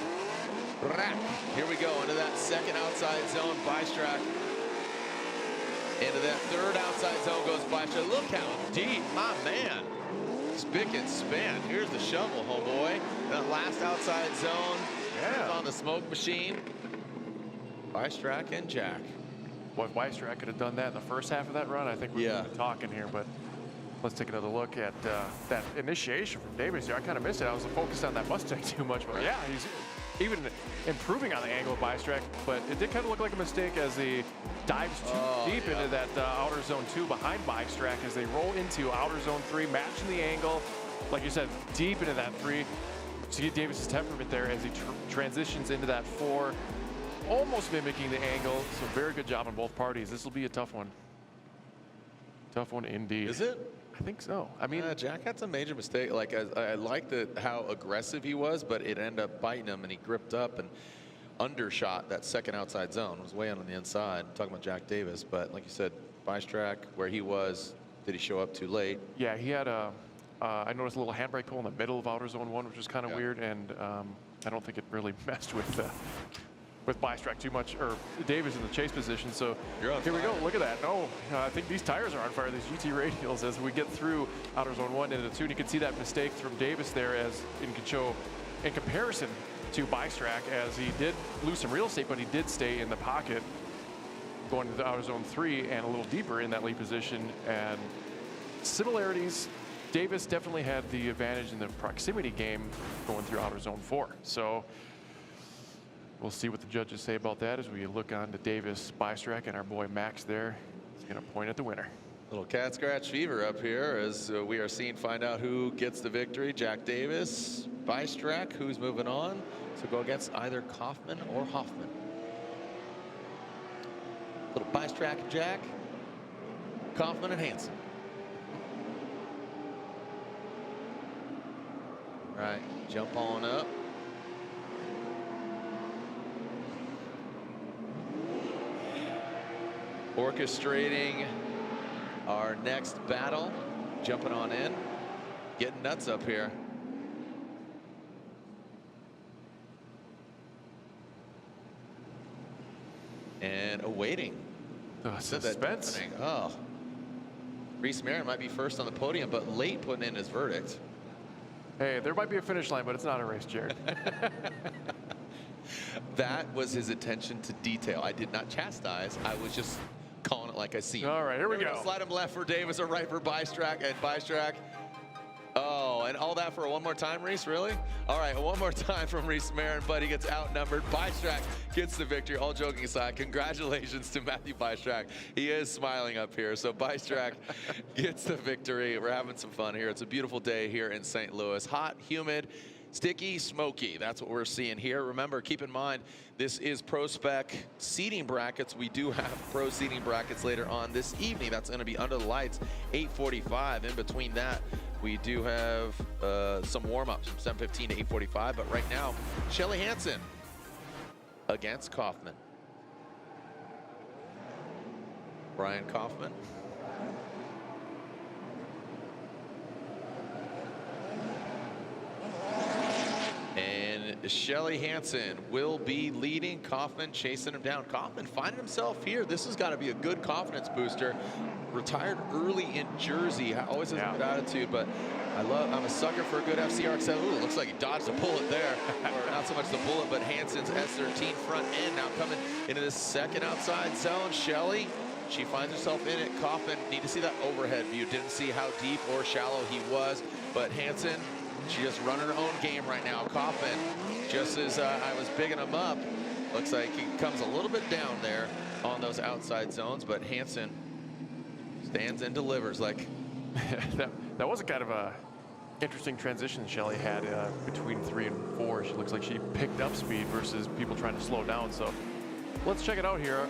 Rack. Here we go into that second outside zone. Bystrack. Into that third outside zone goes Bystrack. Look how deep, my man. Spick and span. Here's the shovel, homeboy. That last outside zone. Yeah. On the smoke machine. Bystrack and Jack. Boy, if Bystrack could have done that in the first half of that run, I think we'd be talking here. But let's take another look at that initiation from Davis here. I kind of missed it. I was focused on that Mustang too much. But yeah, he's even improving on the angle of Bystrack. But it did kind of look like a mistake as he dives too deep into that outer zone 2 behind Bystrack as they roll into outer zone 3, matching the angle. Like you said, deep into that 3. See Davis's temperament there as he transitions into that 4, almost mimicking the angle. So very good job on both parties. This will be a tough one. Tough one indeed. Is it? I think so. I mean, Jack had some major mistake. Like I liked how aggressive he was, but it ended up biting him, and he gripped up and undershot that second outside zone. It was way on the inside. I'm talking about Jack Davis, but like you said, Bystrack, where he was, did he show up too late? Yeah, he had a. I noticed a little handbrake pull in the middle of outer zone 1, which was kind of weird, and I don't think it really messed with Bystrack too much, or Davis in the chase position. So here we go. Look at that. No, I think these tires are on fire, these GT radials, as we get through outer zone 1 into 2. And you can see that mistake from Davis there, as in comparison to Bystrack, as he did lose some real estate, but he did stay in the pocket going into the outer zone 3 and a little deeper in that lead position. And similarities. Davis definitely had the advantage in the proximity game going through outer zone 4. So we'll see what the judges say about that as we look on to Davis, Bystrack, and our boy Max there. He's going to point at the winner. Little cat scratch fever up here as we are seeing find out who gets the victory. Jack Davis, Bystrack, who's moving on. So go against either Kaufman or Hoffman. Little Bystrack and Jack, Kaufman and Hansen. All right, jump on up. Orchestrating our next battle, jumping on in, getting nuts up here. And awaiting. Suspense. Oh. Reese Marin might be first on the podium, but late putting in his verdict. Hey, there might be a finish line, but it's not a race, Jared. That was his attention to detail. I did not chastise. I was just calling it like I see it. All right, here we go. Slide him left for Davis or right for Bystrack, and Bystrack. Oh, and all that for one more time, Reese, really? All right, one more time from Reese Marin, but he gets outnumbered. Bystrack gets the victory. All joking aside, congratulations to Matthew Bystrack. He is smiling up here. So Bystrack gets the victory. We're having some fun here. It's a beautiful day here in St. Louis. Hot, humid, sticky, smoky. That's what we're seeing here. Remember, keep in mind, this is Prospec seating brackets. We do have pro seating brackets later on this evening. That's going to be under the lights, 8:45. In between that, we do have some warm-ups from 7:15 to 8:45. But right now, Shelly Hansen against Kaufman. Brian Kaufman. And Shelly Hansen will be leading. Kaufman chasing him down. Kaufman finding himself here. This has got to be a good confidence booster. Retired early in Jersey. Always has a good attitude, but I'm a sucker for a good FCRX7. Ooh, looks like he dodged a bullet there. Or not so much the bullet, but Hansen's S13 front end now coming into the second outside zone. Shelly, she finds herself in it. Kaufman, need to see that overhead view. Didn't see how deep or shallow he was, but Hansen, she just running her own game right now. Kaufman, just as I was bigging him up, looks like he comes a little bit down there on those outside zones, but Hansen Stands and delivers like. that was a kind of a interesting transition Shelly had between 3 and 4. She looks like she picked up speed versus people trying to slow down. So let's check it out here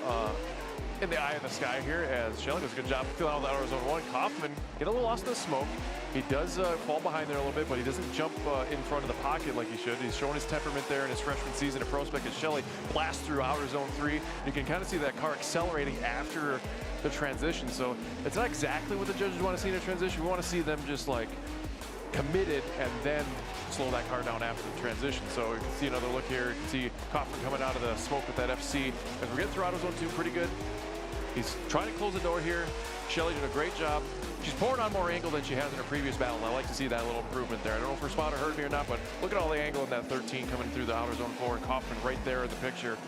in the eye of the sky here as Shelly does a good job filling out the outer zone 1. Kaufman get a little lost in the smoke. He does fall behind there a little bit, but he doesn't jump in front of the pocket like he should. He's showing his temperament there in his freshman season at Prospec as Shelly blasts through outer zone 3. You can kind of see that car accelerating after the transition. So it's not exactly what the judges want to see in a transition. We want to see them just like committed and then slow that car down after the transition. So you can see another look here. You can see Kaufman coming out of the smoke with that FC. As we're getting through outer zone 2 pretty good. He's trying to close the door here. Shelly did a great job. She's pouring on more angle than she has in her previous battle. And I like to see that little improvement there. I don't know if her spotter heard me or not, but look at all the angle in that 13 coming through the outer zone 4. And Kaufman right there in the picture.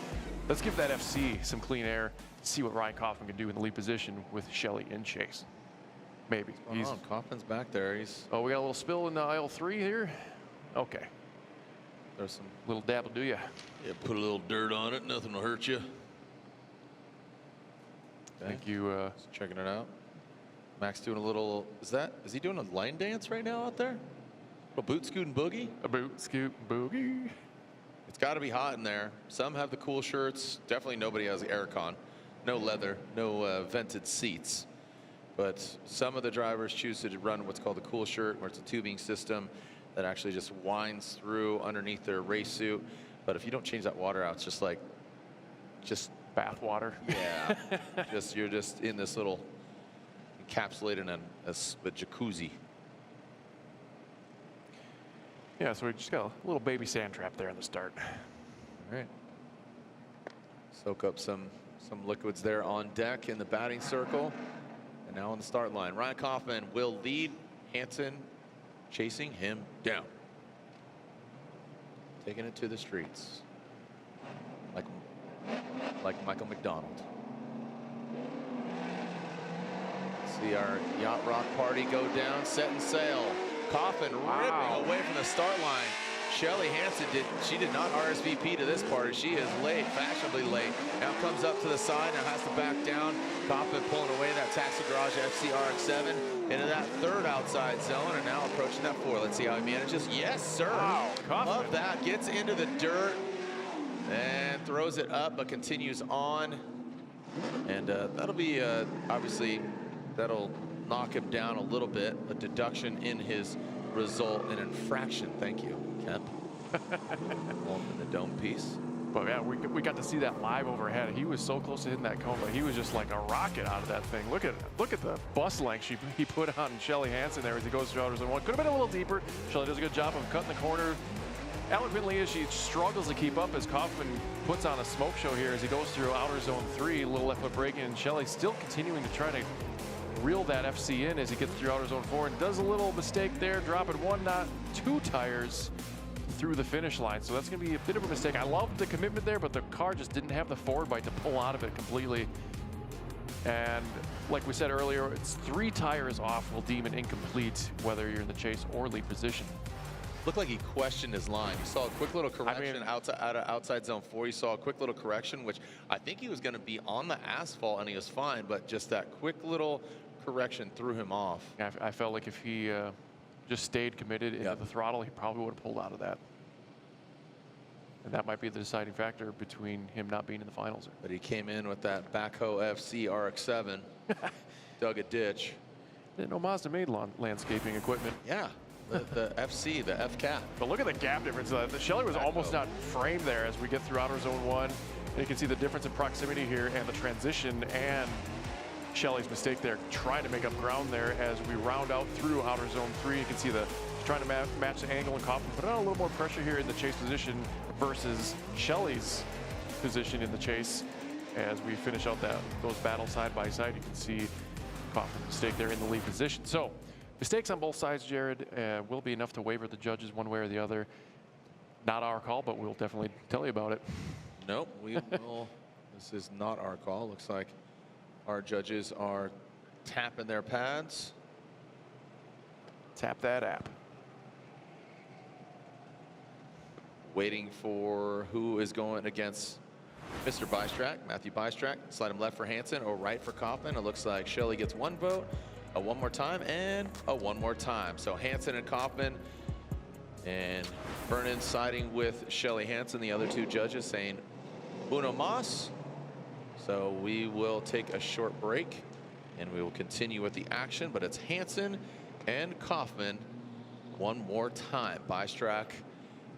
Let's give that FC some clean air. See what Ryan Kaufman can do in the lead position with Shelly in chase. Maybe. Kaufman's back there. Oh, we got a little spill in aisle 3 here. Okay. There's some little dab will do ya. Yeah, put a little dirt on it. Nothing will hurt you. Thank you. Just checking it out. Max doing a little. Is he doing a line dance right now out there? A little boot scoot and boogie. A boot scoot boogie. It's got to be hot in there. Some have the cool shirts. Definitely nobody has aircon. No leather. No vented seats. But some of the drivers choose to run what's called the cool shirt, where it's a tubing system that actually just winds through underneath their race suit. But if you don't change that water out, it's just bath water. Yeah. You're just in this little encapsulated in a jacuzzi. Yeah, so we just got a little baby sand trap there in the start. All right. Soak up some liquids there on deck in the batting circle. And now on the start line, Ryan Kaufman will lead. Hansen chasing him down. Taking it to the streets. Like Michael McDonald. See our yacht rock party go down, setting sail. Kaufman ripping away from the start line. Shelly Hansen did not RSVP to this party. She is late, fashionably late. Now comes up to the side, now has to back down. Kaufman pulling away that Taxi Garage FCRX7 into that third outside zone, and now approaching that 4. Let's see how he manages. Yes, sir. Wow, love that. Gets into the dirt and throws it up, but continues on. And that'll be obviously that'll knock him down a little bit. A deduction in his result, an infraction. Thank you, Kemp. In the dome piece. But yeah, we got to see that live overhead. He was so close to hitting that cone, but he was just like a rocket out of that thing. Look at the bus length he put on Shelly Hansen there as he goes through outer zone 1. Could have been a little deeper. Shelly does a good job of cutting the corner. Eloquently as she struggles to keep up as Kaufman puts on a smoke show here as he goes through outer zone 3, a little left foot braking, and Shelly still continuing to try to reel that FC in as he gets through outer zone 4 and does a little mistake there, dropping 1, not 2 tires through the finish line. So that's going to be a bit of a mistake. I love the commitment there, but the car just didn't have the forward bite to pull out of it completely. And like we said earlier, it's 3 tires off will deem it incomplete, whether you're in the chase or lead position. Looked like he questioned his line. You saw a quick little correction outside zone 4. You saw a quick little correction, which I think he was going to be on the asphalt and he was fine, but just that quick little correction threw him off. I felt like if he just stayed committed into the throttle, he probably would have pulled out of that. And that might be the deciding factor between him not being in the finals. But he came in with that backhoe FC RX-7, dug a ditch. Didn't know Mazda made landscaping equipment. Yeah. The FC, the F-cap. But look at the gap difference. The Shelly was almost not framed there as we get through outer zone 1. And you can see the difference in proximity here and the transition and Shelly's mistake there, trying to make up ground there as we round out through outer zone 3. You can see trying to match the angle and Kaufman, put on a little more pressure here in the chase position versus Shelly's position in the chase. As we finish out those battles side by side, you can see Kaufman's mistake there in the lead position. So mistakes on both sides, Jared, will be enough to waver the judges one way or the other. Not our call, but we'll definitely tell you about it. Nope, we will. This is not our call. Looks like our judges are tapping their pads. Tap that app. Waiting for who is going against Mr. Bystrack, Matthew Bystrack, slide him left for Hansen or right for Kaufman. It looks like Shelley gets one vote, a one more time, and a one more time. So Hansen and Kaufman, and Vernon siding with Shelley Hansen, the other two judges saying uno mas. So we will take a short break and we will continue with the action, but it's Hansen and Kaufman one more time. Bystrack.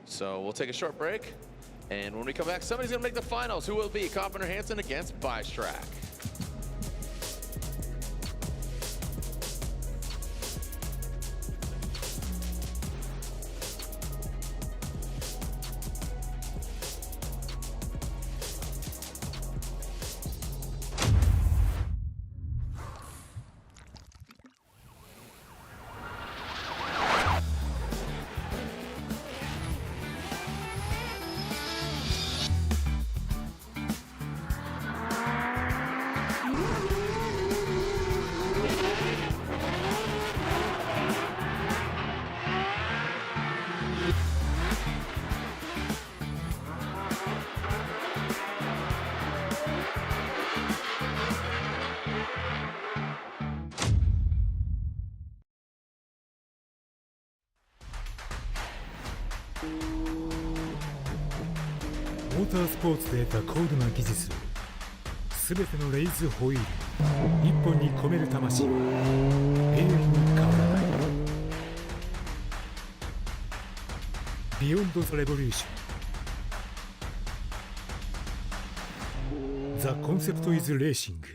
So we'll take a short break, and when we come back, somebody's gonna make the finals. Who will it be? Kaufman or Hansen against Bystrack?モータースポーツで得た高度な技術をすべてのレイズホイール一本に込める魂は永遠に変わらない。ビヨンド・ザ・レボリューション。ザ・コンセプト・イズ・レーシング。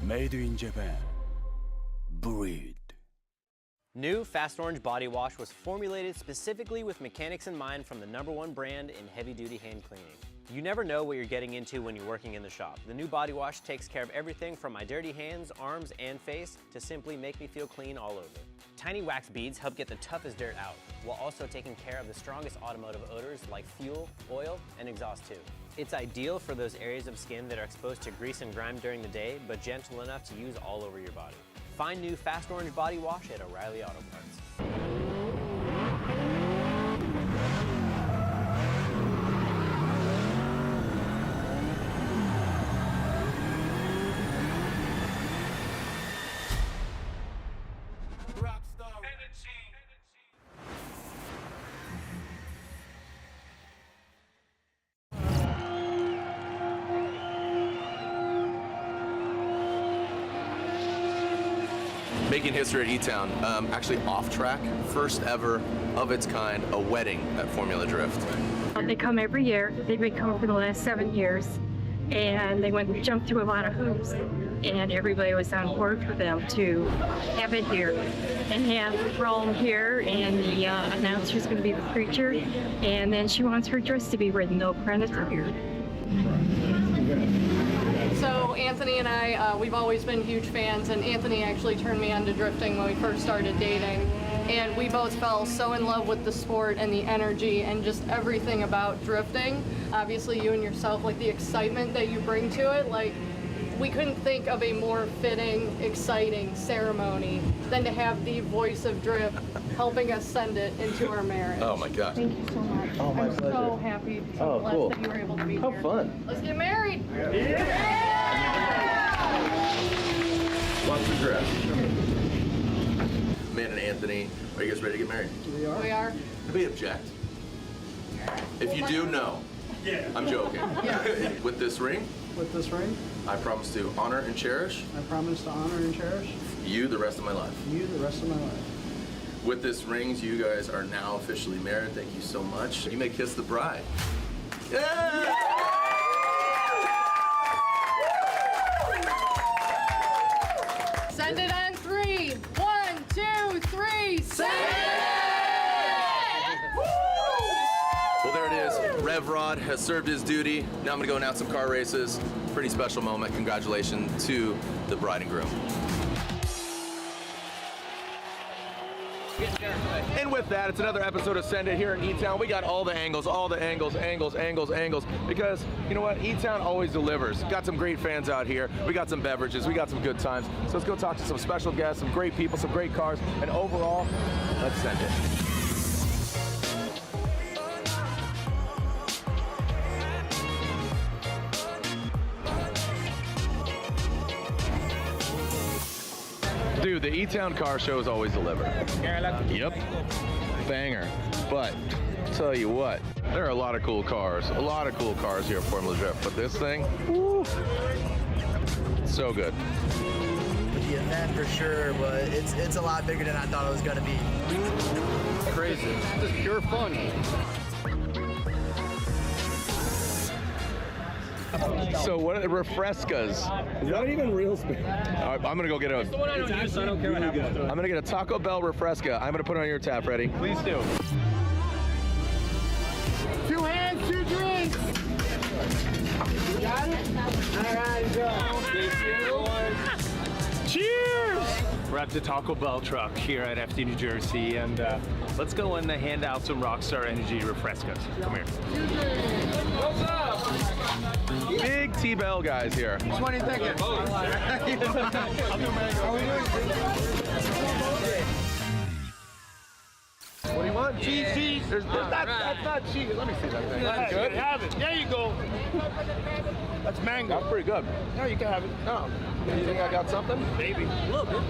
Made in Japan. Breed. New Fast Orange Body Wash was formulated specifically with mechanics in mind from the #1 brand in heavy-duty hand cleaning. You never know what you're getting into when you're working in the shop. The new body wash takes care of everything from my dirty hands, arms, and face to simply make me feel clean all over. Tiny wax beads help get the toughest dirt out, while also taking care of the strongest automotive odors like fuel, oil, and exhaust too. It's ideal for those areas of skin that are exposed to grease and grime during the day, but gentle enough to use all over your body. Find new Fast Orange Body Wash at O'Reilly Auto Parts. Making history at E-Town, actually off track, first ever of its kind, a wedding at Formula Drift. They come every year. They've been coming for the last 7 years, and they jumped through a lot of hoops, and everybody was on board for them to have it here and have Rome here, and the announcer's going to be the preacher, and then she wants her dress to be ridden, no apprentice here. So Anthony and I, we've always been huge fans, and Anthony actually turned me on to drifting when we first started dating. And we both fell so in love with the sport and the energy and just everything about drifting. Obviously you and yourself, like the excitement that you bring to it, like we couldn't think of a more fitting, exciting ceremony than to have the voice of drift helping us send it into our marriage. Oh my gosh. Thank you so much. Oh, my I'm pleasure. so happy, so blessed that you were able to be here. How fun. Let's get married. Lots of drift. Man and Anthony, are you guys ready to get married? We are. We are. Do we object? If you do, no. Yeah. I'm joking. Yeah. With this ring, I promise to honor and cherish I promise to honor and cherish you the rest of my life. you the rest of my life. With this rings, you guys are now officially married. Thank you so much. You may kiss the bride. Yeah! Send it on 3. 1, 2, 3. Send it! Well, there it is. Rev Rod has served his duty. Now I'm gonna go announce some car races. Pretty special moment. Congratulations to the bride and groom. And with that, it's another episode of Send It here in E-Town. We got all the angles, because you know what? E-Town always delivers. Got some great fans out here. We got some beverages. We got some good times. So let's go talk to some special guests, some great people, some great cars, and overall, let's send it. Dude, the E-Town car shows always deliver. Yep. Banger. But, tell you what, there are a lot of cool cars. A lot of cool cars here at Formula Drift. But this thing, woo, so good. The event for sure, but it's a lot bigger than I thought it was going to be. Crazy. Just pure fun. So what are the refrescas? Is that even real? I'm gonna go get a. The one I don't use, so I don't care what happens. I'm gonna get a Taco Bell refresca. I'm gonna put it on your tab, Freddie. Please do. 2 hands, 2 drinks. You got it? All right, go. Cheers! We're at the Taco Bell truck here at FD New Jersey, and let's go and hand out some Rockstar Energy refrescas. Come here. What's up? Big T-Bell guys here. Which one are you thinking? I'll do mango. What do you want? Cheese. That's not cheese. Let me see that thing. That's good. Have it. There you go. That's mango. That's pretty good. No, you can have it. No. You think I got something? Maybe. A little bit.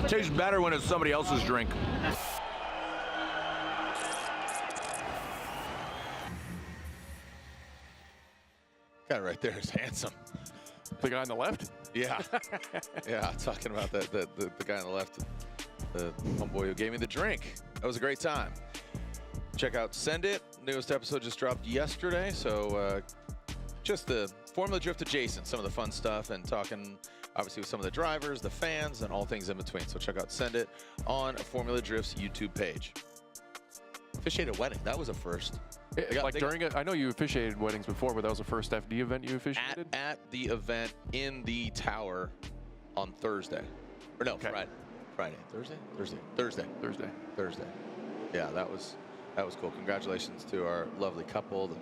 Tastes better when it's somebody else's drink. Guy right there is handsome. The guy on the left? Yeah. Yeah, talking about the guy on the left, the homeboy who gave me the drink. That was a great time. Check out Send It. Newest episode just dropped yesterday, so just the Formula Drift adjacent, some of the fun stuff, and talking obviously with some of the drivers, the fans, and all things in between. So check out Send It on Formula Drift's YouTube page. Officiated a wedding. That was a first. During it, I know you officiated weddings before, but that was the first FD event you officiated? At the event in the tower on Thursday. Or no, okay. Friday. Thursday. Yeah, that was cool. Congratulations to our lovely couple, the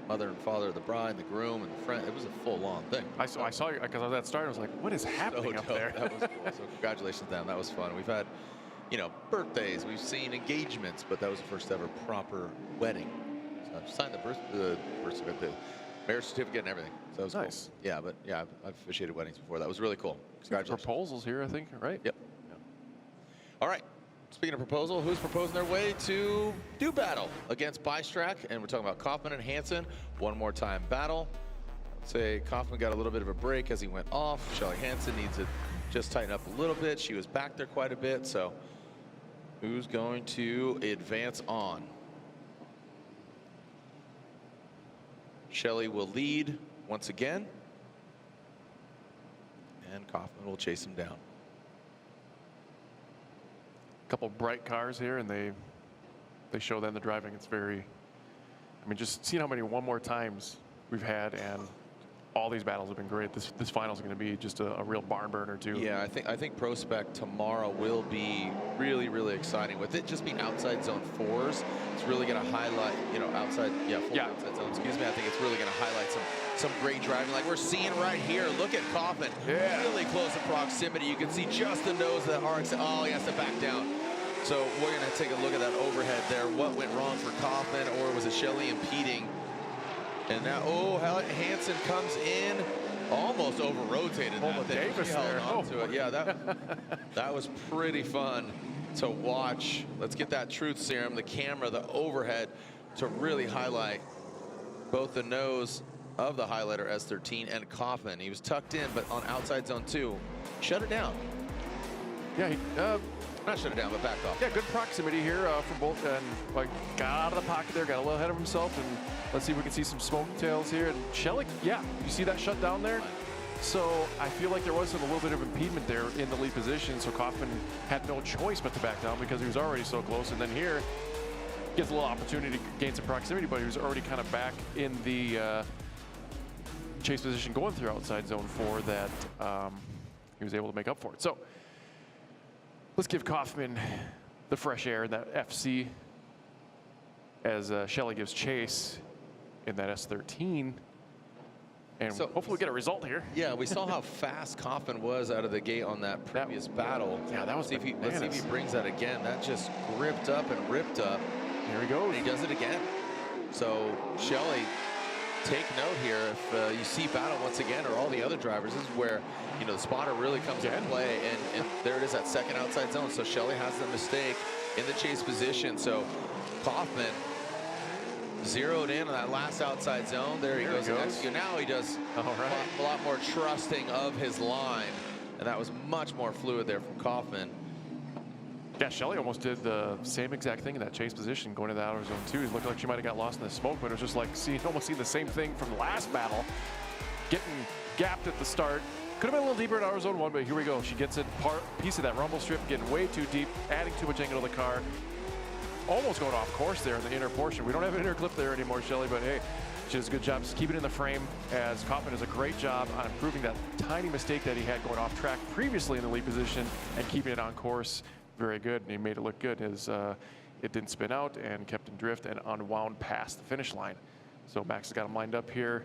mother and father of the bride, the groom, and the friend. It was a full-on thing. I saw you, because I was at start, I was like, what is happening up there? That was cool. So congratulations to them. That was fun. We've had, you know, birthdays. We've seen engagements, but that was the first ever proper wedding. So I signed the marriage certificate and everything. So that was nice. Cool. Yeah, but yeah, I've officiated weddings before. That was really cool. Congratulations. Proposals here, I think, right? Yep. Yeah. All right. Speaking of proposal, who's proposing their way to do battle against Bystrack? And we're talking about Kaufman and Hansen. One more time battle. I'd say Kaufman got a little bit of a break as he went off. Shelly Hansen needs to just tighten up a little bit. She was back there quite a bit. So who's going to advance on? Shelly will lead once again. And Kaufman will chase him down. Couple bright cars here, and they show them the driving. It's very, I mean, just seeing how many one more times we've had, and all these battles have been great. This final is going to be just a real barn burner too. Yeah, I think Prospec tomorrow will be really, really exciting. With it just being outside zone 4s, it's really going to highlight, you know, outside zone, excuse me. I think it's really going to highlight some great driving, like we're seeing right here. Look at Kaufman, really close in proximity. You can see just the nose of that RX. Oh, he has to back down. So we're going to take a look at that overhead there. What went wrong for Kaufman, or was it Shelly impeding? And now, Hansen comes in, almost over-rotated that thing. Davis there. Onto it. Yeah, that was pretty fun to watch. Let's get that truth serum, the camera, the overhead, to really highlight both the nose of the highlighter S13 and Kaufman. He was tucked in, but on outside zone 2, shut it down. Yeah, not shut it down, but backed off. Yeah, good proximity here for both, and like got out of the pocket there, got a little ahead of himself, and let's see if we can see some smoke tails here. And Shelly, yeah, you see that shut down there? So I feel like there was a little bit of impediment there in the lead position, so Kaufman had no choice but to back down because he was already so close. And then here, gets a little opportunity to gain some proximity, but he was already kind of back in the chase position going through outside zone 4 that he was able to make up for it. So let's give Kaufman the fresh air in that FC as Shelley gives chase in that S13. And so, hopefully we get a result here. Yeah, we saw how fast Kaufman was out of the gate on that previous battle. Yeah, that was let's see if he brings that again. That just gripped up and ripped up. Here he goes. And he does it again. So Shelley, take note here. If you see battle once again, or all the other drivers, this is where the spotter really comes into play. And there it is, that second outside zone. So Shelley has the mistake in the chase position. So Kaufman zeroed in on that last outside zone. There he goes. Now he does a lot more trusting of his line. And that was much more fluid there from Kaufman. Yeah, Shelley almost did the same exact thing in that chase position going to the outer zone 2. It looked like she might have got lost in the smoke, but it was just like almost seeing the same thing from the last battle. Getting gapped at the start. Could have been a little deeper in outer zone 1, but here we go. She gets a piece of that rumble strip, getting way too deep, adding too much angle to the car. Almost going off course there in the inner portion. We don't have an inner clip there anymore, Shelley, but hey, she does a good job just keeping it in the frame, as Kaufman does a great job on improving that tiny mistake that he had going off track previously in the lead position and keeping it on course. Very good, and he made it look good as it didn't spin out and kept in drift and unwound past the finish line. So Max has got him lined up here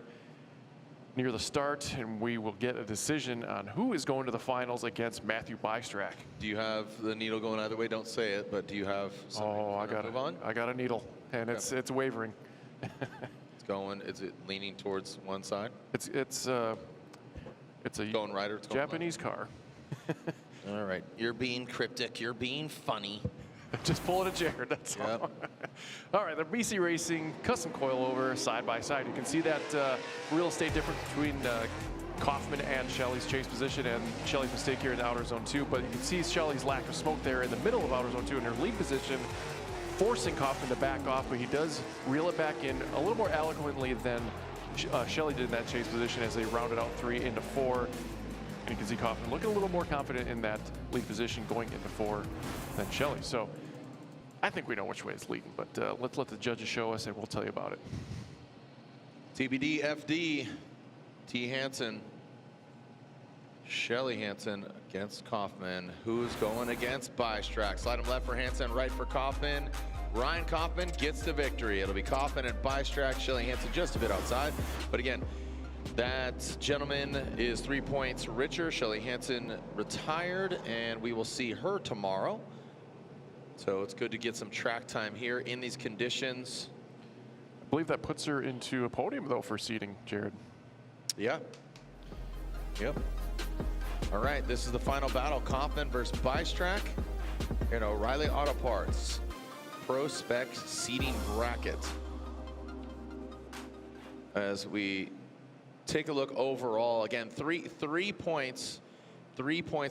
near the start, and we will get a decision on who is going to the finals against Matthew Bystrack. Do you have the needle going either way? Don't say it, but do you have I got a needle, and it's wavering. It's going. Is it leaning towards one side? It's a going right, or it's going Japanese car. All right, you're being cryptic. You're being funny. Just pulling a Jared, that's all. All right, the BC Racing custom coilover side by side. You can see that real estate difference between Kaufman and Shelley's chase position and Shelley's mistake here in outer zone 2. But you can see Shelley's lack of smoke there in the middle of outer zone 2 in her lead position, forcing Kaufman to back off, but he does reel it back in a little more eloquently than Shelley did in that chase position as they rounded out 3 into 4. And you can see Kaufman looking a little more confident in that lead position going into 4 than Shelley. So I think we know which way it's leading, but let's let the judges show us and we'll tell you about it. TBD FD, T. Hansen, Shelley Hansen against Kaufman. Who's going against Bystrack? Slide him left for Hansen, right for Kaufman. Ryan Kaufman gets the victory. It'll be Kaufman and Bystrack. Shelley Hansen just a bit outside, but again, that gentleman is 3 points richer. Shelley Hansen retired, and we will see her tomorrow. So it's good to get some track time here in these conditions. I believe that puts her into a podium, though, for seeding, Jared. Yeah. Yep. All right, this is the final battle. Kaufman versus Bystrack in O'Reilly Auto Parts Prospec seeding bracket. As we take a look overall, again, three points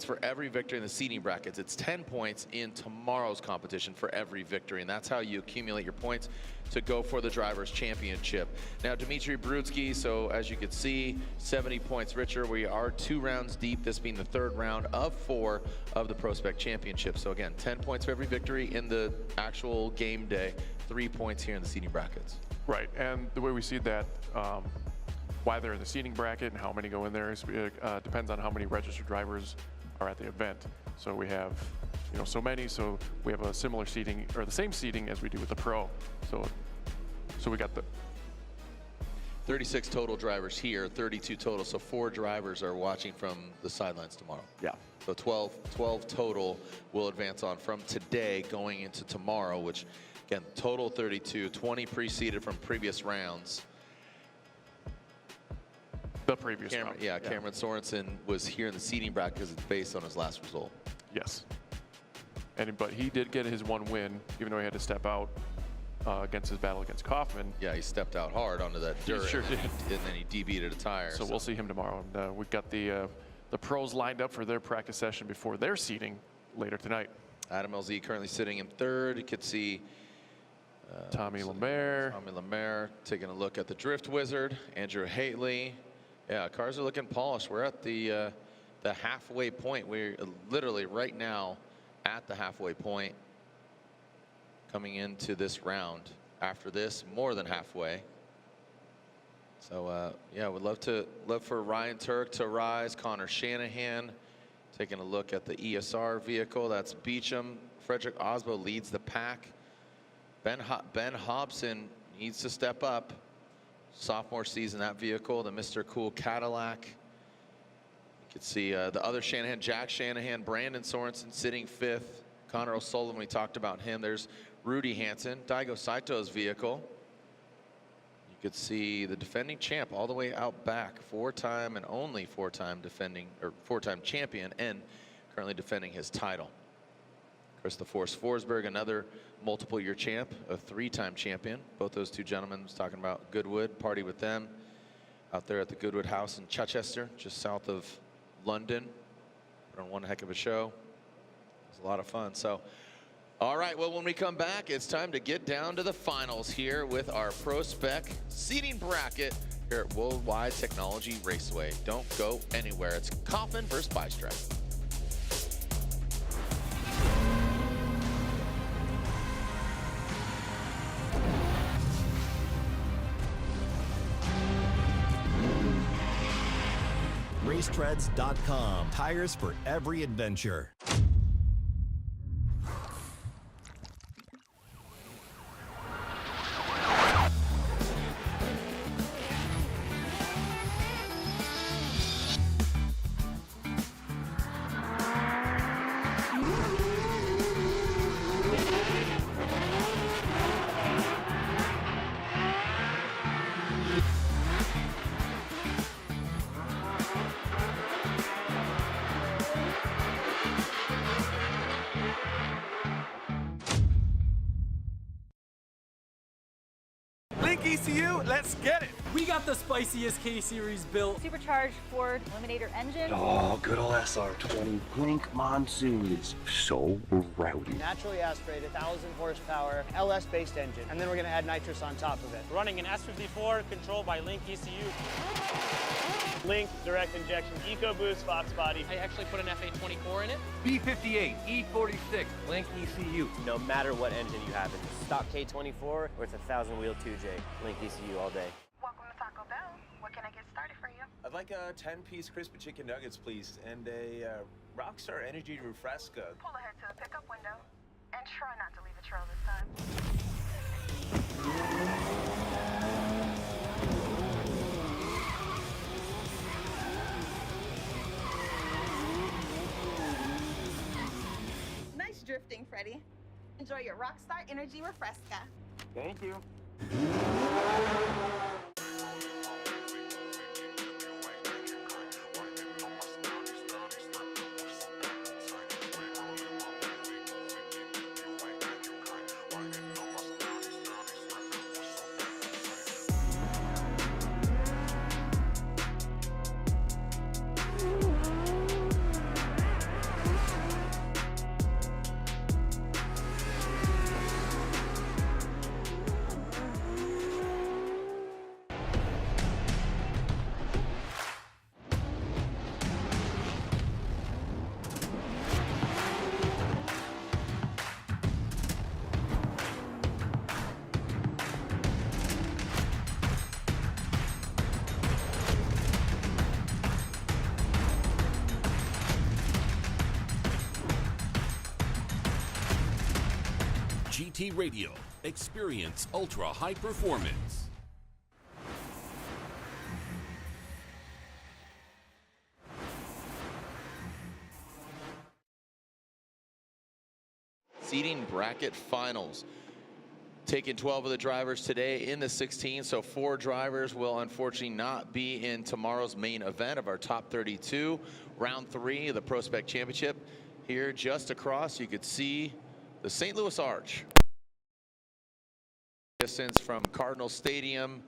for every victory in the seeding brackets. It's 10 points in tomorrow's competition for every victory, and that's how you accumulate your points to go for the Drivers' Championship. Now, Dmitry Brudsky, so as you can see, 70 points richer. We are 2 rounds deep, this being the 3rd round of 4 of the Prospec Championship. So again, 10 points for every victory in the actual game day, 3 points here in the seeding brackets. Right, and the way we see that, why they're in the seating bracket and how many go in there is, depends on how many registered drivers are at the event. So we have, so many. So we have a similar seating, or the same seating as we do with the pro. So we got the 36 total drivers here, 32 total. So 4 drivers are watching from the sidelines tomorrow. Yeah. So 12 total will advance on from today going into tomorrow, which again, total 32, 20 pre-seeded from previous rounds. The previous round. Yeah, Cameron Sorensen was here in the seeding bracket because it's based on his last result. Yes. But he did get his 1 win, even though he had to step out against his battle against Kaufman. Yeah, he stepped out hard onto that dirt. He sure did. And then he DB'd a tire. So we'll see him tomorrow. And we've got the pros lined up for their practice session before their seeding later tonight. Adam LZ currently sitting in 3rd. You could see Tommy Lemaire. Taking a look at the Drift Wizard, Andrew Haitley. Yeah, cars are looking polished. We're at the halfway point. We're literally right now at the halfway point. coming into this round. After this, more than halfway. So yeah, would love for Ryan Turk to rise. Connor Shanahan taking a look at the ESR vehicle. That's Beecham. Frederick Osbo leads the pack. Ben Hobson needs to step up. Sophomore season, that vehicle, the Mr. Cool Cadillac. You can see the other Shanahan, Jack Shanahan, Brandon Sorensen sitting 5th. Connor O'Sullivan, we talked about him. There's Rudy Hansen, Daigo Saito's vehicle. You could see the defending champ all the way out back, 4-time and only 4-time defending, or 4-time champion, and currently defending his title. Chris the Force Forsberg, another multiple-year champ, a 3-time champion. Both those two gentlemen was talking about Goodwood, party with them out there at the Goodwood House in Chichester, just south of London. Put on one heck of a show. It was a lot of fun. So, all right, well, when we come back, it's time to get down to the finals here with our Prospec seating bracket here at Worldwide Technology Raceway. Don't go anywhere. It's Kaufman versus Bystrap. Racetreads.com. Tires for every adventure. ECU, let's get it. We got the spiciest K-Series built. Supercharged Ford Eliminator engine. Oh, good old SR20. Blink Monsoon is so rowdy. Naturally aspirated, 1,000 horsepower, LS-based engine, and then we're gonna add nitrous on top of it. Running an S54 controlled by Link ECU. Link direct injection EcoBoost Fox body. I actually put an FA24 in it. B58 E46 Link ECU. No matter what engine you have, it's a stock K24 or it's a 1,000-wheel 2J. Link ECU all day. Welcome to Taco Bell. What can I get started for you? I'd like a 10-piece crispy chicken nuggets, please, and a Rockstar Energy Refresca. Pull ahead to the pickup window and try not to leave a trail this time. Nice drifting, Freddie. Enjoy your Rockstar Energy Refresca. Thank you. GT Radio. Experience ultra high performance. Seating bracket finals. Taking 12 of the drivers today in the 16, so 4 drivers will unfortunately not be in tomorrow's main event of our top 32. Round 3 of the Prospec Championship. Here just across, you could see the St. Louis Arch. Distance from Cardinal Stadium,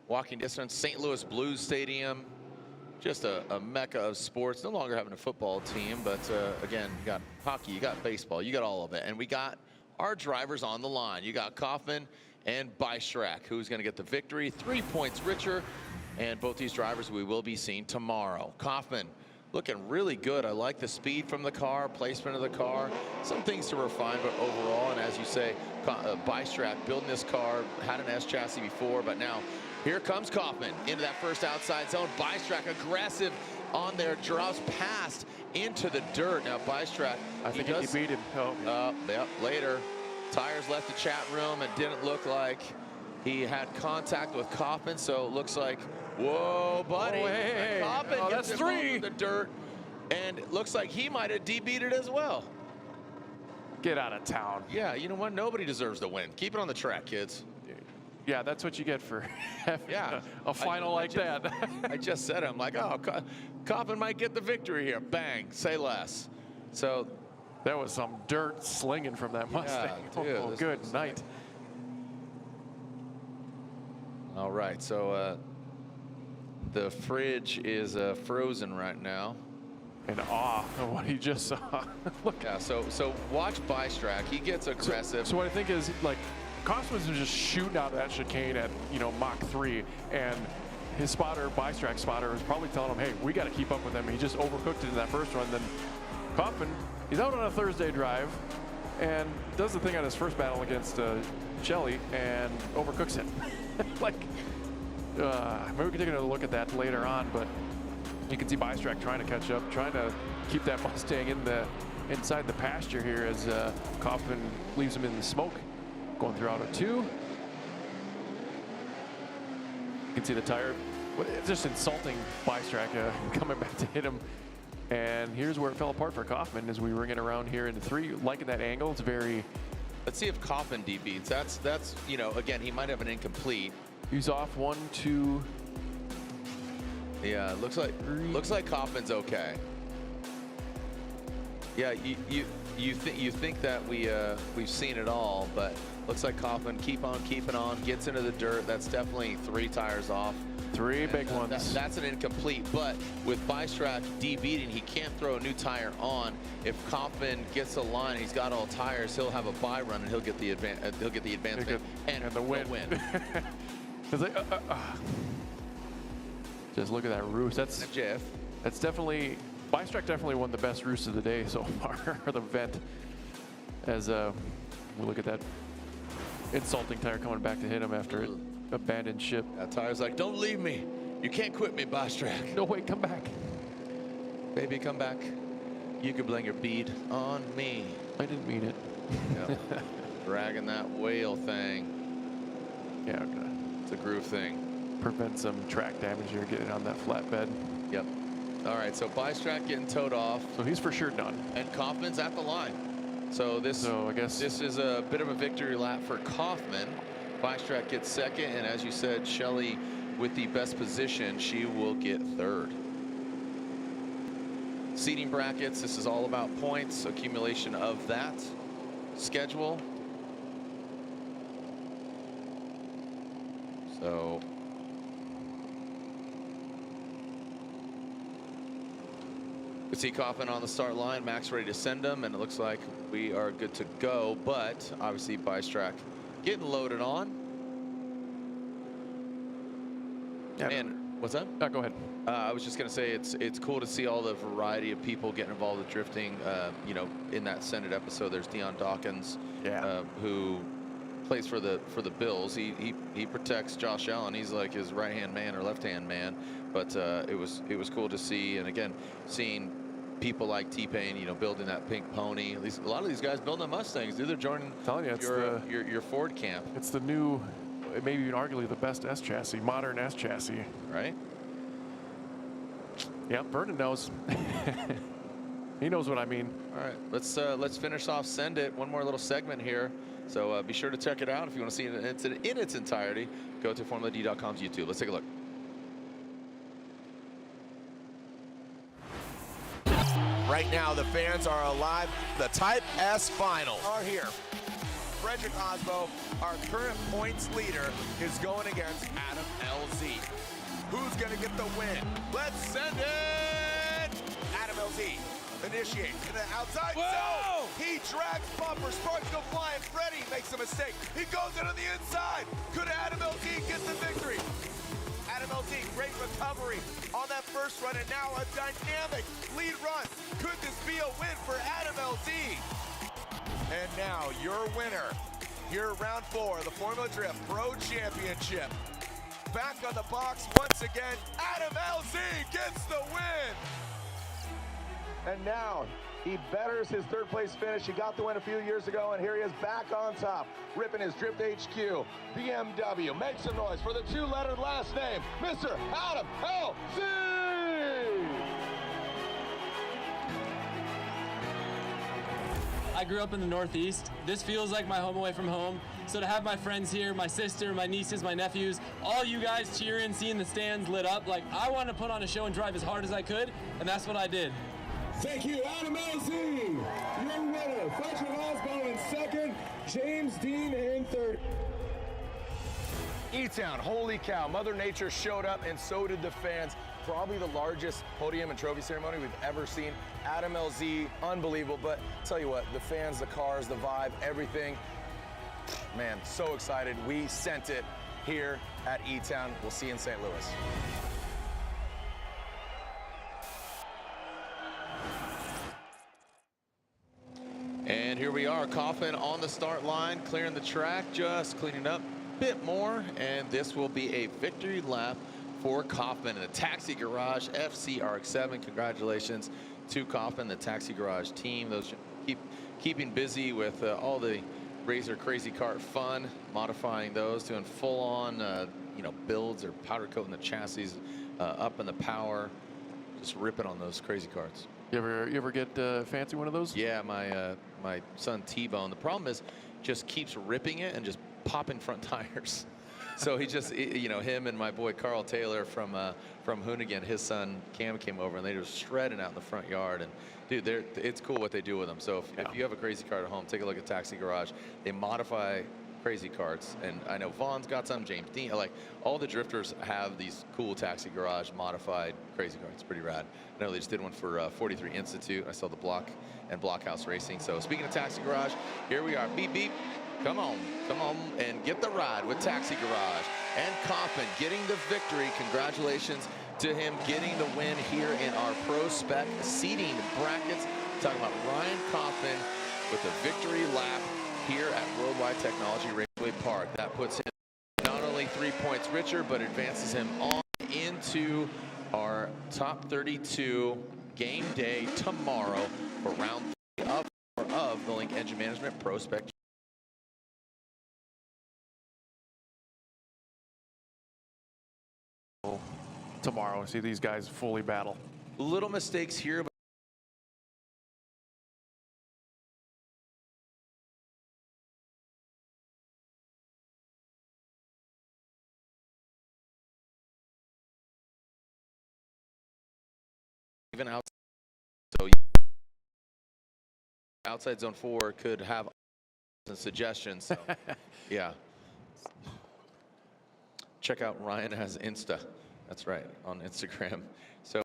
walking distance, St. Louis Blues Stadium. Just a mecca of sports. No longer having a football team, but again, you got hockey, you got baseball, you got all of it. And we got our drivers on the line. You got Kaufman and Bystrap, who's going to get the victory. 3 points richer, and both these drivers we will be seeing tomorrow. Kaufman, looking really good. I like the speed from the car, placement of the car, some things to refine, but overall, and as you say, Bystrack building this car, had an S chassis before, but now here comes Kaufman into that first outside zone. Bystrack aggressive on there, draws past into the dirt. Now Bystrack, I think he beat him. Yeah, later, tires left the chat room and didn't look like he had contact with Kaufman, so it looks like, whoa, buddy. Oh, hey. Kaufman gets that's involved 3. in the dirt, and it looks like he might have DB'd it as well. Get out of town. Yeah, you know what? Nobody deserves to win. Keep it on the track, kids. Yeah, that's what you get for having a final like that. I just said it. I'm like, oh, Kaufman might get the victory here. Bang, say less. So that was some dirt slinging from that Mustang. Yeah, dude, oh, good night. All right, so the fridge is frozen right now. In awe of what he just saw. Look. Yeah, so watch Bystrack. He gets aggressive. So what I think is, like, Kaufman's just shooting out of that chicane at, Mach 3, and his spotter, Bystrack spotter, was probably telling him, hey, we got to keep up with him. He just overcooked it in that first run. Then Kaufman, he's out on a Thursday drive and does the thing on his first battle against Shelley and overcooks it. Like, maybe we can take another look at that later on, but you can see Bystrack trying to catch up, trying to keep that Mustang inside the pasture here as Kaufman leaves him in the smoke. Going through auto 2. You can see the tire. It's just insulting Bystrack coming back to hit him. And here's where it fell apart for Kaufman as we ring it around here into 3. Liking that angle. It's very. Let's see if Kaufman DBs. That's again, he might have an incomplete. He's off 1, 2. Yeah, looks like Kaufman's okay. Yeah, you think that we've seen it all, but looks like Kaufman keep on keeping on, gets into the dirt. That's definitely 3 tires off. 3 big ones. That's an incomplete, but with Bystrack DB'ing, he can't throw a new tire on. If Kaufman gets the line, he's got all tires, he'll have a bye run and he'll get the advancement and the win. Just look at that roost. That's definitely, Bystrack definitely won the best roost of the day so far, or the vent. As we look at that insulting tire coming back to hit him after it abandoned ship. That tire's like, don't leave me. You can't quit me, Bystrack. No, wait, come back. Baby, come back. You can blame your bead on me. I didn't mean it. Yep. Dragging that whale thing. Yeah, okay. It's a groove thing. Prevent some track damage here getting on that flatbed. Yep. All right, so Bystrack getting towed off. So he's for sure done. And Kaufman's at the line. So I guess this is a bit of a victory lap for Kaufman. Bystrack gets second, and as you said, Shelley with the best position, she will get third. Seating brackets, this is all about points, accumulation of that. Schedule. So you see Kaufman on the start line, Max ready to send him, and it looks like we are good to go, but obviously Bystrack getting loaded on. Yeah. And what's that? No, go ahead. I was just gonna say it's cool to see all the variety of people getting involved with drifting. In that Senate episode, there's Dion Dawkins, who plays for the Bills. He protects Josh Allen. He's like his right-hand man or left-hand man. But it was cool to see, and again, seeing people like T-Pain, building that pink pony. At least a lot of these guys building Mustangs, dude. They're joining your Ford camp. It's the new, maybe even arguably the best S chassis, modern S chassis. Right? Yeah, Vernon knows. He knows what I mean. All right, let's finish off Send It. One more little segment here. So be sure to check it out if you want to see it in its entirety. Go to FormulaD.com's YouTube. Let's take a look. Right now, the fans are alive. The Type S Finals are here. Frederick Osbo, our current points leader, is going against Adam LZ. Who's going to get the win? Let's send it! Adam LZ initiates to the outside zone. He drags bumper. Sparks go flying. Freddie makes a mistake. He goes into the inside. Could Adam LZ get the victory? Adam LZ, great recovery. victory on that first run, and now a dynamic lead run. Could this be a win for Adam LZ? And now your winner here, round 4, the Formula Drift Pro Championship. Back on the box once again, Adam LZ gets the win. And now he betters his third place finish. He got the win a few years ago, and here he is back on top, ripping his Drift HQ BMW. Make some noise for the 2-lettered last name, Mr. Adam LZ. I grew up in the Northeast. This feels like my home away from home. So to have my friends here, my sister, my nieces, my nephews, all you guys cheering, seeing the stands lit up, like I wanted to put on a show and drive as hard as I could, and that's what I did. Thank you, Adam LZ. Your winner, Frederick Osborne in second, James Dean in third. E-Town, holy cow, Mother Nature showed up and so did the fans. Probably the largest podium and trophy ceremony we've ever seen. Adam LZ, unbelievable, but tell you what, the fans, the cars, the vibe, everything, man, so excited. We sent it here at E-Town. We'll see you in St. Louis. And here we are, Coffin on the start line, clearing the track, just cleaning up a bit more, and this will be a victory lap for Coffin in the Taxi Garage FC RX-7. Congratulations to Coffin, the Taxi Garage team. Those keeping busy with all the Razor Crazy Kart fun, modifying those, doing full-on builds or powder coating the chassis, up in the power, just ripping on those crazy karts. You ever get fancy one of those? Yeah, my son T-Bone. The problem is just keeps ripping it and just popping front tires. So he just, him and my boy Carl Taylor from Hoonigan, his son Cam came over and they just shredding out in the front yard. And dude, it's cool what they do with them. So if you have a crazy kart at home, take a look at Taxi Garage. They modify crazy karts, and I know Vaughn's got some, James Dean, like all the drifters have these cool Taxi Garage modified crazy karts. Pretty rad. I know they just did one for 43 Institute. I saw the Block and Blockhouse Racing. So speaking of Taxi Garage, here we are. Beep beep. Come on and get the ride with Taxi Garage. And Coffin getting the victory. Congratulations to him getting the win here in our Prospec seating brackets. Talking about Ryan Coffin with a victory lap here at Worldwide Technology Raceway Park. That puts him not only 3 points richer, but advances him on into our top 32 game day tomorrow for round 3 of the Link Engine Management Prospec. Tomorrow, see these guys fully battle. Little mistakes here, but even out, so outside zone 4 could have some suggestions. So, yeah. Check out Ryan has Insta. That's right, on Instagram. So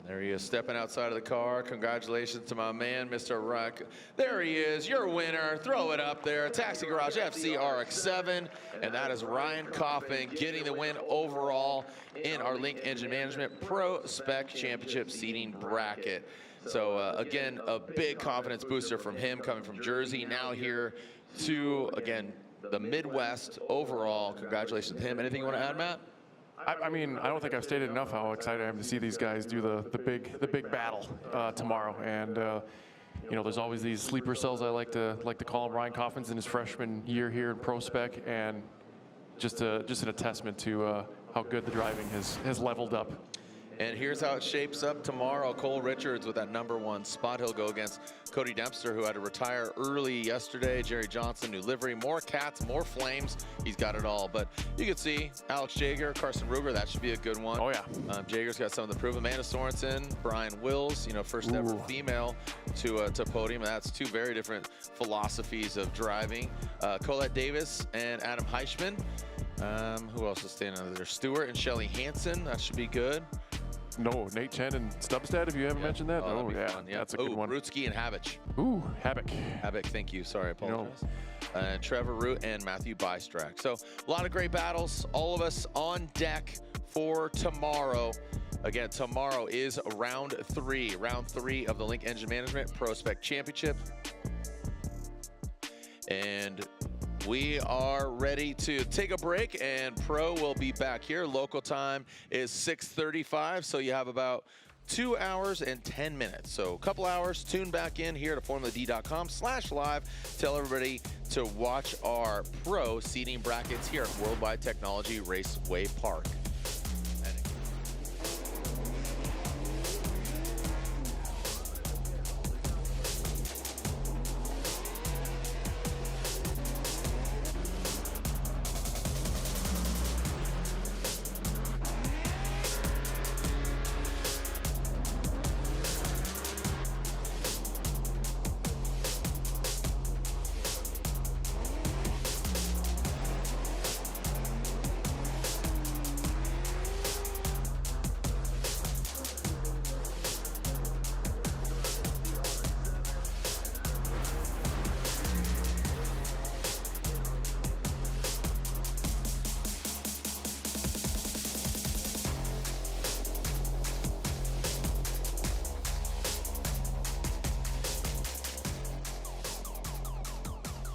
there he is, stepping outside of the car. Congratulations to my man, Mr. Ruck. There he is, your winner. Throw it up there. Taxi Garage FC RX-7. And that is Ryan Coffin getting the win overall in our Link Engine Management Pro Spec Championship seating bracket. So, again, a big confidence booster from him coming from Jersey. Now here to, again, the Midwest overall. Congratulations to him. Anything you want to add, Matt? I mean, I don't think I've stated enough how excited I am to see these guys do the big battle tomorrow. And there's always these sleeper cells, I like to call them. Ryan Coffin's in his freshman year here in Prospec, and just an attestament to how good the driving has leveled up. And here's how it shapes up tomorrow. Cole Richards with that #1 spot. He'll go against Cody Dempster, who had to retire early yesterday. Jerry Johnson, new livery, more cats, more flames. He's got it all. But you can see Alex Jaeger, Carson Ruger, that should be a good one. Oh, yeah. Jaeger's got something to prove. Amanda Sorensen, Brian Wills, you know, first ever female to podium. That's two very different philosophies of driving. Colette Davis and Adam Heichman. Who else is standing under there? Stewart and Shelly Hansen. That should be good. No, Nate Chen and Stubstad, if you haven't mentioned that. Oh, yeah, fun. Yeah, that's a good one. Rutsky and Habich. Ooh, Habich. Habich, thank you. Sorry, I apologize. And Trevor Root and Matthew Bystrak. So a lot of great battles. All of us on deck for tomorrow. Again, tomorrow is round 3 of the Link Engine Management Prospec Championship. And we are ready to take a break, and Pro will be back here. Local time is 6:35, so you have about 2 hours and 10 minutes. So a couple hours, tune back in here to formuladcom/live. Tell everybody to watch our Pro seating brackets here at Worldwide Technology Raceway Park.